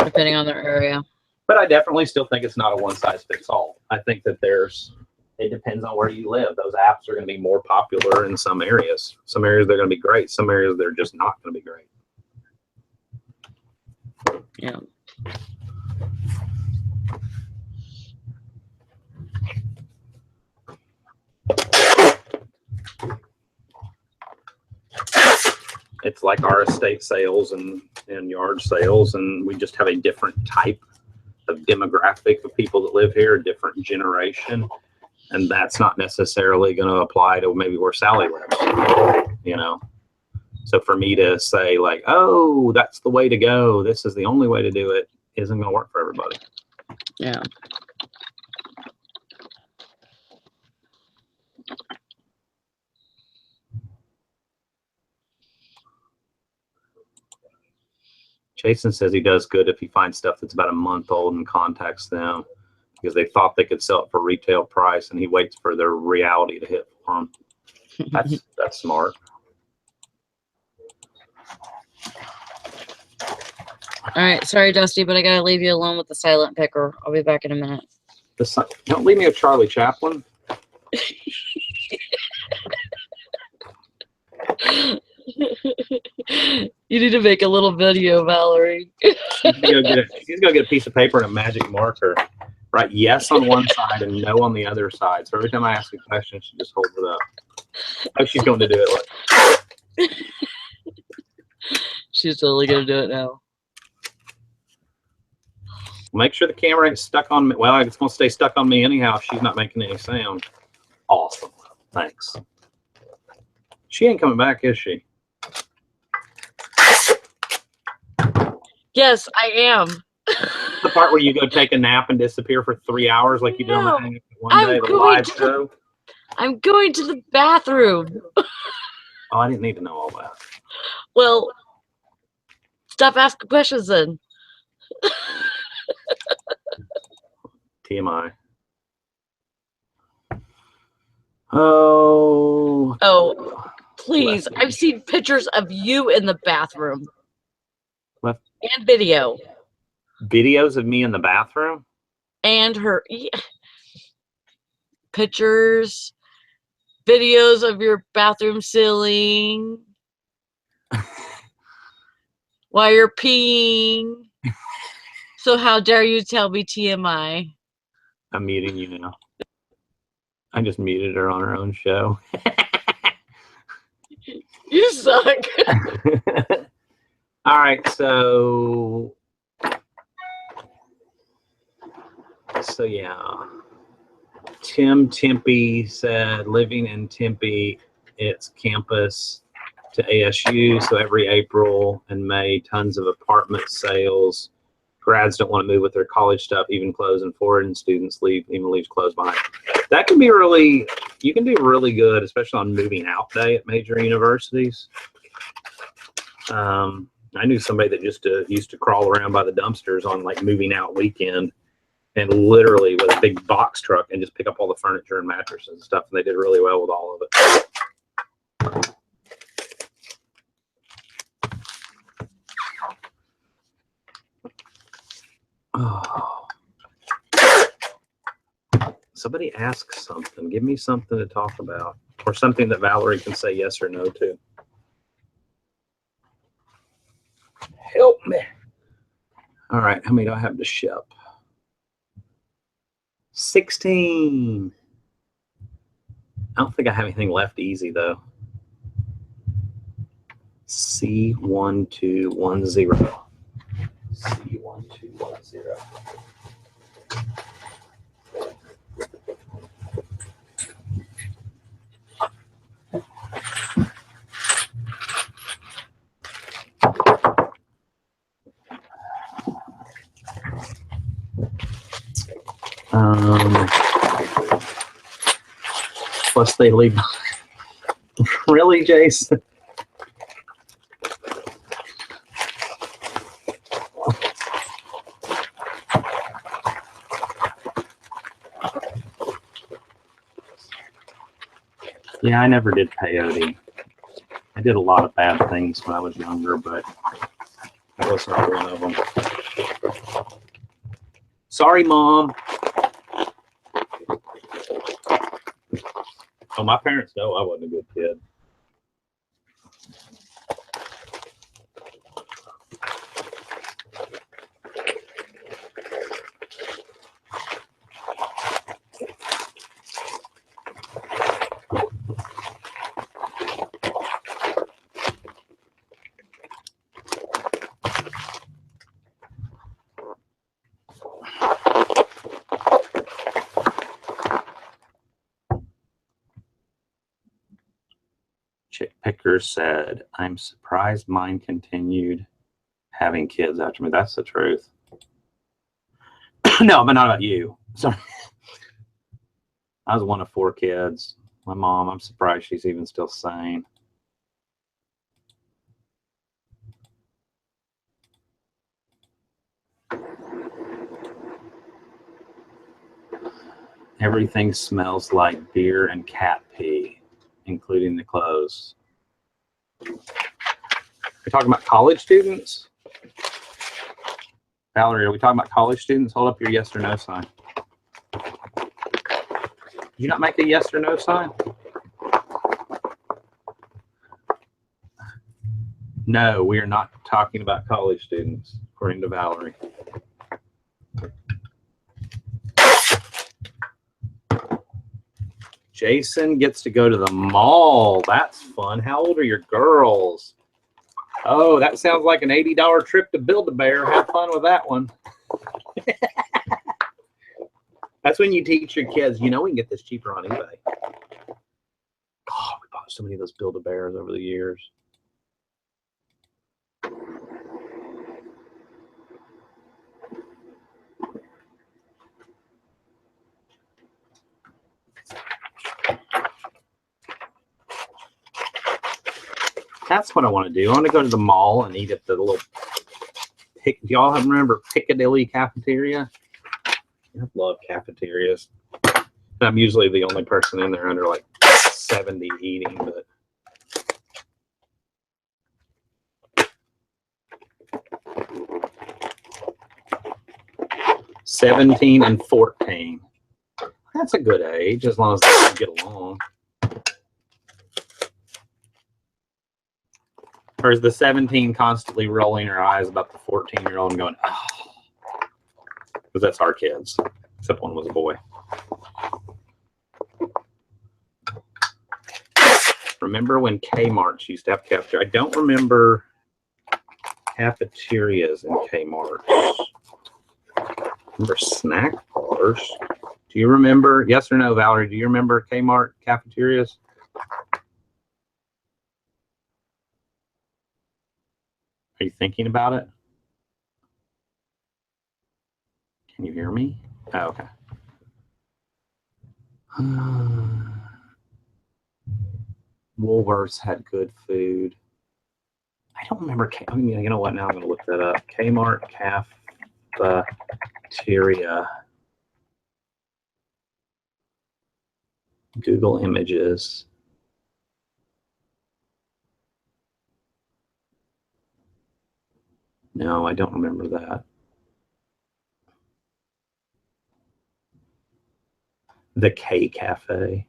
Depending on their area. But I definitely still think it's not a one size fits all. I think that it depends on where you live. Those apps are going to be more popular in some areas. Some areas they're going to be great. Some areas they're just not going to be great. Yeah. It's like our estate sales and yard sales, and we just have a different type of demographic of people that live here, a different generation, and that's not necessarily going to apply to maybe where Sally lives, you know. So for me to say like, oh, that's the way to go, this is the only way to do it, isn't going to work for everybody. Yeah. Jason says he does good if he finds stuff that's about a month old and contacts them because they thought they could sell it for retail price, and he waits for their reality to hit for him. That's smart. All right. Sorry, Dusty, but I got to leave you alone with the silent picker. I'll be back in a minute. Don't leave me with Charlie Chaplin. You need to make a little video, Valerie. She's gonna get a piece of paper and a magic marker. Write yes on one side and no on the other side. So every time I ask a question, she just holds it up. Oh, she's going to do it. She's totally going to do it now. Make sure the camera ain't stuck on me. Well, it's going to stay stuck on me anyhow if she's not making any sound. Awesome. Thanks. She ain't coming back, is she? Yes, I am. The part where you go take a nap and disappear for 3 hours like you did on the Hang Up One Day, the live show? I'm going to the bathroom. Oh, I didn't need to know all that. Well, stop asking questions then. TMI. Oh, please. I've seen pictures of you in the bathroom. What? And video. Videos of me in the bathroom? And her pictures, videos of your bathroom ceiling while you're peeing. So how dare you tell me TMI? I'm muting you now. I just muted her on her own show. You suck. All right, so yeah. Tim Tempe said living in Tempe, it's campus to ASU, so every April and May, tons of apartment sales. Grads don't want to move with their college stuff, even clothes, and foreign students leave clothes behind. That can be really, you can do really good, especially on moving out day at major universities. I knew somebody that just used to crawl around by the dumpsters on like moving out weekend, and literally with a big box truck and just pick up all the furniture and mattresses and stuff. And they did really well with all of it. Oh. Somebody ask something. Give me something to talk about, or something that Valerie can say yes or no to. Help me. All right, how many do I have to ship? 16. I don't think I have anything left easy though. C1210. C1210. Plus they leave. Really, Jason? Yeah, I never did peyote. I did a lot of bad things when I was younger, but that was not one of them. Sorry, Mom. Oh, my parents know I wasn't a good kid. Chick Picker said, I'm surprised mine continued having kids after me. That's the truth. No, but not about you. Sorry. I was one of 4 kids. My mom, I'm surprised she's even still sane. Everything smells like beer and cat pee, including the clothes. We're talking about college students? Valerie, are we talking about college students? Hold up your yes or no sign. Did you not make a yes or no sign? No, we are not talking about college students, according to Valerie. Jason gets to go to the mall. That's fun. How old are your girls? Oh, that sounds like an $80 trip to Build-A-Bear. Have fun with that one. That's when you teach your kids, you know, we can get this cheaper on eBay. Oh, we bought so many of those Build-A-Bears over the years. That's what I want to do. I want to go to the mall and eat at the little do y'all remember Piccadilly cafeteria? I love cafeterias. I'm usually the only person in there under like 70 eating, but 17 and 14. That's a good age as long as they can get along. Or is the 17 constantly rolling her eyes about the 14-year-old and going, oh, because that's our kids, except one was a boy. Remember when Kmart's used to have cafeteria? I don't remember cafeterias in Kmart's. Remember snack bars? Do you remember, yes or no, Valerie, do you remember Kmart cafeterias? Are you thinking about it? Can you hear me? Oh, okay. Woolworths had good food. I don't remember. I mean, you know what? Now I'm going to look that up. Kmart cafeteria. Google Images. No, I don't remember that. The K Cafe.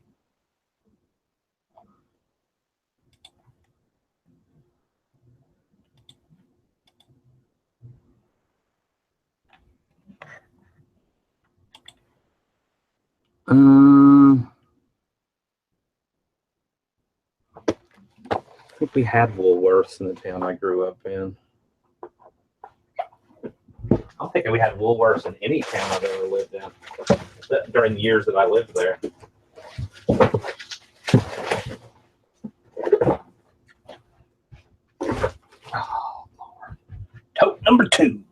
I think we had Woolworths in the town I grew up in. I don't think we had Woolworths in any town I've ever lived in during the years that I lived there. Oh, Lord. Tote number 2.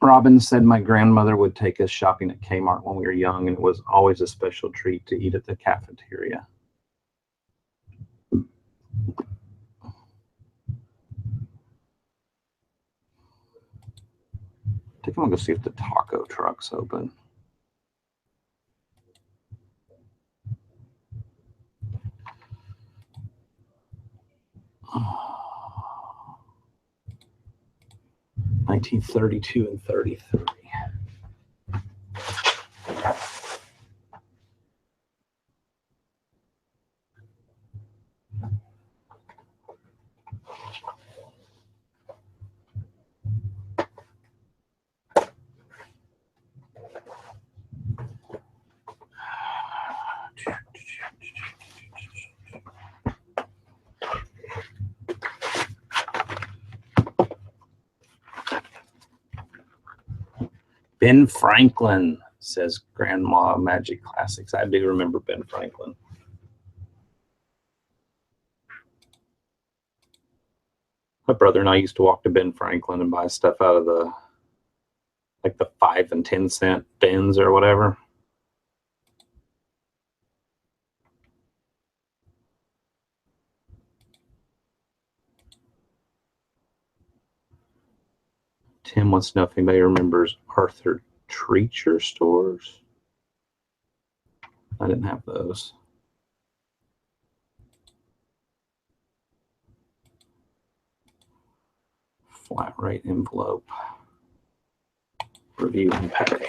Robin said my grandmother would take us shopping at Kmart when we were young, and it was always a special treat to eat at the cafeteria. I think I'm gonna go see if the taco truck's open. Oh. 1932 and 33. Ben Franklin, says Grandma Magic Classics. I do remember Ben Franklin. My brother and I used to walk to Ben Franklin and buy stuff out of the 5 and 10 cent bins or whatever. Tim wants to know if anybody remembers Arthur Treacher stores. I didn't have those. Flat rate envelope. Review and pay.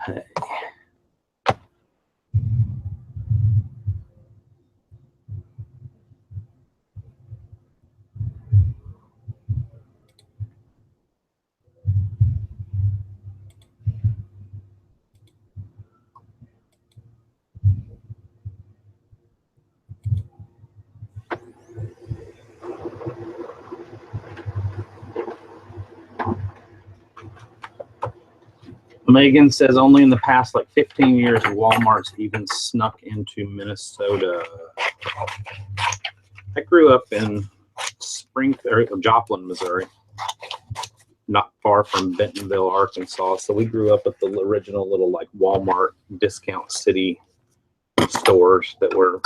Pay. Megan says only in the past 15 years Walmart's even snuck into Minnesota. I grew up in Joplin, Missouri, not far from Bentonville, Arkansas. So we grew up at the original little Walmart discount city stores that were,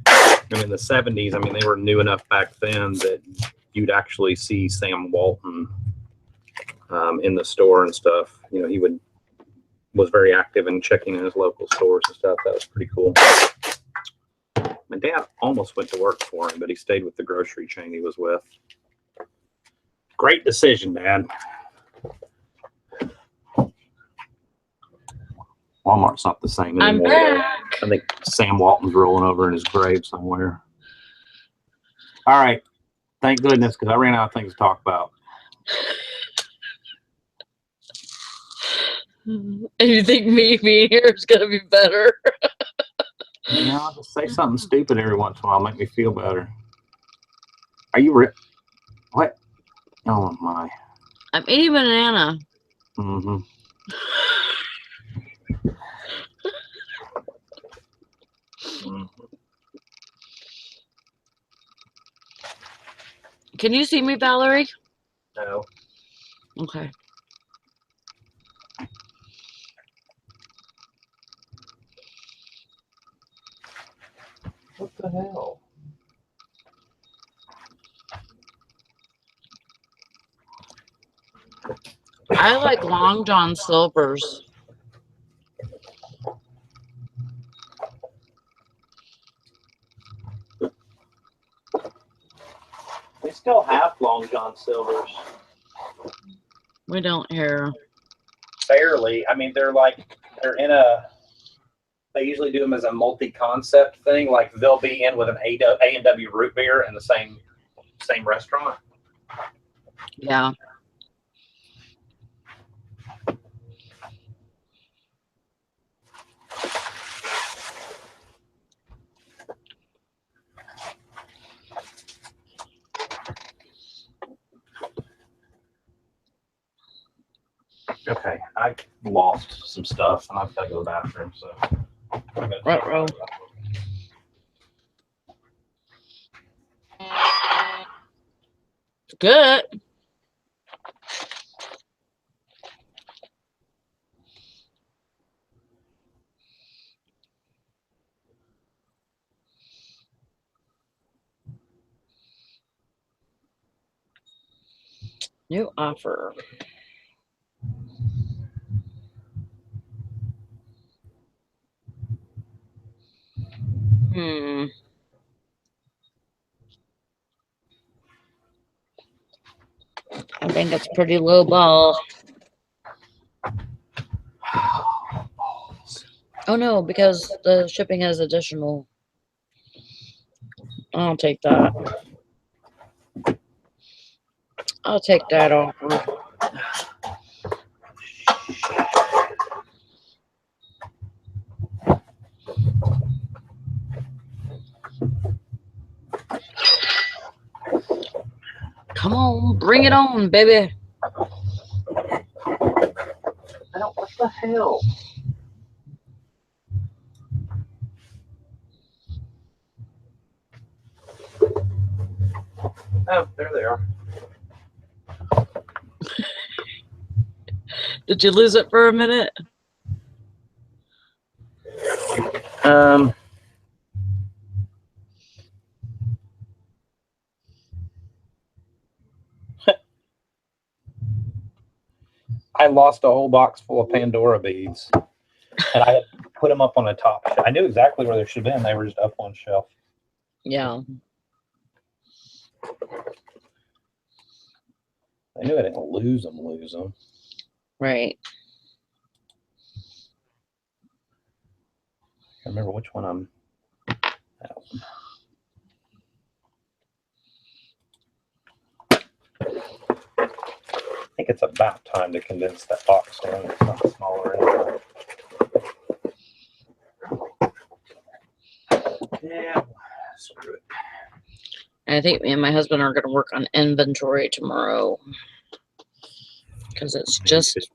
and in the 70s, I mean, they were new enough back then that you'd actually see Sam Walton in the store and stuff. You know, he was very active in checking in his local stores and stuff. That was pretty cool. My dad almost went to work for him, but he stayed with the grocery chain he was with. Great decision, Dad. Walmart's not the same anymore. I'm back. I think Sam Walton's rolling over in his grave somewhere. All right. Thank goodness, because I ran out of things to talk about. And you think me being here is going to be better? You know, just say something stupid every once in a while, make me feel better. Are you what? Oh my! I'm eating banana. Mm-hmm. Can you see me, Valerie? No. Okay. What the hell? I like Long John Silver's. They still have Long John Silver's. We don't here. Barely. I mean, they're in a. They usually do them as a multi-concept thing. Like they'll be in with an A&W root beer in the same restaurant. Yeah. Okay, I lost some stuff and I've got to go to the bathroom. So. Ruh-roh. Good. New offer. I think it's pretty low ball. Oh no, because the shipping has additional. I'll take that. I'll take that offer. Come on, bring it on, baby. What the hell? Oh, there they are. Did you lose it for a minute? I lost a whole box full of Pandora beads, and I had put them up on a top shelf. I knew exactly where they should have been. They were just up on shelf. Yeah. I knew I didn't lose them. Right. I remember which one I'm. I think it's about time to condense that box down to something smaller. Anyway. Yeah, screw it. I think me and my husband are going to work on inventory tomorrow because it's just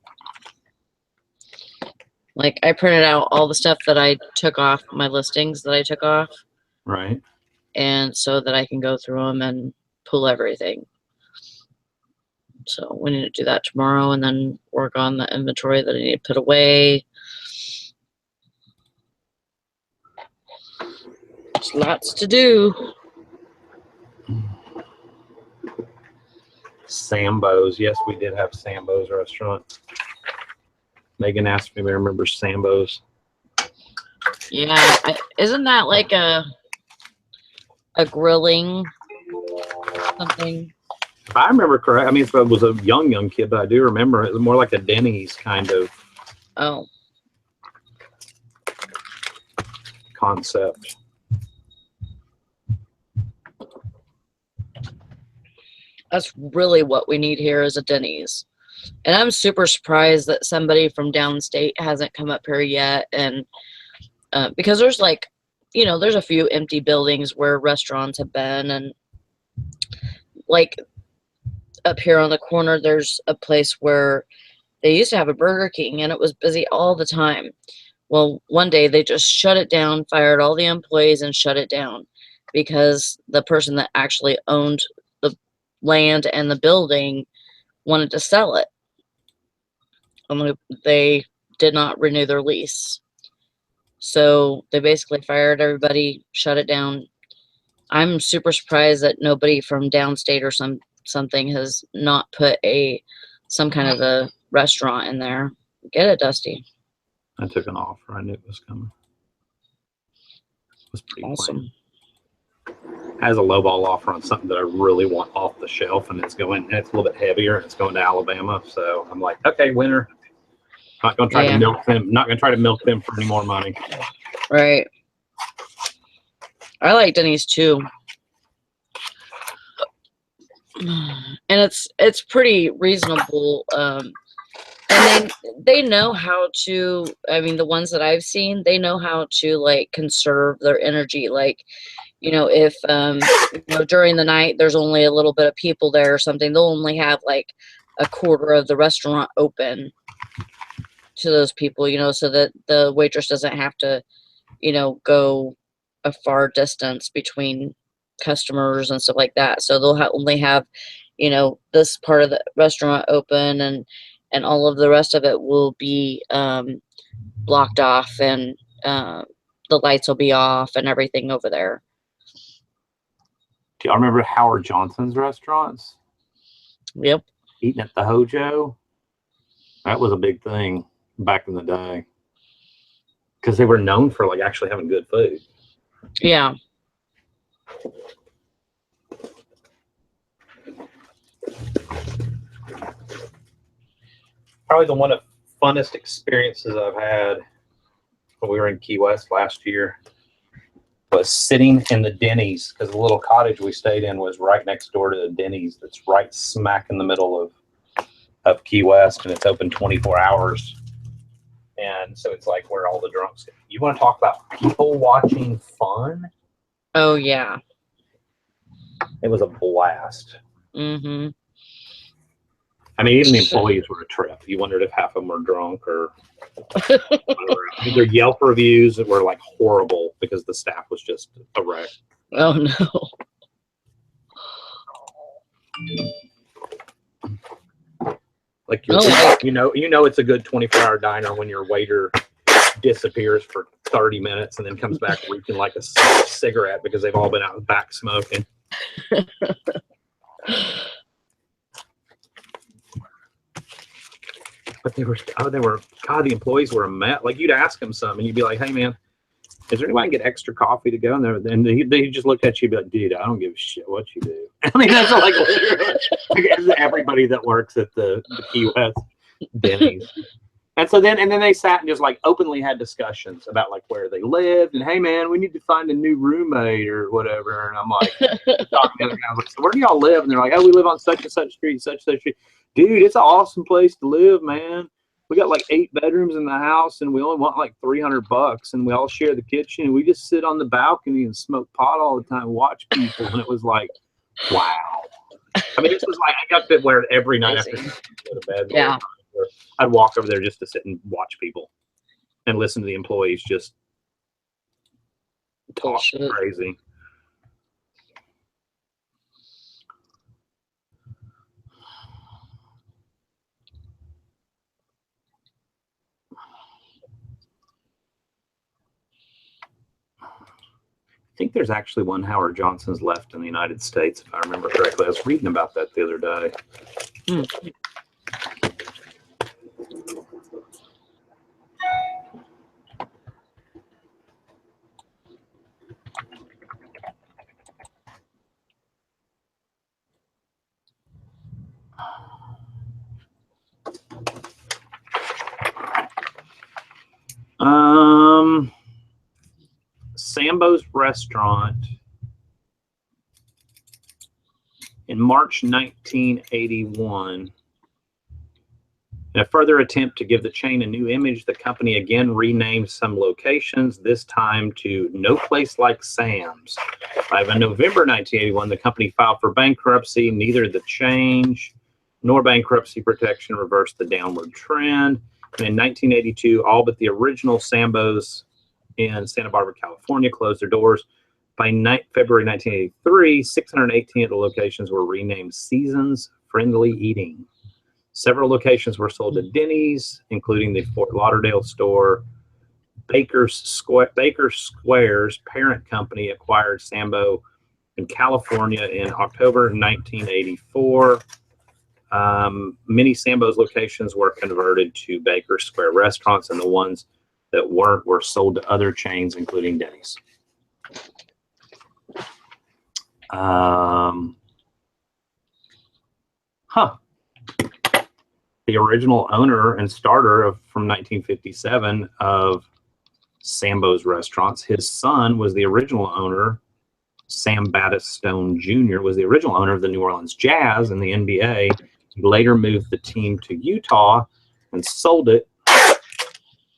like I printed out all the stuff that I took off my listings that I took off, Right. and so that I can go through them and pull everything. So we need to do that tomorrow and then work on the inventory that I need to put away. There's lots to do. Sambo's. Yes, we did have Sambo's restaurant. Megan asked me if I remember Sambo's. Yeah, isn't that like a grilling something? If I remember correct, I mean, if I was a young kid, but I do remember it was more like a Denny's kind of concept. That's really what we need here is a Denny's. And I'm super surprised that somebody from downstate hasn't come up here yet. And because there's like, you know, there's a few empty buildings where restaurants have been. And like up here on the corner, there's a place where they used to have a Burger King and it was busy all the time. Well, one day they just shut it down, fired all the employees and shut it down because the person that actually owned the land and the building wanted to sell it. They did not renew their lease. So they basically fired everybody, shut it down. I'm super surprised that nobody from downstate or something has not put some kind of a restaurant in there. Get it, Dusty. I took an offer. I knew it was coming. It was pretty Awesome. Has a lowball offer on something that I really want off the shelf, and it's a little bit heavier, and it's going to Alabama. So I'm like, okay, winner. Not going to try to milk them. Not going to try to milk them for any more money. Right. I like Denny's too. And it's pretty reasonable. And they know how to, I mean, the ones that I've seen, they know how to like conserve their energy. Like, if during the night there's only a little bit of people there or something, they'll only have like a quarter of the restaurant open to those people, so that the waitress doesn't have to, go a far distance between customers and stuff like that. So they'll only have, this part of the restaurant open, and all of the rest of it will be blocked off, and the lights will be off and everything over there. Do y'all remember Howard Johnson's restaurants? Yep. Eating at the Hojo? That was a big thing back in the day. Because they were known for like actually having good food. Yeah. Probably one of the funnest experiences I've had when we were in Key West last year was sitting in the Denny's, because the little cottage we stayed in was right next door to the Denny's that's right smack in the middle of Key West, and it's open 24 hours. And so it's like where all the drunks. You want to talk about people watching fun? Oh, yeah. It was a blast. Mm-hmm. I mean, even the employees were a trip. You wondered if half of them were drunk or their Yelp reviews were like horrible because the staff was just a wreck. Oh, no. Like you know it's a good 24-hour diner when your waiter disappears for 30 minutes and then comes back reeking like a cigarette because they've all been out back smoking. But the employees were a mess. Like you'd ask them something and you'd be like, hey man, is there any way I can get extra coffee to go in there? And they just look at you and be like, dude, I don't give a shit what you do. I mean, that's like literally everybody that works at the Key West Denny's. And so then they sat and just like openly had discussions about like where they lived and hey man, we need to find a new roommate or whatever. And I'm like talking to the other guys, like, so where do y'all live? And they're like, oh, we live on such and such street, such and such street. Dude, it's an awesome place to live, man. We got like 8 bedrooms in the house and we only want like $300 and we all share the kitchen and we just sit on the balcony and smoke pot all the time and watch people. And it was like, wow. I mean, this was like, I got to where every night after go to bed, yeah, I'd walk over there just to sit and watch people and listen to the employees just talk crazy. I think there's actually one Howard Johnson's left in the United States, if I remember correctly. I was reading about that the other day. Sambo's Restaurant in March 1981. In a further attempt to give the chain a new image, the company again renamed some locations, this time to No Place Like Sam's. By November 1981, the company filed for bankruptcy. Neither the change nor bankruptcy protection reversed the downward trend. And in 1982, all but the original Sambo's in Santa Barbara, California, closed their doors. By February 1983, 618 of the locations were renamed Seasons Friendly Eating. Several locations were sold to Denny's, including the Fort Lauderdale store, Baker Square's parent company acquired Sambo in California in October 1984. Many Sambo's locations were converted to Baker Square restaurants, and the ones that weren't were sold to other chains, including Denny's. The original owner and starter from 1957 of Sambo's restaurants, his son was the original owner. Sam Battistone Jr. was the original owner of the New Orleans Jazz in the NBA. He later moved the team to Utah and sold it.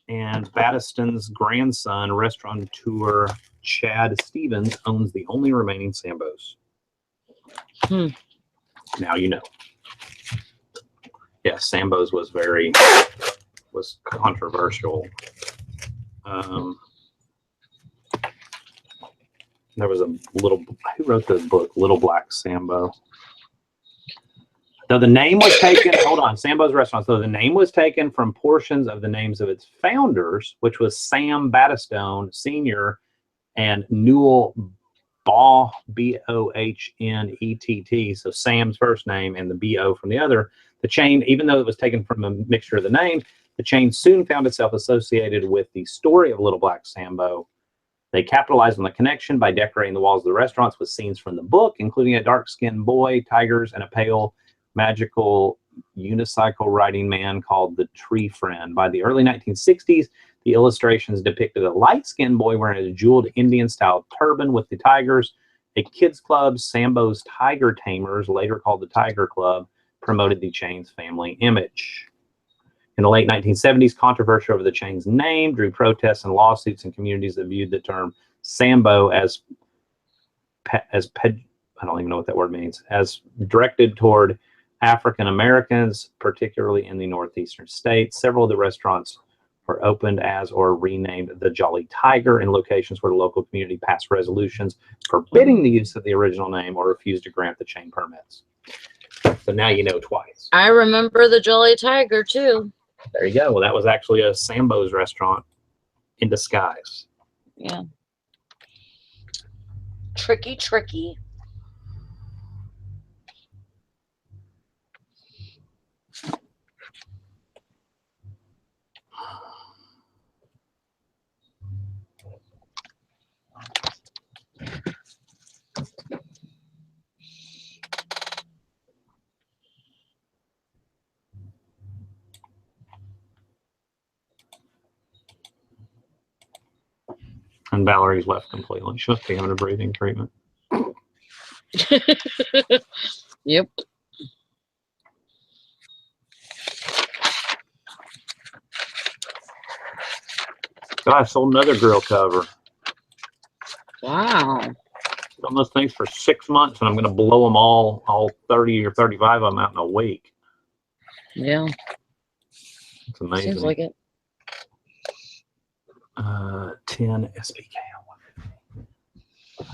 And Battistone's grandson, restaurateur Chad Stevens, owns the only remaining Sambo's. Now you know. Yes, Sambo's was controversial. There was who wrote the book, Little Black Sambo? Though the name was taken, hold on, Sambo's Restaurants, though the name was taken from portions of the names of its founders, which was Sam Battistone Sr. and Newell Baugh, Bohnett, so Sam's first name and the B-O from the other. The chain, even though it was taken from a mixture of the name, the chain soon found itself associated with the story of Little Black Sambo. They capitalized on the connection by decorating the walls of the restaurants with scenes from the book, including a dark-skinned boy, tigers, and a pale, magical unicycle riding man called the Tree Friend. By the early 1960s, the illustrations depicted a light-skinned boy wearing a jeweled Indian-style turban with the tigers. A kids' club, Sambo's Tiger Tamers, later called the Tiger Club, promoted the chain's family image. In the late 1970s, controversy over the chain's name drew protests and lawsuits in communities that viewed the term Sambo as I don't even know what that word means, as directed toward African Americans, particularly in the northeastern states. Several of the restaurants were opened as or renamed the Jolly Tiger in locations where the local community passed resolutions forbidding the use of the original name or refused to grant the chain permits. So now you know twice. I remember the Jolly Tiger too. There you go. Well, that was actually a Sambo's restaurant in disguise. Yeah. Tricky, tricky. And Valerie's left completely. She must be having a breathing treatment. Yep. God, I sold another grill cover. Wow. On those things for 6 months, and I'm going to blow them all 30 or 35 of them out in a week. Yeah. It's amazing. Seems like it. 10 SPK.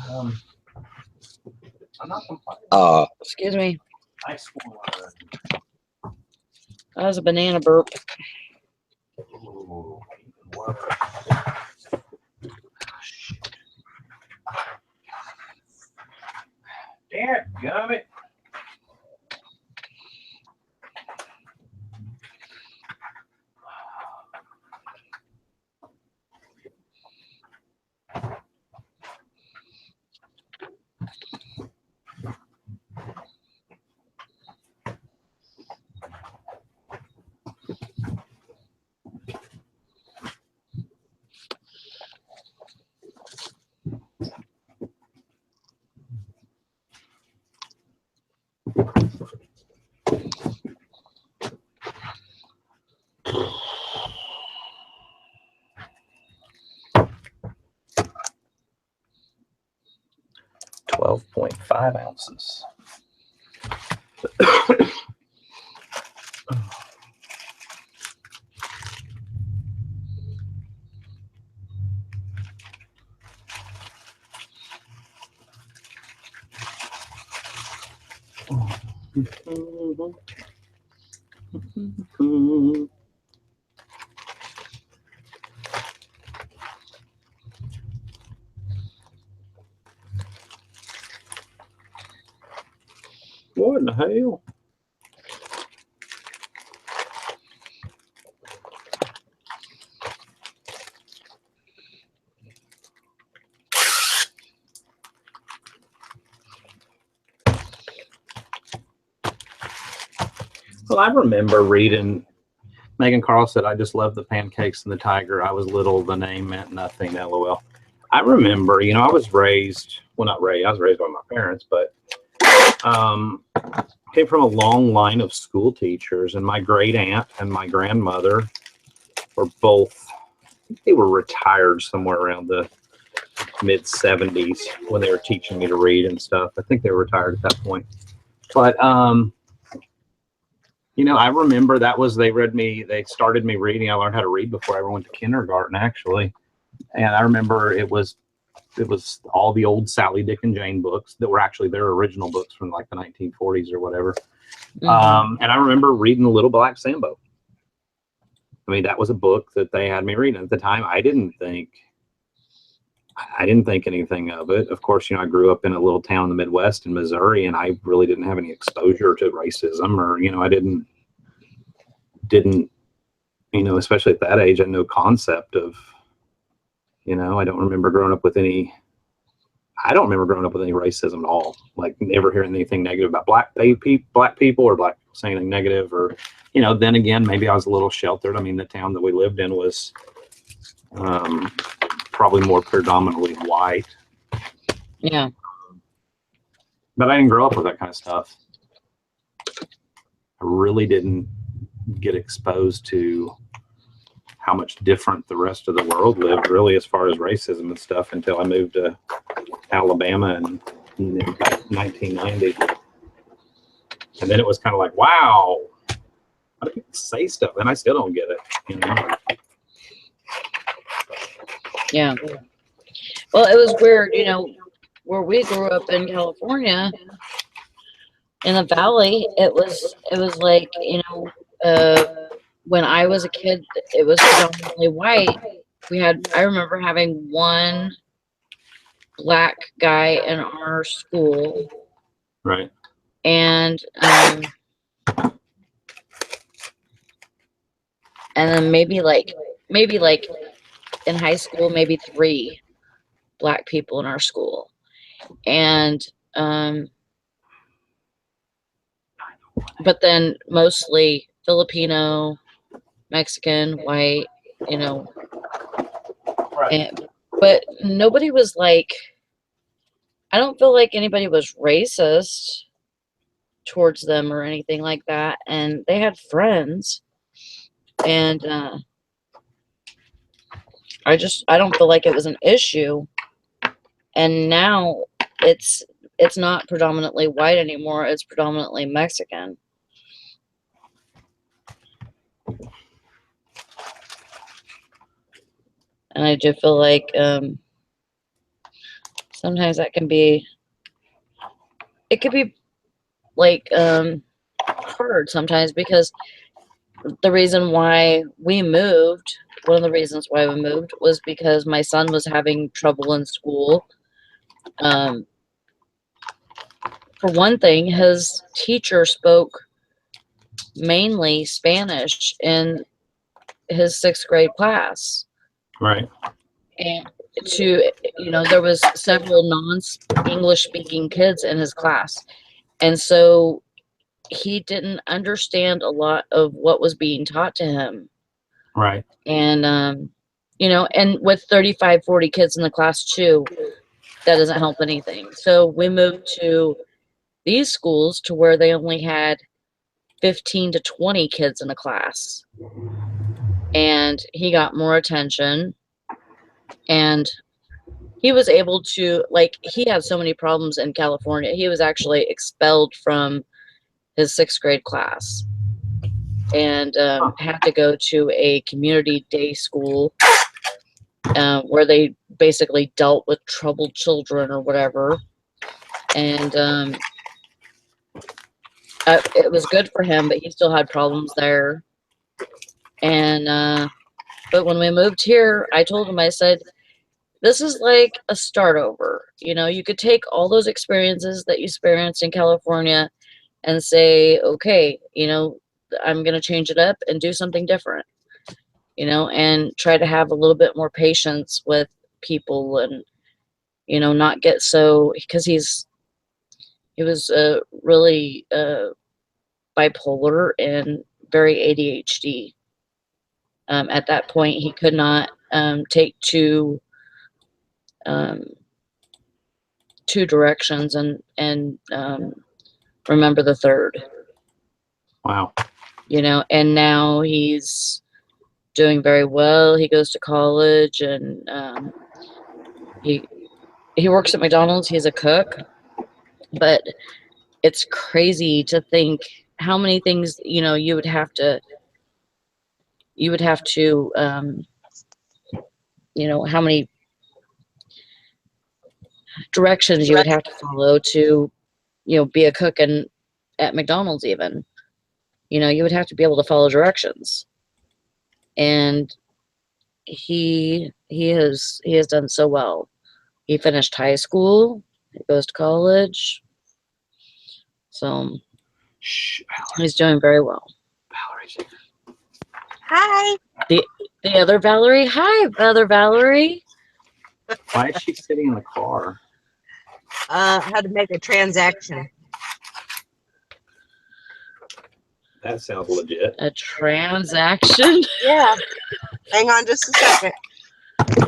I'm not complaining. Excuse me. Nice one. That was a banana burp. Ooh, Dadgummit. .5 ounces. What in the hell? Well, I remember reading Megan Carl said, I just love the pancakes and the tiger. I was little, the name meant nothing, LOL. I remember, I was raised, well, not raised, I was raised by my parents, but came from a long line of school teachers, and my great aunt and my grandmother were both, they were retired somewhere around the mid 70s when they were teaching me to read and stuff. I think they were retired at that point. But, I remember they started me reading. I learned how to read before I ever went to kindergarten, actually. And I remember it was all the old Sally, Dick, and Jane books that were actually their original books from like the 1940s or whatever. And I remember reading The Little Black Sambo. I mean, that was a book that they had me reading. At the time, I didn't think anything of it. Of course, I grew up in a little town in the Midwest in Missouri, and I really didn't have any exposure to racism, or, I didn't, especially at that age, I had no concept of, I don't remember growing up with any racism at all. Like, never hearing anything negative about black people or black people saying anything negative, or, then again, maybe I was a little sheltered. I mean, the town that we lived in was, probably more predominantly white. Yeah. But I didn't grow up with that kind of stuff. I really didn't get exposed to how much different the rest of the world lived, really, as far as racism and stuff, until I moved to Alabama in 1990. And then it was kind of like, wow, how do people say stuff? And I still don't get it, Yeah. Well, it was weird, where we grew up in California, in the valley, it was like, when I was a kid, it was predominantly white. I remember having one black guy in our school. Right. And then maybe like in high school, maybe 3 black people in our school. And, but then mostly Filipino, Mexican, white, Right. but nobody was like, I don't feel like anybody was racist towards them or anything like that. And they had friends, and, I don't feel like it was an issue. And now it's not predominantly white anymore. It's predominantly Mexican. And I do feel like sometimes that can be, it could be like hard sometimes, because the reason why we moved, one of the reasons why we moved was because my son was having trouble in school. For one thing, his teacher spoke mainly Spanish in his 6th grade class. Right. And there was several non-English speaking kids in his class. And so he didn't understand a lot of what was being taught to him. Right. And, and with 35, 40 kids in the class too, that doesn't help anything. So we moved to these schools to where they only had 15 to 20 kids in a class. And he got more attention, and he was able to, he had so many problems in California. He was actually expelled from his 6th grade class, and had to go to a community day school where they basically dealt with troubled children or whatever. And it was good for him, but he still had problems there. And but when we moved here, I told him, I said, this is like a start over. You could take all those experiences that you experienced in California and say, okay, I'm going to change it up and do something different, and try to have a little bit more patience with people and, not get so, because he was really bipolar and very ADHD. At that point, he could not take two directions and remember the third. Wow. And now he's doing very well. He goes to college and he works at McDonald's. He's a cook, but it's crazy to think how many things you would have to how many directions you would have to follow to be a cook and at McDonald's. Even you would have to be able to follow directions, and he has done so well. He finished high school, he goes to college, so he's doing very well. Valerie's here. Hi. The other Valerie. Hi, other Valerie. Why is she sitting in the car? How to make a transaction. That sounds legit. A transaction? Yeah. Hang on just a second.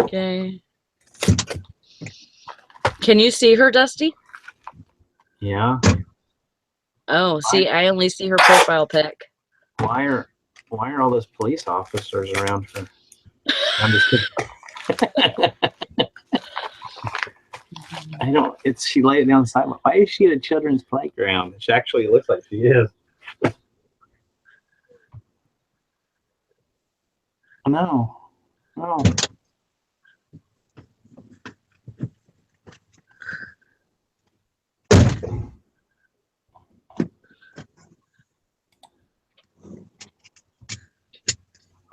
Okay. Can you see her, Dusty? Yeah. Oh, see, I only see her profile pic. Why are all those police officers around her? I'm just kidding. She laid it down the sidewalk. Why is she at a children's playground? She actually looks like she is. No.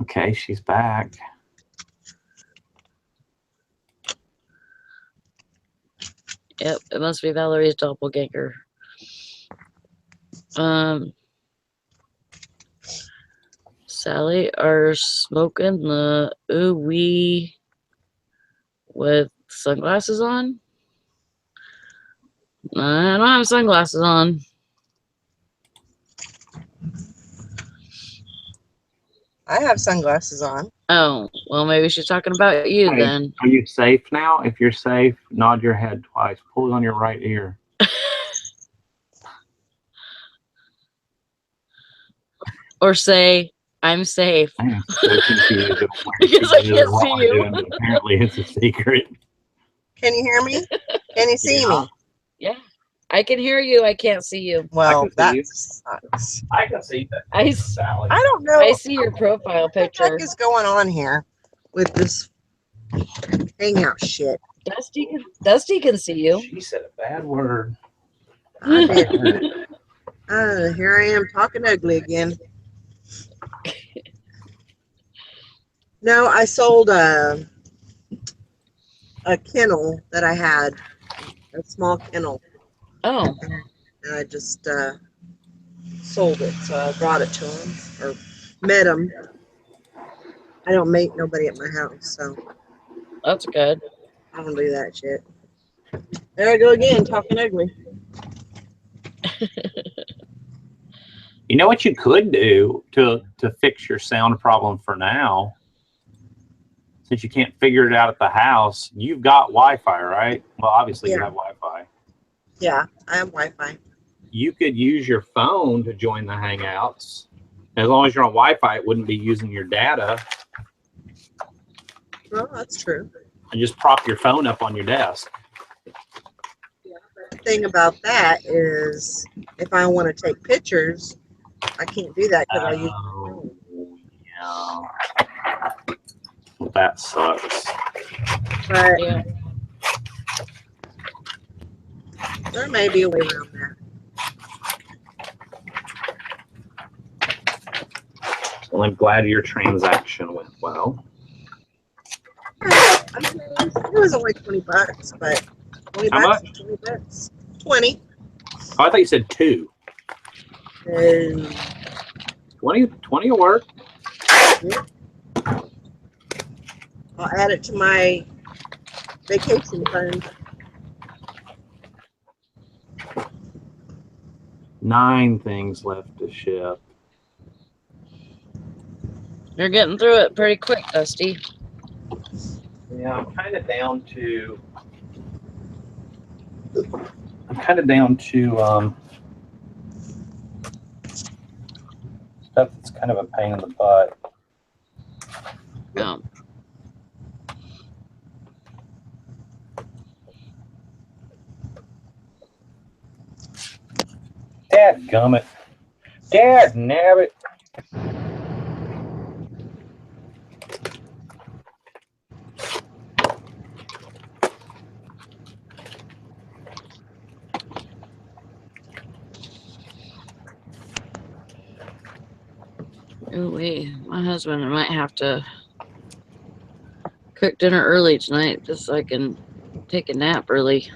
Okay, she's back. Yep, it must be Valerie's doppelganger. Sally are smoking the ooh-wee with sunglasses on. I don't have sunglasses on. I have sunglasses on. Oh, well, maybe she's talking about you Hey, then. Are you safe now? If you're safe, nod your head twice. Pull on your right ear. Or say, I'm safe. I am so confused. Because I can't see you. Apparently, it's a secret. Can you hear me? Can you see me? Yeah. I can hear you. I can't see you. Well, I can that see you. sucks. I can see that. I don't know. I see your profile What the picture. heck is going on here with this hangout shit? Dusty can see you. She said a bad word. I did. Here I am talking ugly again. No, I sold a kennel that I had, a small kennel, Oh, and I just sold it. So I brought it to him or met him. I don't make nobody at my house, so that's good. I don't do that shit. There I go again, talking ugly. You know what you could do to fix your sound problem for now? Since you can't figure it out at the house, you've got Wi-Fi, right? Well, obviously you Yeah. have Wi-Fi. Yeah, I have Wi-Fi. You could use your phone to join the Hangouts. As long as you're on Wi-Fi, it wouldn't be using your data. Well, that's true. And just prop your phone up on your desk. The thing about that is, if I want to take pictures, I can't do that because I use my phone. Yeah. Well, that sucks. But Yeah. there may be a way around that. Well, I'm glad your transaction went well. I mean, it was only $20, but $20 How much? is $20. 20. Oh, I thought you said 2. And 20 will work. I'll add it to my vacation fund. 9 things left to ship. You're getting through it pretty quick, Dusty. Yeah, I'm kind of down to stuff that's kind of a pain in the butt. Yeah. Dadgummit. Dad nabbit. Ooh, wait. My husband might have to cook dinner early tonight just so I can take a nap early.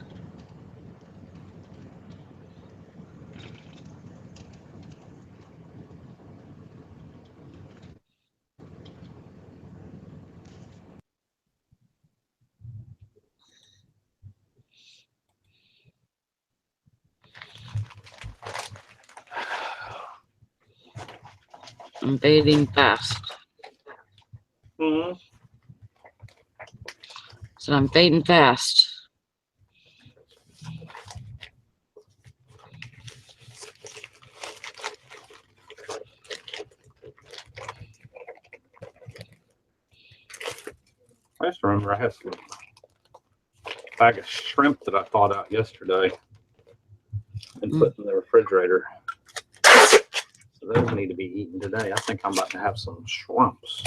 I'm fading fast. Mm-hmm. So I'm fading fast. I just remember I had some bag of shrimp that I thawed out yesterday and put in the refrigerator. So those need to be eaten today. I think I'm about to have some shrimps.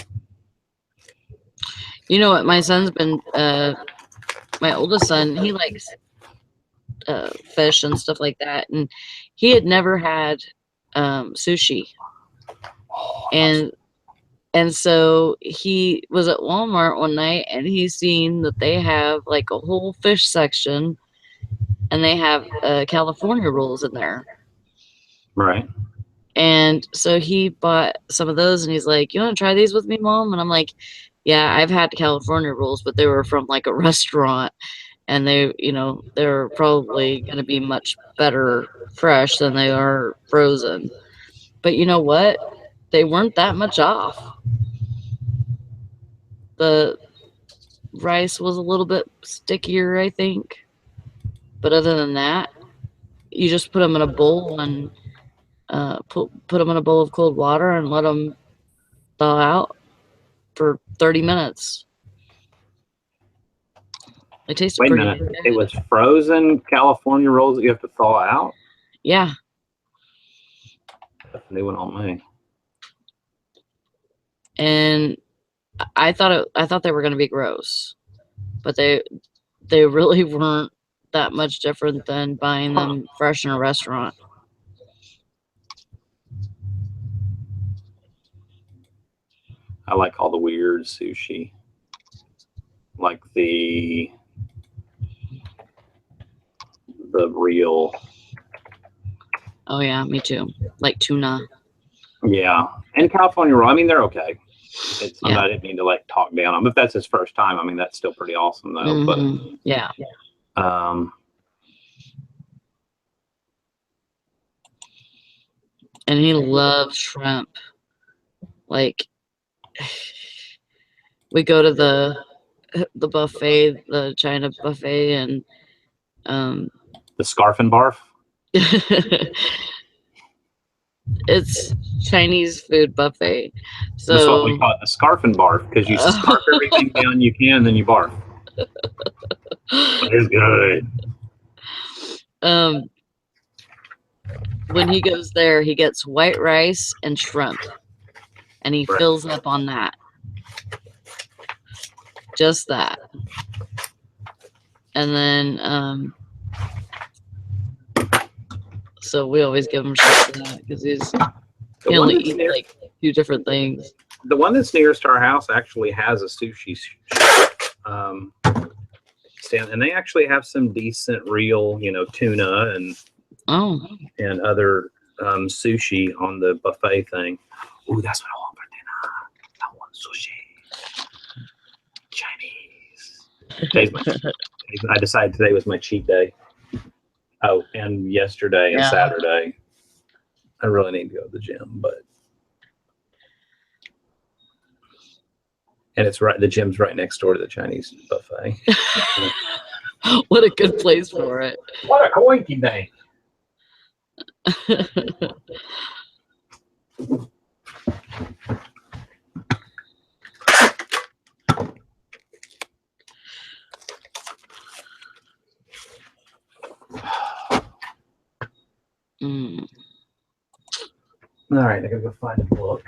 You know what? My son's been, my oldest son, he likes fish and stuff like that. And he had never had sushi. And so he was at Walmart one night and he seen that they have like a whole fish section and they have California rolls in there. Right. And so he bought some of those and he's like, "You want to try these with me, Mom?" And I'm like, "Yeah, I've had California rolls, but they were from like a restaurant and they, you know, they're probably going to be much better fresh than they are frozen." But you know what? They weren't that much off. The rice was a little bit stickier, I think. But other than that, you just put them in a bowl and put them in a bowl of cold water and let them thaw out for 30 minutes. It tasted Wait a pretty minute. good. It was frozen California rolls that you have to thaw out? Yeah. That's a new one on me. And I thought they were going to be gross, but they really weren't that much different than buying them fresh in a restaurant. I like all the weird sushi, like the real. Oh yeah, me too. Like tuna. Yeah, and California roll. I mean, they're okay. Yeah. I didn't mean to like talk down on him. If that's his first time, I mean, that's still pretty awesome though. Mhm. Yeah. But And he loves shrimp. Like, we go to the buffet, the China buffet, and the scarf and barf. it's Chinese food buffet. So That's what we call it, the scarf and barf, because you scarf everything down you can, then you barf. It's good. When he goes there, he gets white rice and shrimp, and he fills up on that. Just that. And then, so we always give him shit for that because he only eats like 2 different things. The one that's nearest to our house actually has a sushi stand, and they actually have some decent real, tuna and other sushi on the buffet thing. Ooh, that's what I want for dinner. I want sushi. Chinese. I decided today was my cheat day. Oh, and yesterday and Yeah. Saturday. I really need to go to the gym, but and it's right. The gym's right next door to the Chinese buffet. What a good place for it. What a coinky dink. Mm. All right, I gotta go find a book.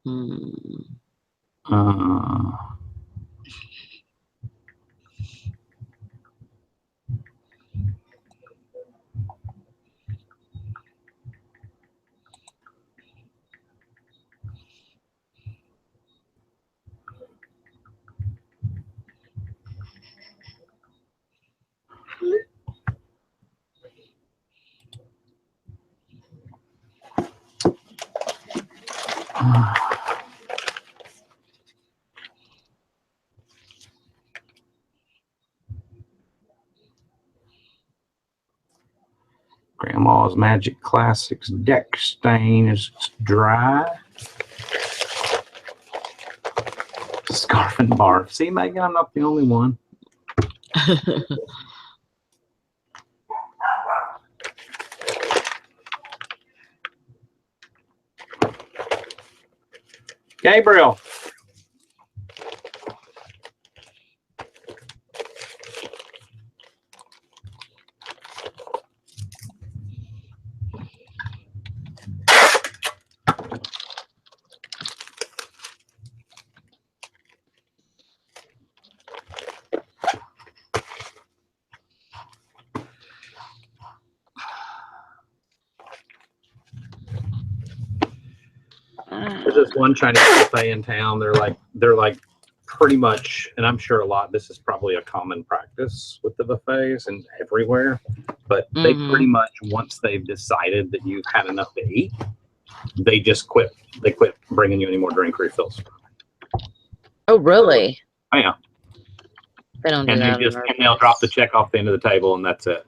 Mm. Grandma's Magic Classics deck stain is dry. Scarf and barf. See, Megan, I'm not the only one. Gabriel. There's this one Chinese buffet in town. They're like pretty much, and I'm sure this is probably a common practice with the buffets and everywhere, but they pretty much, once they've decided that you've had enough to eat, they just quit. They quit bringing you any more drink refills. Oh, really? Oh, yeah. They don't do And that. they'll drop the check off the end of the table, and that's it.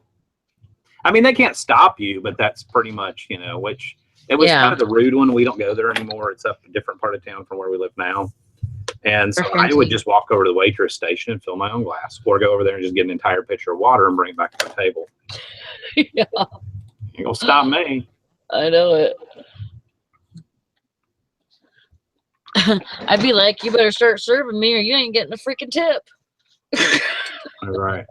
I mean, they can't stop you, but that's pretty much, which it was kind of the rude one. We don't go there anymore. It's up a different part of town from where we live now. And so I would just walk over to the waitress station and fill my own glass, or go over there and just get an entire pitcher of water and bring it back to the table. Yeah. You're going to stop me. I know it. I'd be like, you better start serving me or you ain't getting a freaking tip. All right.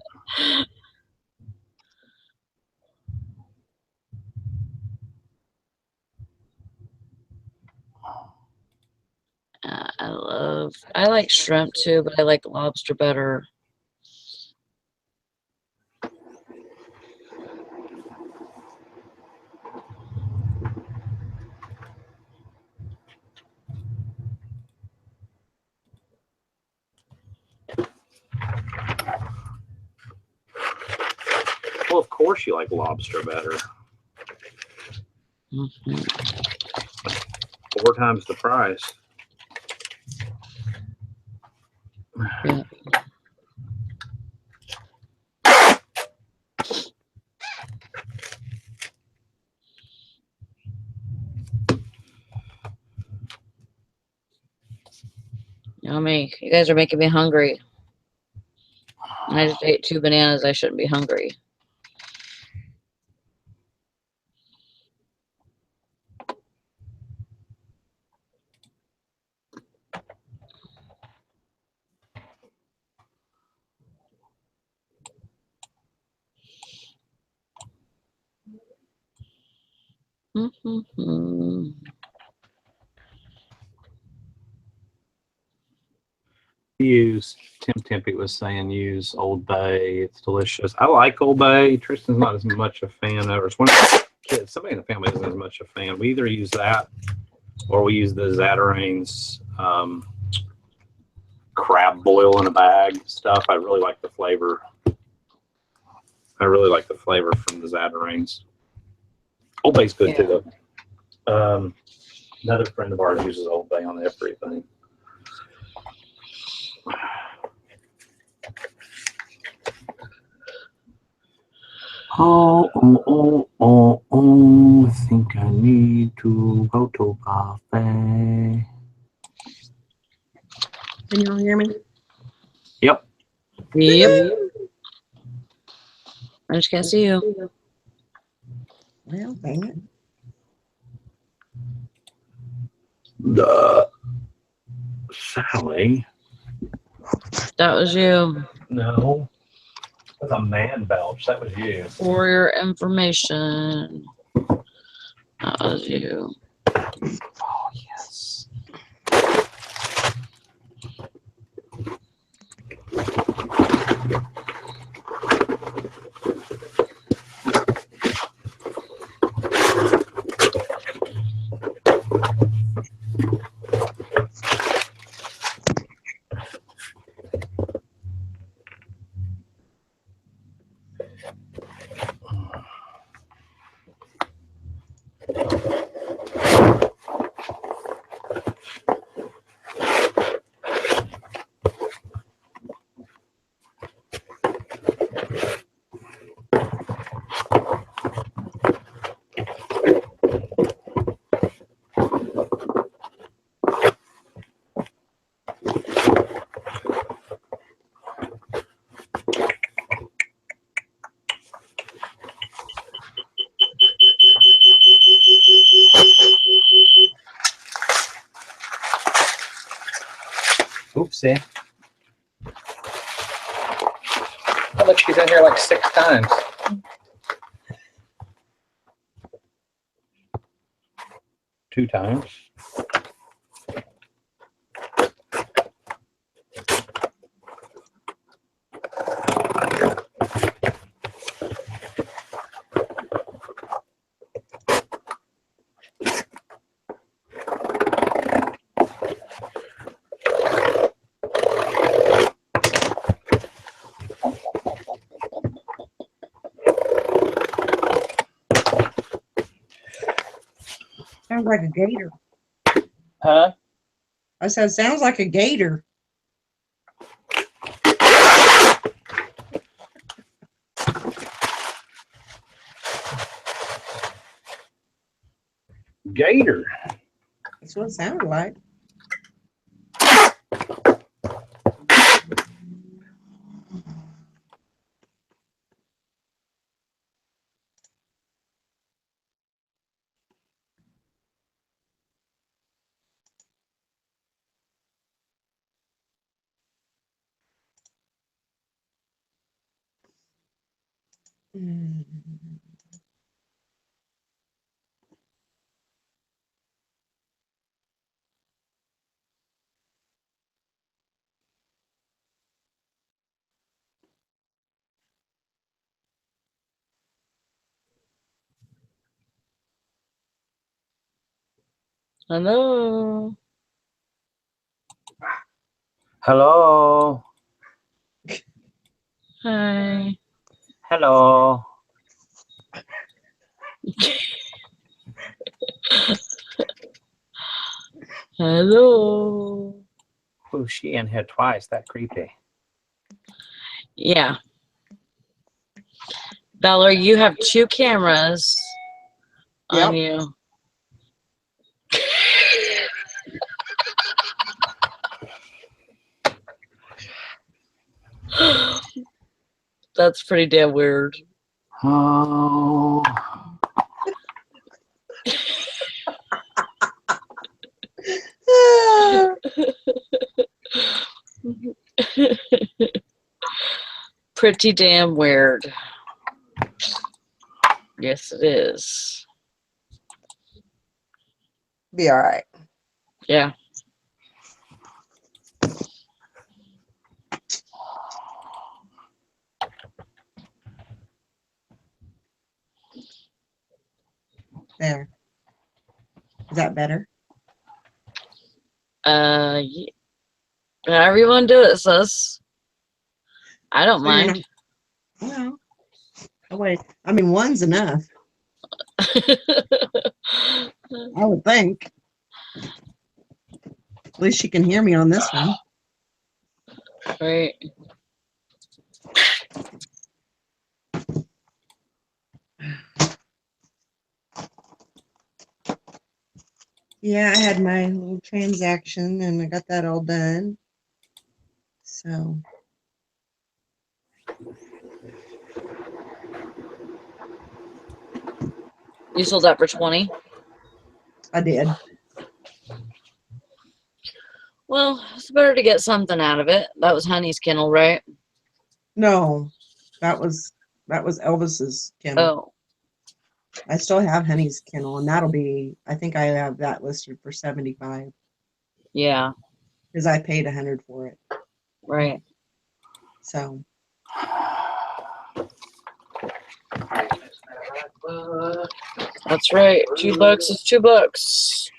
I like shrimp too, but I like lobster better. Well, of course you like lobster better. 4 times the price. Yeah. Yummy. You guys are making me hungry. I just ate 2 bananas. I shouldn't be hungry. Mm-hmm. Use Tim Tempy was saying use Old Bay. It's delicious. I like Old Bay. Tristan's not as much a fan of it. It's one of the kids. Somebody in the family isn't as much a fan. We either use that or we use the Zatarain's crab boil in a bag stuff. I really like the flavor. I really like the flavor from the Zatarain's. Old Bay's good too, though. Another friend of ours uses Old Bay on everything. Oh, I think I need to go to cafe. Can you all hear me? Yep. Yep. I just can't see you. Well, dang it. Sally. That was you. No. That's a man belch. That was you. For your information. That was you. Oh, yes. Oopsie. Oh, look, she's in here like 6 times. Two times. Sounds like a gator. Huh? I said, sounds like a gator. Gator. That's what it sounded like. Mm. Hello. Hello. Hi. Hello. Hello. Oh, she in here twice. That creepy. Yeah. Valerie, you have 2 cameras on you. That's pretty damn weird. Oh. Pretty damn weird. Yes, it is. Be all right. Yeah. There. Is that better? Yeah. However you want to do it, sis. I don't So you're mind. not- well, oh, wait. I mean, one's enough. I would think. At least she can hear me on this one. Right. Yeah, I had my little transaction and I got that all done. So, You sold that for 20. I did. Well, it's better to get something out of it. That was Honey's kennel, right? No, that was Elvis's kennel. Oh, I still have Honey's kennel, and that'll be. I think I have that listed for 75 yeah. because I paid 100 for it. Right. So, That's right. $2 is $2.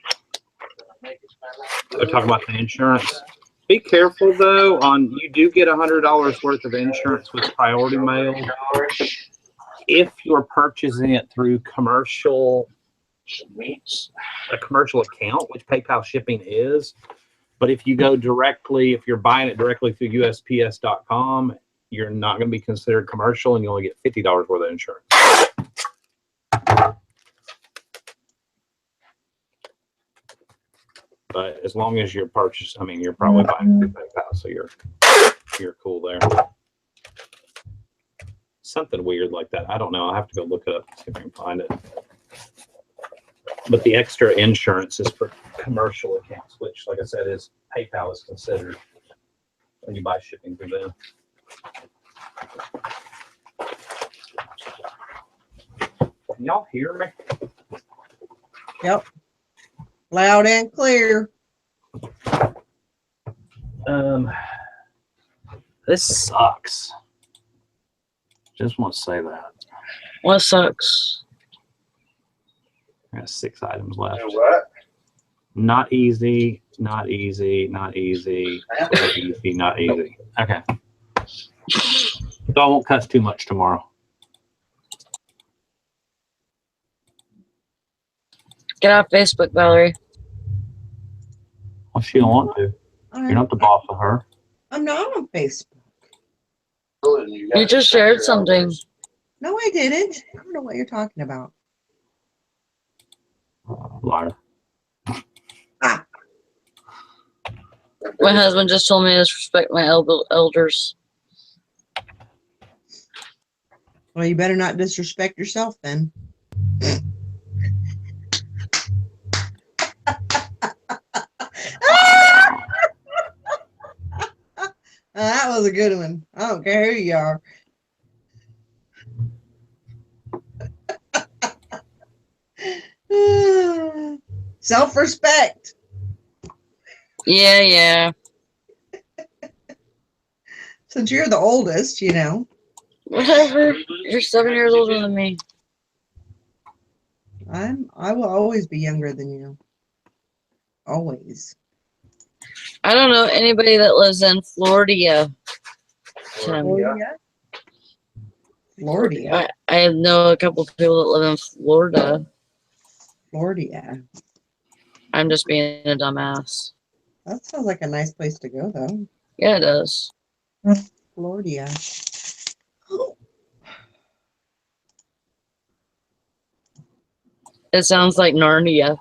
They're talking about the insurance. Be careful though. You do get $100 worth of insurance with priority mail if you're purchasing it through a commercial account, which PayPal shipping is. But if you go directly, if you're buying it directly through USPS.com, you're not going to be considered commercial, and you only get $50 worth of insurance. But as long as you're you're probably buying through PayPal, so you're cool there. Something weird like that. I don't know. I have to go look it up and see if I can find it. But the extra insurance is for commercial accounts, which, like I said, is PayPal is considered when you buy shipping through them. Can y'all hear me? yep, loud and clear. This sucks. Just want to say that. What sucks? I got 6 items left. What? Not easy, not easy, not easy, not easy, not easy. Okay. So I won't cuss too much tomorrow. Get off Facebook, Valerie. Well, she don't want to. You're not the boss of her. I'm not on Facebook. You just shared something. No, I didn't. I don't know what you're talking about. Liar. My husband just told me to respect my elders. Well, you better not disrespect yourself then. That was a good one. I don't care who you are. Self-respect. Yeah, yeah. Since you're the oldest, you know. Whatever. You're 7 years older than me. I will always be younger than you. Always. I don't know anybody that lives in Florida. Tim. Florida. I know a couple of people that live in Florida. Florida. I'm just being a dumbass. That sounds like a nice place to go, though. Yeah, it does. Florida. It sounds like Narnia.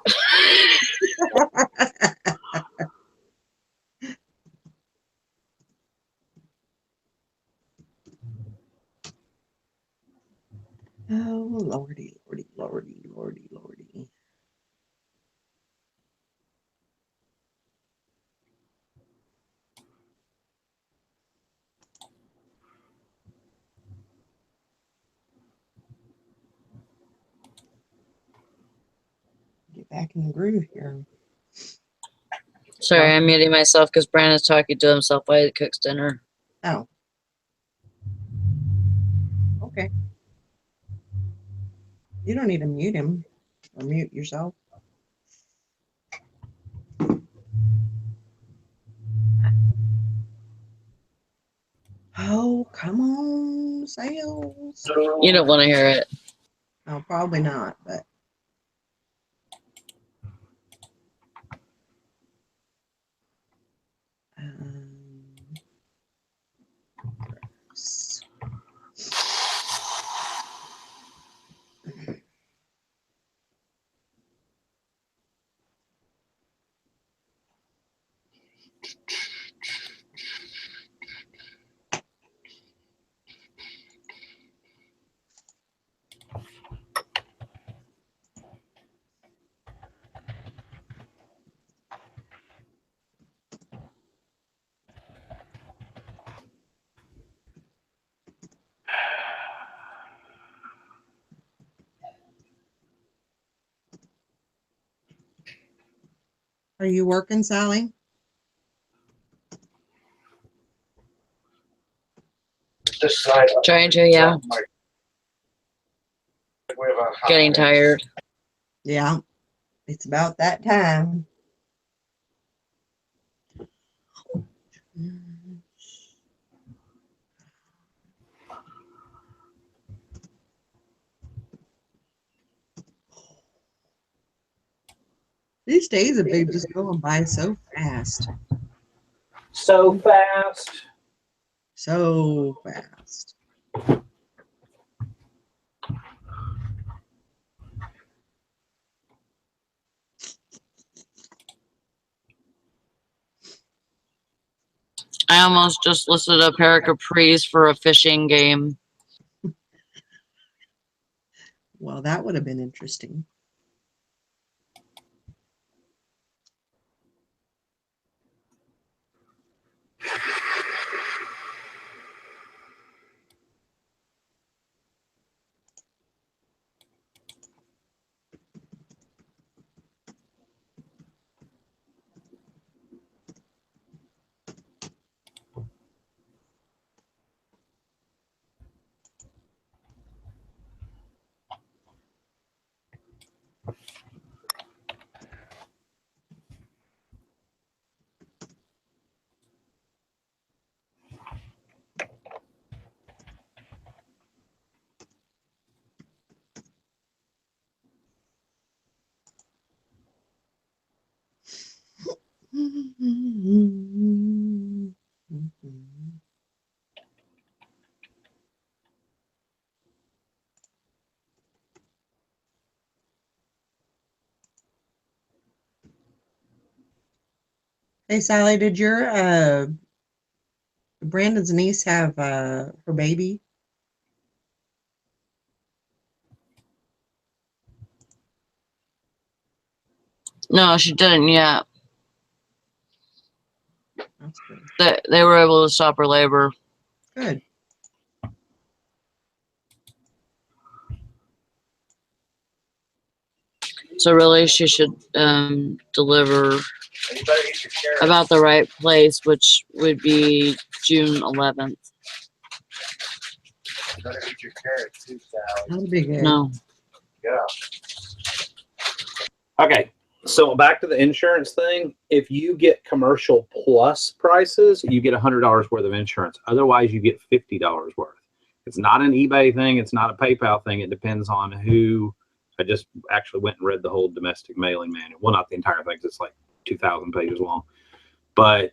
Oh, lordy, lordy, lordy, lordy, lordy. Get back in the groove here. Sorry, I'm muting myself because Brandon's talking to himself while he cooks dinner. Oh. Okay. You don't need to mute him or mute yourself. Oh, come on, sales. You don't want to hear it. No, probably not, but. Are you working, Sally? This side. Trying to, yeah. Getting tired. Yeah, it's about that time. These days have been just going by so fast. So fast. So fast. I almost just listed a pair of capris for a fishing game. Well, that would have been interesting. Hey, Sally, did your Brandon's niece have her baby? No, she didn't yet. That's good. They were able to stop her labor. Good. So really, she should deliver about the right place, which would be June 11th. You better eat your carrot too, Sally. That'll be good. No. Yeah. Okay, so back to the insurance thing. If you get commercial plus prices, you get $100 worth of insurance. Otherwise, you get $50 worth. It's not an eBay thing. It's not a PayPal thing. It depends on who. I just actually went and read the whole domestic mailing manual. Well, not the entire thing. It's like 2,000 pages long. But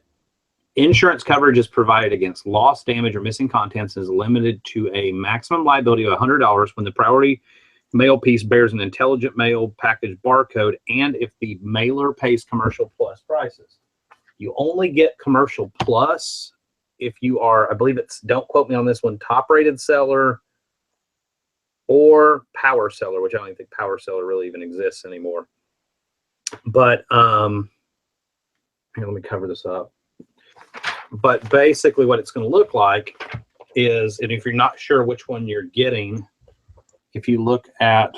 insurance coverage is provided against loss, damage, or missing contents is limited to a maximum liability of $100 when the priority mail piece bears an intelligent mail package barcode and if the mailer pays commercial plus prices. You only get commercial plus if you are, I believe it's, don't quote me on this one, top rated seller or power seller, which I don't even think power seller really even exists anymore. But here, let me cover this up. But basically what it's going to look like is, and if you're not sure which one you're getting, if you look at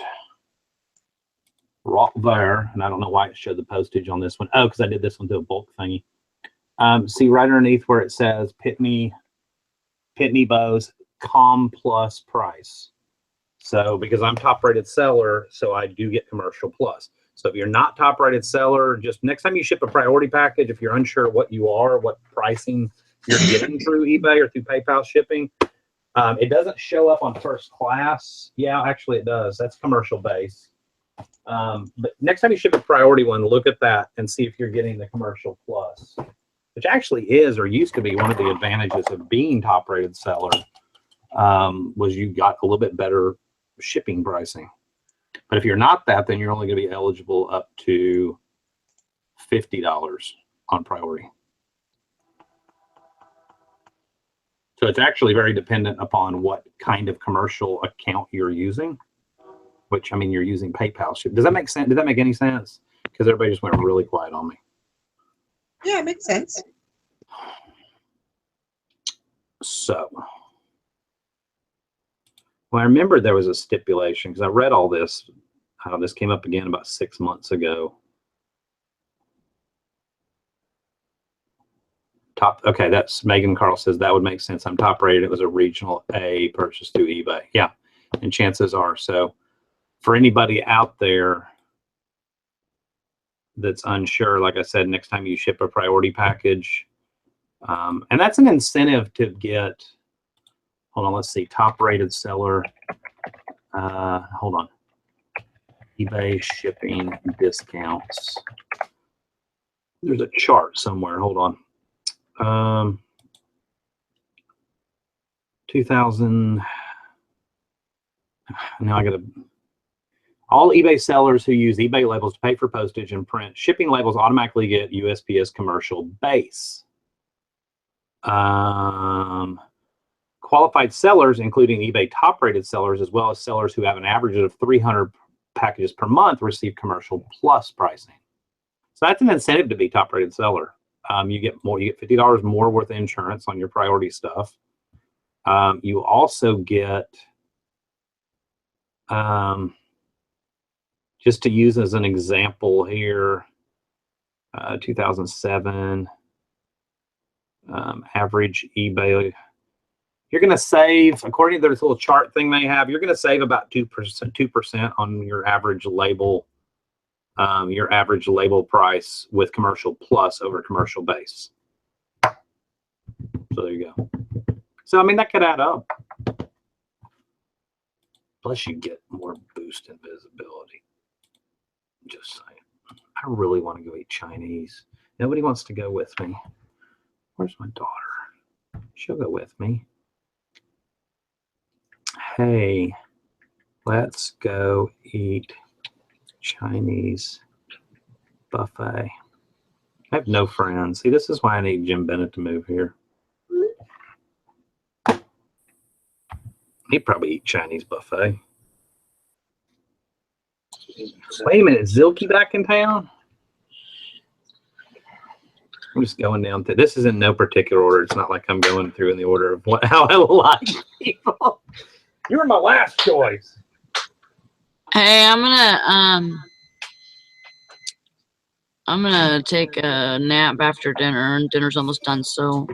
right there. And I don't know why it showed the postage on this one. Oh, because I did this one to a bulk thingy. See right underneath where it says Pitney Bowes Com Plus price. So because I'm top rated seller, so I do get commercial plus. So if you're not top rated seller, just next time you ship a priority package, if you're unsure what you are, what pricing you're getting through eBay or through PayPal shipping, it doesn't show up on first class. Yeah, actually it does. That's commercial base. But next time you ship a priority one, look at that and see if you're getting the commercial plus, which actually is or used to be one of the advantages of being top rated seller, was you got a little bit better shipping pricing. But if you're not that, then you're only going to be eligible up to $50 on priority. So it's actually very dependent upon what kind of commercial account you're using, which, I mean, you're using PayPal. Does that make sense? Did that make any sense? Because everybody just went really quiet on me. Yeah, it makes sense. So, well, I remember there was a stipulation because I read all this. This came up again about 6 months ago. Okay, that's Megan Carl says that would make sense. I'm top rated. It was a regional A purchase through eBay. Yeah, and chances are. So for anybody out there that's unsure, like I said, next time you ship a priority package, and that's an incentive to get, hold on, let's see, top rated seller, hold on, eBay shipping discounts. There's a chart somewhere, hold on. 2000, now I gotta, all eBay sellers who use eBay labels to pay for postage and print shipping labels automatically get USPS commercial base. Qualified sellers, including eBay top rated sellers, as well as sellers who have an average of 300 packages per month, receive commercial plus pricing. So that's an incentive to be top rated seller. You get more, you get $50 more worth of insurance on your priority stuff. You also get, just to use as an example here, 2007 average eBay, you're going to save, according to this little chart thing they have, you're going to save about 2% on your average label. Your average label price with commercial plus over commercial base. So there you go. So, I mean, that could add up. Plus you get more boost in visibility. Just saying. I really want to go eat Chinese. Nobody wants to go with me. Where's my daughter? She'll go with me. Hey, let's go eat Chinese buffet. I have no friends. See, this is why I need Jim Bennett to move here. He'd probably eat Chinese buffet. Wait a minute, is Zilke back in town? I'm just going down to, this is in no particular order. It's not like I'm going through in the order of how I like people. You were my last choice. Hey, I'm gonna take a nap after dinner, and dinner's almost done. So,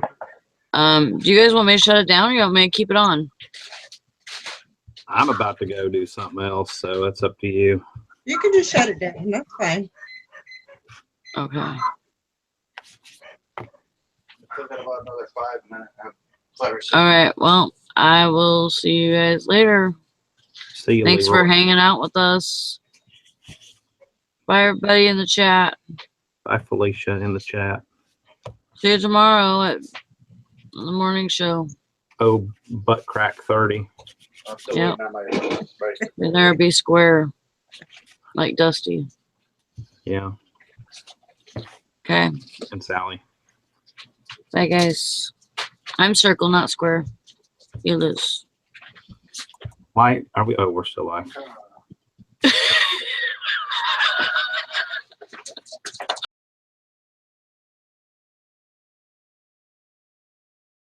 do you guys want me to shut it down, or you want me to keep it on? I'm about to go do something else, so it's up to you. You can just shut it down. That's fine. Okay. Still got about another 5 minutes. All right. Well, I will see you guys later. See you. Thanks for hanging out with us. Bye, everybody in the chat. Bye, Felicia in the chat. See you tomorrow at the morning show. Oh, butt crack 30. I'm still Yep. waiting on my break. You're there, be square, like Dusty. Yeah, Okay. and Sally. Bye, guys. I'm circle, not square. You lose. Why are we? Oh, we're still live.